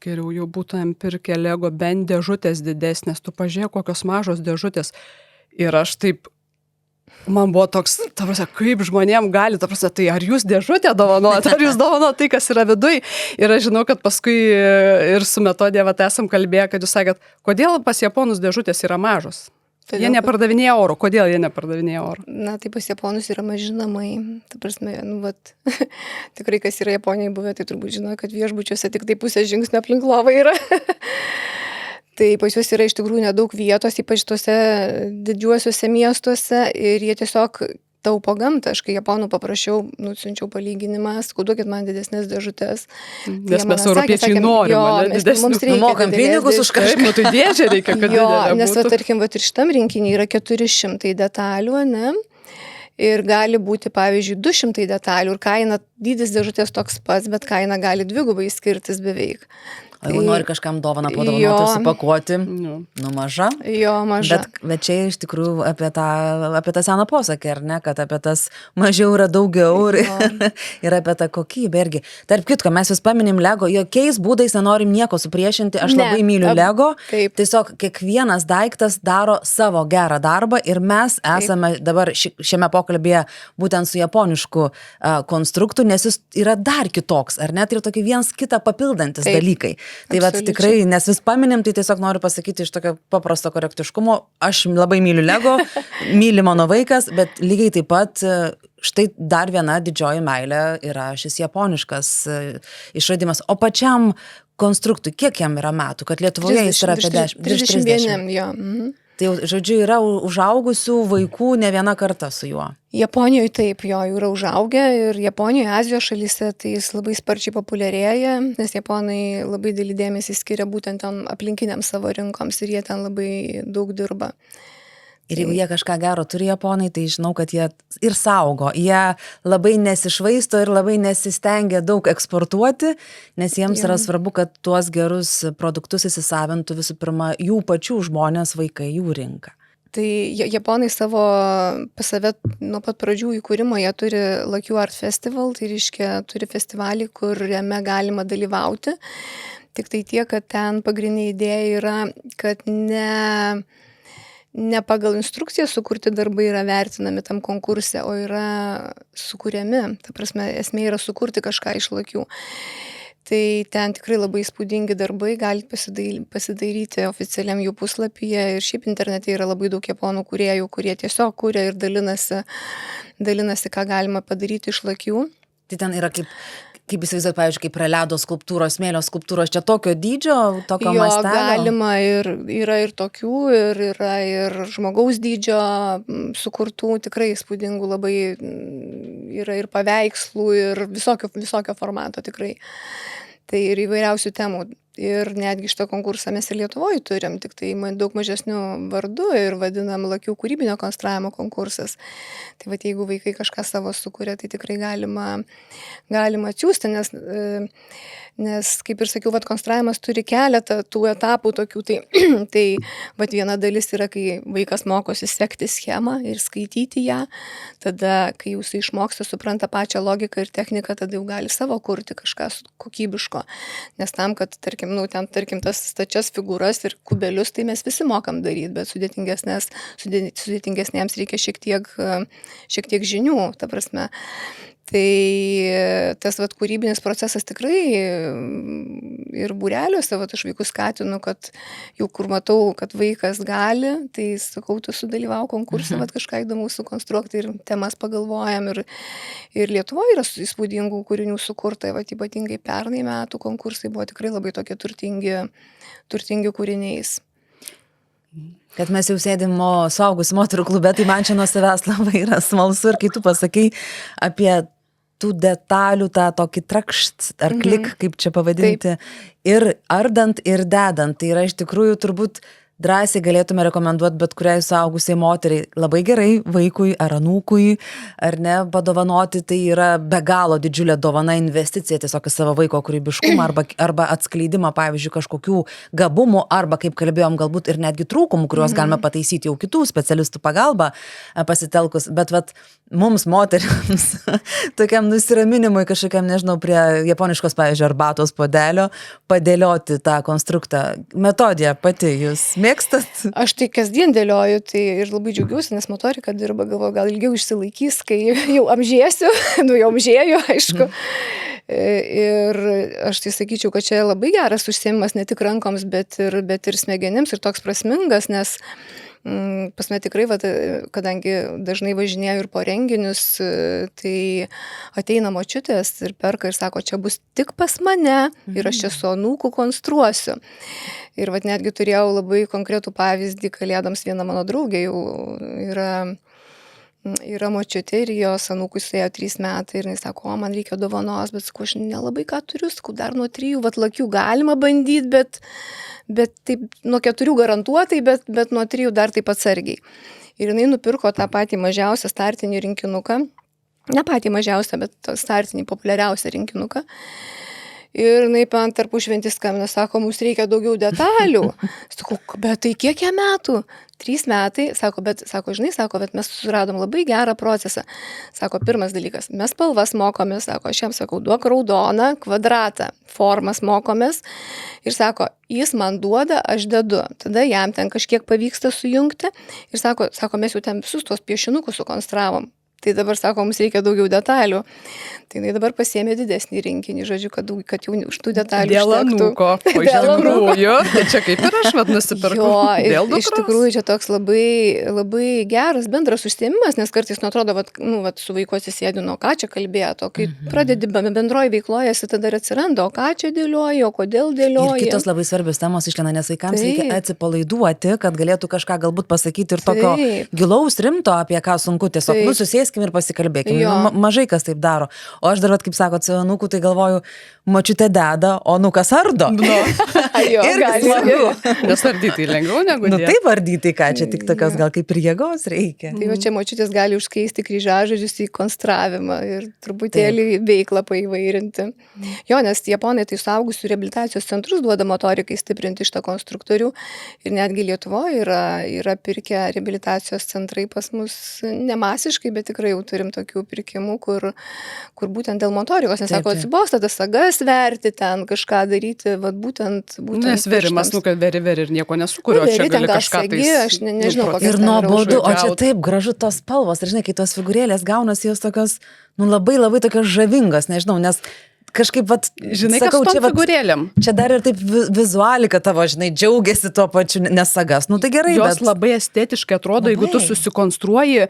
Geriau jau būtumėm pirkę Lego bent dėžutės didesnės, tu pažiūrėk, kokios mažos dėžutės. Ir aš taip, man buvo toks, ta prasme, kaip žmonėm gali, ta prasme, tai ar jūs dėžutę dovanojat, ar jūs dovanojat tai, kas yra viduj. Ir aš žinau, kad paskui ir su Metodija esam kalbėję, kad jūs sakėt, kodėl pas japonus dėžutės yra mažos. Todėl, jie nepardavinėja oro. Kodėl jie nepardavinėja oro? Na, tai pas japonus yra maži namai. Ta prasme, tikrai, kas yra Japonijai buvę, tai turbūt žino, kad viešbučiuose tik tai pusė žingsnio aplink lovą yra. Tai pas juos yra iš tikrųjų nedaug vietos, ypač tuose didžiuosiuose miestuose ir jie tiesiog taupo gamtą. Aš kai japonų paprašiau, siunčiau palyginimą, sakau, duokit man didesnės dėžutės. Nes mes europiečiai norim, mums reikia mokam pinigus už kažką. Tai dėžė reikia, kad didelė nes tarkim, ir šitam rinkinį yra 400 detalių, ne? Ir gali būti, pavyzdžiui, 200 detalių ir kaina, dydis dėžutės toks pats, bet kaina gali dvigubai skirtis beveik. O jeigu nori kažkam dovaną padovanoti, supakuoti, maža. Jo, maža. Bet čia iš tikrųjų apie tą seną posakį, ar ne, kad apie tas mažiau yra daugiau ir apie tą kokybę irgi. Tarp kitko, mes vis paminim Lego, jokiais būdais nenorim nieko supriešinti, aš labai myliu Lego. Taip. Tiesiog kiekvienas daiktas daro savo gerą darbą ir mes esame dabar šiame pokalbėje būtent su japonišku konstruktu, nes jis yra dar kitoks, ar ne, tai yra tokie viens kitą papildantis dalykai. Tai vat tikrai, nes vis paminim, tai tiesiog noriu pasakyti iš tokio paprasto korektiškumo, aš labai myliu Lego, myli mano vaikas, bet lygiai taip pat štai dar viena didžioji meilė yra šis japoniškas išradimas. O pačiam konstruktui, kiek jam yra metų, kad Lietuvoje jis yra apie 30. Jo. Tai jau, žodžiu, yra užaugusių vaikų ne viena karta su juo. Japonijoje taip, jo, jau yra užaugę ir Japonijoje, Azijos šalyse tai jis labai sparčiai populiarėja, nes japonai labai didelį dėmesį skiria būtent tam aplinkiniams savo rinkoms ir jie ten labai daug dirba. Ir jeigu jie kažką gero turi japonai, tai žinau, kad jie ir saugo. Jie labai nesišvaisto ir labai nesistengia daug eksportuoti, nes jiems yra svarbu, kad tuos gerus produktus įsisavintų visų pirma jų pačių žmonės, vaikai, jų rinka. Tai japonai pas save nuo pat pradžių įkūrimo jie turi Lakių Art Festival, tai reiškia turi festivalį, kuriame galima dalyvauti. Tik tai tiek, kad ten pagrindinė idėja yra, kad ne pagal instrukciją sukurti darbai yra vertinami tam konkurse, o yra sukuriami. Ta prasme, esmė yra sukurti kažką iš Lakių. Tai ten tikrai labai įspūdingi darbai, galite pasidairyti oficialiam jų puslapyje ir šiaip internete yra labai daug japonų kūrėjų, kurie tiesiog kūrė ir dalinasi, ką galima padaryti iš Lakių. Tai ten yra kaip įsivaizduoju, pavyzdžiui, kaip ledo skulptūros, smėlio skulptūros, čia tokio dydžio, tokio mastelio? Jo, galima yra ir tokių, ir yra ir žmogaus dydžio sukurtų, tikrai įspūdingų, labai yra ir paveikslų, ir visokio formato tikrai. Tai ir įvairiausių temų. Ir netgi šitą konkursą mes ir Lietuvoje turim, tik tai daug mažesnių vardų ir vadinam Lakių kūrybinio konstravimo konkursas. Tai vat, jeigu vaikai kažką savo sukuria, tai tikrai galima atsiųsti, nes kaip ir sakiau, vat, konstravimas turi keletą tų etapų tokių. Tai vat, viena dalis yra, kai vaikas mokosi sekti schemą ir skaityti ją. Tada, kai jūs išmoksta, supranta pačią logiką ir techniką, tada jau gali savo kurti kažką kokybiško. Nes tam, kad tarkim tas stačias figūras ir kubelius, tai mes visi mokam daryti, bet sudėtingesniems reikia šiek tiek žinių, ta prasme. Tai tas vat, kūrybinis procesas tikrai ir būreliuose, vat, aš vaikus skatinu, kad jau kur matau, kad vaikas gali, tai sakau, tu sudalyvau konkursą, vat, kažką įdomaus sukonstruokti ir temas pagalvojam. Ir Lietuvoje yra įspūdingų kūrinių sukurta, vat, ypatingai pernai metų konkursai buvo tikrai labai tokie turtingi kūriniais. Kad mes jau sėdim suaugusių moterų klube, tai man čia nuo savęs labai yra smalsu ir kai tu pasakai apie tų detalių, tą tokį trakšt ar klik, kaip čia pavadinti, ir ardant, ir dedant. Tai yra iš tikrųjų turbūt drąsiai galėtume rekomenduoti bet kuriai suaugusiai moteriai. Labai gerai vaikui ar anūkui, ar ne, padovanoti, tai yra be galo didžiulė dovana, investicija tiesiog į savo vaiko kūrybiškumą arba atskleidimą, pavyzdžiui, kažkokių gabumų, arba, kaip kalbėjom, galbūt ir netgi trūkumų, kuriuos galime pataisyti jau kitų specialistų pagalba pasitelkus. Bet vat, mums, moteriams, tokiam nusiraminimui kažkokiam, nežinau, prie japoniškos, pavyzdžiui, arbatos puodelio, padėlioti tą konstruktą. Metodija pati, jūs mėgstat? Aš tai kasdien dėlioju, tai ir labai džiaugiuosi, nes motorika dirba, galvoju, gal ilgiau išsilaikys, kai jau amžėsiu, jau amžėju, aišku. Ir aš tai sakyčiau, kad čia labai geras užsiėmimas ne tik rankoms, bet ir smegenims ir toks prasmingas, nes pas mane tikrai, kadangi dažnai važinėjau ir po renginius, tai ateina močiutės ir perka ir sako, čia bus tik pas mane ir aš čia su anūku konstruosiu. Ir netgi turėjau labai konkretų pavyzdį, kalėdams viena mano draugė jau yra močiutė ir jos anūkui suėjo 3 metai ir jis sako, man reikia dovanos, bet sakau, aš nelabai ką turiu, sakau, dar nuo 3 lakių galima bandyti, bet taip nuo 4 garantuotai, bet nuo 3 dar taip atsargiai. Ir jinai nupirko tą patį mažiausią startinį rinkinuką, ne patį mažiausią, bet startinį populiariausią rinkinuką. Ir jinai man tarpušventis skambina, sako, mums reikia daugiau detalių. Sakau, bet tai kiek jam metų? 3 metai, sako, bet mes suradom labai gerą procesą. Sako, pirmas dalykas, mes spalvas mokomės, sako, aš jam sakau, duok raudoną kvadratą, formas mokomės. Ir sako, jis man duoda, aš dedu. Tada jam ten kažkiek pavyksta sujungti. Ir sako, mes jau ten visus tuos piešinukus sukonstravom. Tai dabar, sako, mums reikia daugiau detalių. Tai jinai dabar pasiėmė didesnį rinkinį, žodžiu, kad jau už tų detalių dėl anūko, o iš tikrųjų, tai čia kaip ir aš nusipirkau. Jo, iš tikrųjų čia toks labai, labai geras bendras užsiėmimas, nes kartais atrodo, su vaiku atsisėdi, nuo ką čia kalbėto, kai pradedi bendroji veikloje, tada ir atsiranda, o ką čia dėlioji, o kodėl dėlioji. Ir kitos labai svarbios temos išlina, nes vaikams reikia atsipalaiduoti, kad galėtų kažką galbūt pasakyti ir tokio gilaus, rimto, apie ką sunku tiesiog susėskim ir pasikalbėkim. Mažai kas taip daro. O aš dar, kaip sakot, su anūku, tai galvoju, močiutė deda, o anūkas ardo. Nes ardyti lengviau negu dėti. Taip ardyti, ką čia tik tokios gal kaip ir jėgos reikia. Tai čia močiutės gali užkeisti kryžiažodžius į konstravimą ir truputėlį veiklą paįvairinti. Jo, nes japonai tai suaugusių reabilitacijos centrus duoda motorikai stiprinti šitą konstruktorių ir netgi Lietuvoje yra pirkę reabilitacijos centrai pas mus nemasiškai, bet tikrai jau turim tokių pirkimų, kur būtent dėl motorikos, nes sako, atsibosta tas sagas verti, ten kažką daryti, būtent nes verimas, kad veri ir nieko nesukurio, čia gali kažką tai. Aš nežinau, kokias ir nuobodu, o čia taip gražu tos spalvos, ir žinai, kai tos figūrėlės gaunasi, jos tokios, labai labai tokios žavingos, nežinau, nes kažkaip, žinai, sakau, kas tom figūrėlėm. Čia dar ir taip vizualika tavo, žinai, džiaugiasi tuo pačiu, nesagas. Tai gerai, jos labai estetiškai atrodo, jeigu tu susikonstruoji,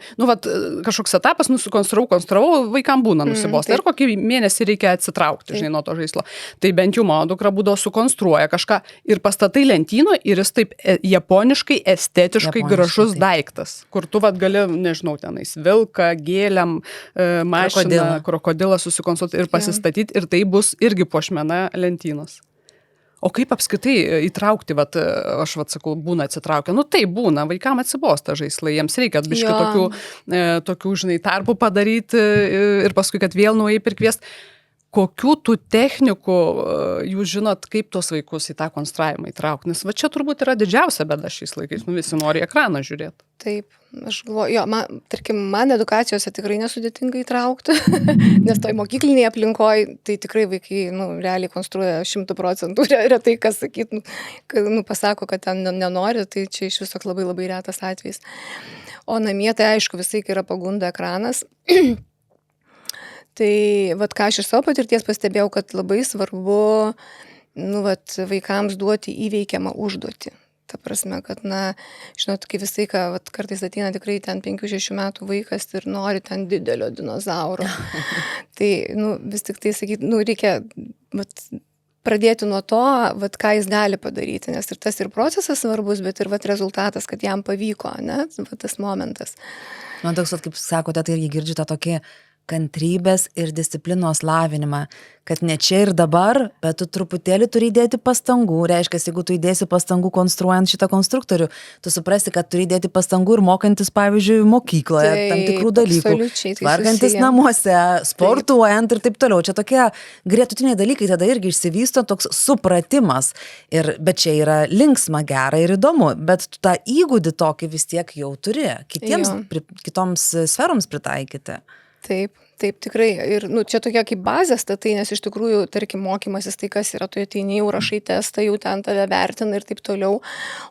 kažkoks etapas, konstravau, vaikam būna nusibosta. Ir kokį mėnesį reikia atsitraukti, žinai, nuo to žaislo. Tai bent jau mano dukra būdavo sukonstruoja kažką ir pastatai lentyno ir jis taip japoniškai, estetiškai gražus daiktas, kur tu gali, nežinau, tenais vilką, gėlėm, mašiną, krokodilą susikonstruoti ir pasistatyti. Ir tai bus irgi puošmena lentynos. O kaip apskritai įtraukti, aš sakau, būna atsitraukia. Tai būna, vaikam atsibosta žaislai, jiems reikia biškį tokių, žinai, tarpų padaryti ir paskui, kad vėl nuėjai pirkviest. Kokių tų technikų jūs žinot, kaip tos vaikus į tą konstravimą įtraukti? Nes čia turbūt yra didžiausia bėda šiais laikais, visi nori ekraną žiūrėti. Taip, aš galvoju, man edukacijose tikrai nesudėtinga įtraukti, nes toj mokyklinėje aplinkoje tai tikrai vaikai, realiai konstruoja 100%, retai kas sakyt, pasako, kad ten nenori, tai čia iš viso labai labai retas atvejis. O namie tai aišku visai yra pagunda ekranas. Tai ką aš iš savo patirties pastebėjau, kad labai svarbu vaikams duoti įveikiamą užduotį. Ta prasme, kad, žinot, kai visai, kartais ateina tikrai ten 5-6 metų vaikas ir nori ten didelio dinozauro. Tai, vis tik tai sakyti, reikia pradėti nuo to, vat, ką jis gali padaryti, nes ir tas ir procesas svarbus, bet ir vat, rezultatas, kad jam pavyko, ne, vat, tas momentas. Man toks, kaip sakote, tai irgi girdžiu tą tokį kantrybės ir disciplinos lavinimą, kad ne čia ir dabar, bet tu truputėlį turi įdėti pastangų. Reiškia, jeigu tu įdėsi pastangų konstruojant šitą konstruktorių, tu suprasi, kad turi įdėti pastangų ir mokantis, pavyzdžiui, mokykloje tam tikrų dalykų, vargantis namuose, sportuojant ir taip toliau. Čia tokie gretutiniai dalykai tada irgi išsivysto toks supratimas. Bet čia yra linksma, gera ir įdomu, bet tu tą įgūdį tokį vis tiek jau turi kitoms sferoms pritaikyti. Taip, tikrai. Ir čia tokia kaip bazė statai, nes iš tikrųjų, tarkim, mokymasis tai kas yra, tu ateini, jau rašai testą, jau ten tave vertina ir taip toliau,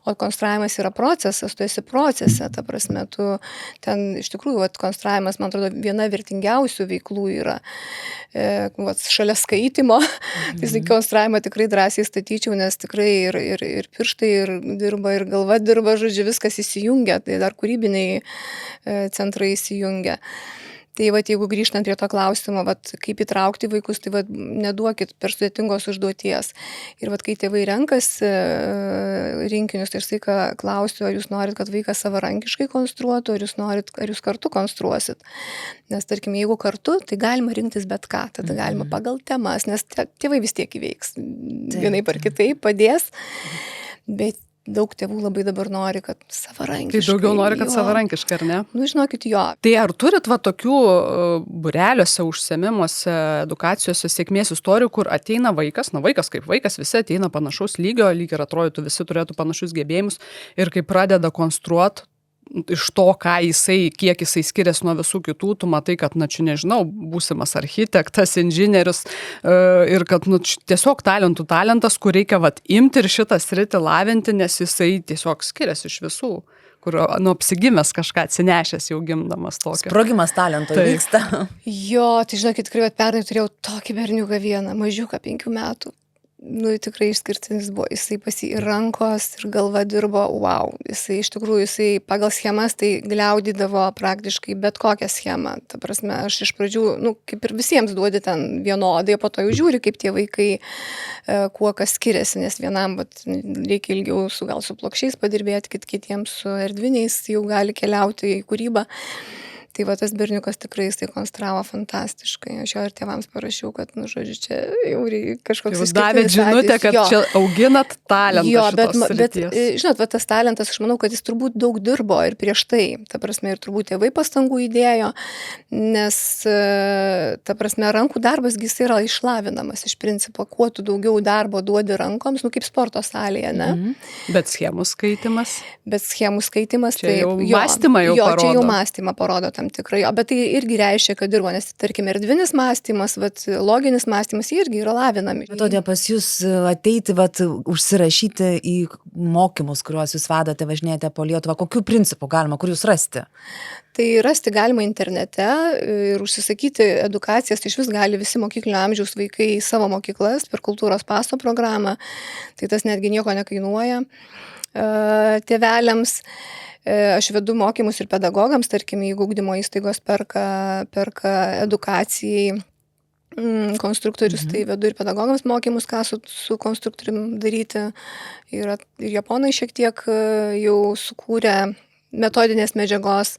o konstravimas yra procesas, tu esi procese, ta prasme, tu ten iš tikrųjų, konstravimas, man atrodo, viena vertingiausių veiklų yra, šalia skaitimo, tai konstravimą tikrai drąsiai statyčiau, nes tikrai ir pirštai ir dirba, ir galva dirba, žodžiu, viskas įsijungia, tai dar kūrybiniai centrai įsijungia. Tai jeigu grįžtant prie to klausimo, kaip įtraukti vaikus, tai neduokit per sudėtingos užduoties. Ir kai tėvai renkasi rinkinius, tai aš tai ką klausiu, ar jūs norit, kad vaikas savarankiškai konstruotų, ar jūs kartu konstruosit. Nes tarkim, jeigu kartu, tai galima rinktis bet ką, tada galima pagal temas, nes tėvai vis tiek įveiks. Vienaip ar kitaip padės, bet daug tėvų labai dabar nori, kad savarankiškai. Tai daugiau nori, kad savarankiškai, ar ne? Žinokit, jo. Tai ar turit tokių būreliuose, užsiėmimuose, edukacijose sėkmės istorijų, kur ateina vaikas, vaikas kaip vaikas, visi ateina panašaus lygio, lyg ir atrodytų, visi turėtų panašus gebėjimus ir kai pradeda konstruoti iš to, kiek jisai skiriasi nuo visų kitų, tu matai, kad, čia nežinau, būsimas architektas, inžinierius ir kad, tiesiog talentas, kur reikia, imti ir šitą sritį lavinti, nes jisai tiesiog skiriasi iš visų, kur, apsigimęs kažką atsinešęs jau gimdamas tokio. Sprogimas talento vyksta. Jo, tai žinokit, tikrai, pernai turėjau tokį berniuką vieną, mažiuką 5 metų. Tikrai išskirtinis buvo, jisai ir rankos, ir galva dirbo, wow, jisai iš tikrųjų, pagal schemas tai gliaudydavo praktiškai bet kokią schemą. Ta prasme, aš iš pradžių, kaip ir visiems duodi ten vienodai, po to jau žiūri, kaip tie vaikai, kuo kas skiriasi, nes vienam reikia ilgiau gal su plokščiais padirbėti, kitiems su erdviniais jau gali keliauti į kūrybą. Tai tas berniukas tikrai jisai konstravo fantastiškai. Aš jo ir tėvams parašiau, kad, žodžiu, čia jau kažkoks išskirtinis davėt žinutę, kad čia auginat talentą šitos srities. Bet, žinot, tas talentas, aš manau, kad jis turbūt daug dirbo ir prieš tai. Ta prasme, ir turbūt tėvai pastangų įdėjo, nes, ta prasme, rankų darbas jis yra išlavinamas iš principo. Kuo tu daugiau darbo duodi rankoms, kaip sporto salėje, ne? Bet schemų skaitimas? Bet schemų skaitimas, čia jau mąstymą jau parodo. Čia jau mąstymą parodo tam tikrai, bet tai irgi reiškia, kad dirbo, nes tarkim erdvinis mąstymas, loginis mąstymas irgi yra lavinami. Metodė pas jūs ateiti, užsirašyti į mokymus, kuriuos jūs vedate, važinėjate po Lietuvą, kokiu principu galima, kur jūs rasti? Tai rasti galima internete ir užsisakyti edukacijas, tai iš vis gali visi mokyklinio amžiaus vaikai į savo mokyklas per kultūros paso programą, tai tas netgi nieko nekainuoja tėveliams. Aš vedu mokymus ir pedagogams, tarkim, jeigu ugdymo įstaigos perka edukacijai konstruktorius, tai vedu ir pedagogams mokymus, ką su konstruktorium daryti. Ir japonai šiek tiek jau sukūrė metodinės medžiagos.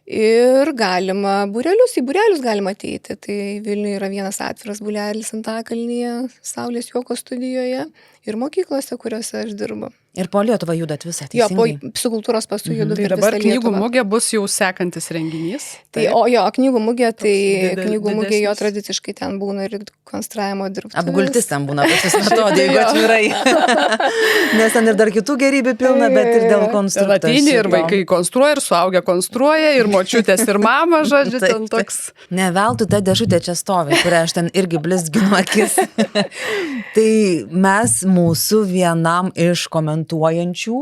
Ir galima į būrelius galima ateiti. Tai Vilniuje yra vienas atviras būrelis Antakalnyje, Saulės juoko studijoje ir mokyklose, kuriuose aš dirbu. Ir po Lietuvą judat visą, teisingai? Jo, su kultūros pasu judu per visą Lietuvą. Tai dabar knygų mugė bus jau sekantis renginys? Knygų mugė, knygų mugė jo tradiciškai ten būna ir konstravimo dirbtuvės. Apgultis ten būna pas jūs metodė, jeigu atvirai. Nes ten ir dar kitų gerybių pilna, bet ir dėl konstrukcijos. Ateini ir vaikai konstruoja, ir suaugę konstruoja, ir močiutės, ir mama, žodžiu, ten toks. Ne veltui ta dėžutė čia stovi, kurią aš ten irgi blizginu akis. Tai mes mūsų vienam iš komentuojančių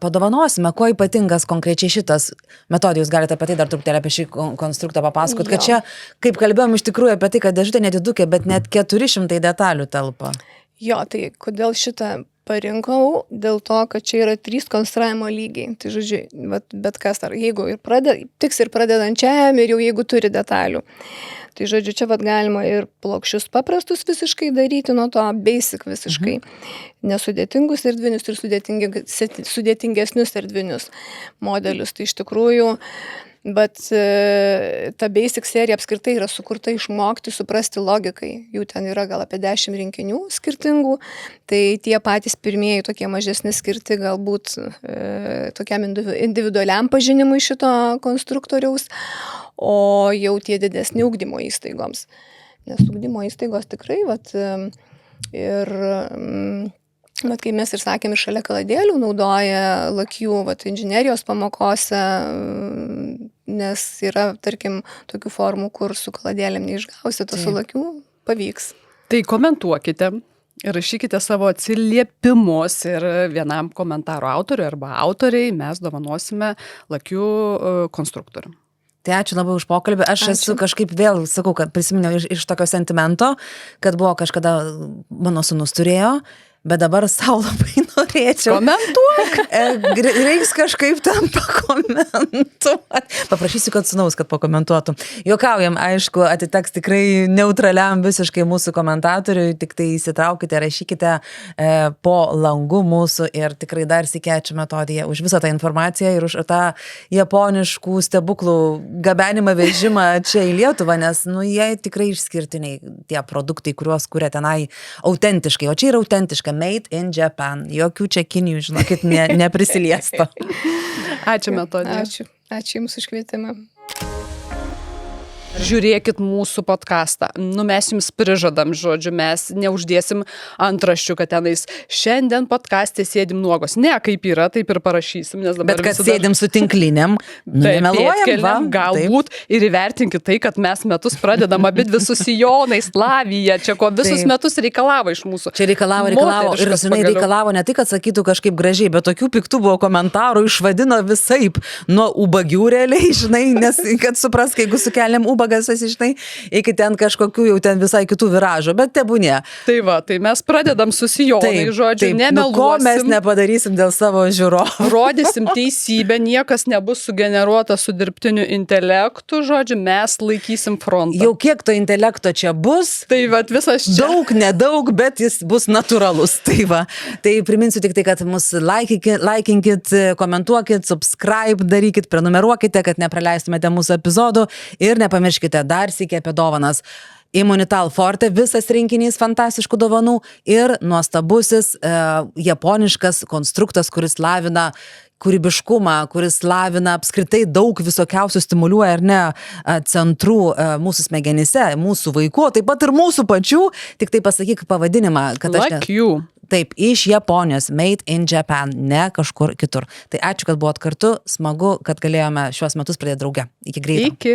padovanosime, kuo ypatingas konkrečiai šitas metodijus. Galite apie tai dar truputėlį apie šį konstruktą papasakot, kad čia, kaip kalbėjom iš tikrųjų apie tai, kad dėžutė nedidukė, bet net 400 detalių telpa. Jo, tai kodėl šitą parinkau dėl to, kad čia yra 3 konstravimo lygiai. Tai žodžiu, bet kas, ar jeigu tiks ir pradedančiajam, ir jau jeigu turi detalių. Tai žodžiu, čia galima ir plokščius paprastus visiškai daryti, nuo to basic visiškai. Nesudėtingus erdvinius ir sudėtingesnius erdvinius modelius. Tai iš tikrųjų, bet ta basic serija apskritai yra sukurta išmokti, suprasti logikai. Jų ten yra gal apie 10 rinkinių skirtingų. Tai tie patys pirmieji tokie mažesni skirti galbūt tokiam individualiam pažinimui šito konstruktoriaus, o jau tie didesni ugdymo įstaigoms. Nes ugdymo įstaigos tikrai, kai mes ir sakėm, ir šalia kaladėlių naudoja lakių inžinerijos pamokose, nes yra, tarkim, tokių formų, kur su kaladėlėm neišgausi, to su lakių pavyks. Tai komentuokite. Rašykite savo atsiliepimus ir vienam komentaro autoriui arba autoriai mes dovanosime lakių konstruktorių. Tai ačiū labai už pokalbį. Aš esu kažkaip vėl, sakau, kad prisiminiau iš tokio sentimento, kad buvo kažkada mano sūnus turėjo, bet dabar sau labai norėčiau. Komentuok! Reiks kažkaip tam pakomentuoti. Paprašysiu, kad sūnaus, kad pakomentuotų. Juokaujam, aišku, atiteks tikrai neutraliam visiškai mūsų komentatoriui, tik tai įsitraukite, rašykite po langu mūsų ir tikrai dar sykį ačiū Metodija už visą tą informaciją ir už tą japoniškų stebuklų gabenimą, vežimą čia į Lietuvą, nes, jie tikrai išskirtiniai tie produktai, kuriuos kuria tenai autentiškai, o čia yra autentiška. Made in Japan. Jokių čia Kinijų, žinokit, neprisiliesta. Ačiū, Metodija. Ačiū Jums už kvietimą. Žiūrėkit mūsų podcastą. Mes jums prižadam, žodžiu, mes neuždėsim antraščių, kad tenais šiandien podcast'e sėdim nuogos. Ne, kaip yra, taip ir parašysim. Nes dabar bet kad sėdim su tinklinėm, nemeluojam, galbūt taip. Ir įvertinkit tai, kad mes metus pradedam abidvi su sijonais, Lavija, čia ko visus metus reikalavo iš mūsų. Čia reikalavo. Ir reikalavo ne tik, kad sakytų kažkaip gražiai, bet tokių piktų buvo komentarų, išvadino visaip nuo ubagių realiai, žinai, nes kad supras, jeigu sukeliam ubagą, iki ten kažkokių jau ten visai kitų viražų, bet tebūnė. Tai mes pradedam su sijonai, žodžiu, nemeluosim. Ko mes nepadarysim dėl savo žiūrovų? Rodysim teisybę, niekas nebus sugeneruota su dirbtiniu intelektu, žodžiu, mes laikysim frontą. Jau kiek to intelekto čia bus? Tai visas čia. Daug, nedaug, bet jis bus natūralus. Tai priminsiu tik tai, kad mus laikinkit, komentuokit, subscribe darykit, prenumeruokite, kad nepraleistumėte mūsų epizodų ir nepamirškite dar sykį apie dovanas. Imunital Forte, visas rinkinys fantastiškų dovanų ir nuostabusis japoniškas konstruktas, kuris lavina kūrybiškumą, kuris lavina apskritai daug visokiausių stimuliuoja ar ne centrų mūsų smegenyse, mūsų vaikų, taip pat ir mūsų pačių, tik tai pasakyk pavadinimą, kad Lakių. Taip, iš Japonijos, Made in Japan, ne kažkur kitur. Tai ačiū, kad buvot kartu, smagu, kad galėjome šiuos metus pradėti drauge. Iki greito. Iki.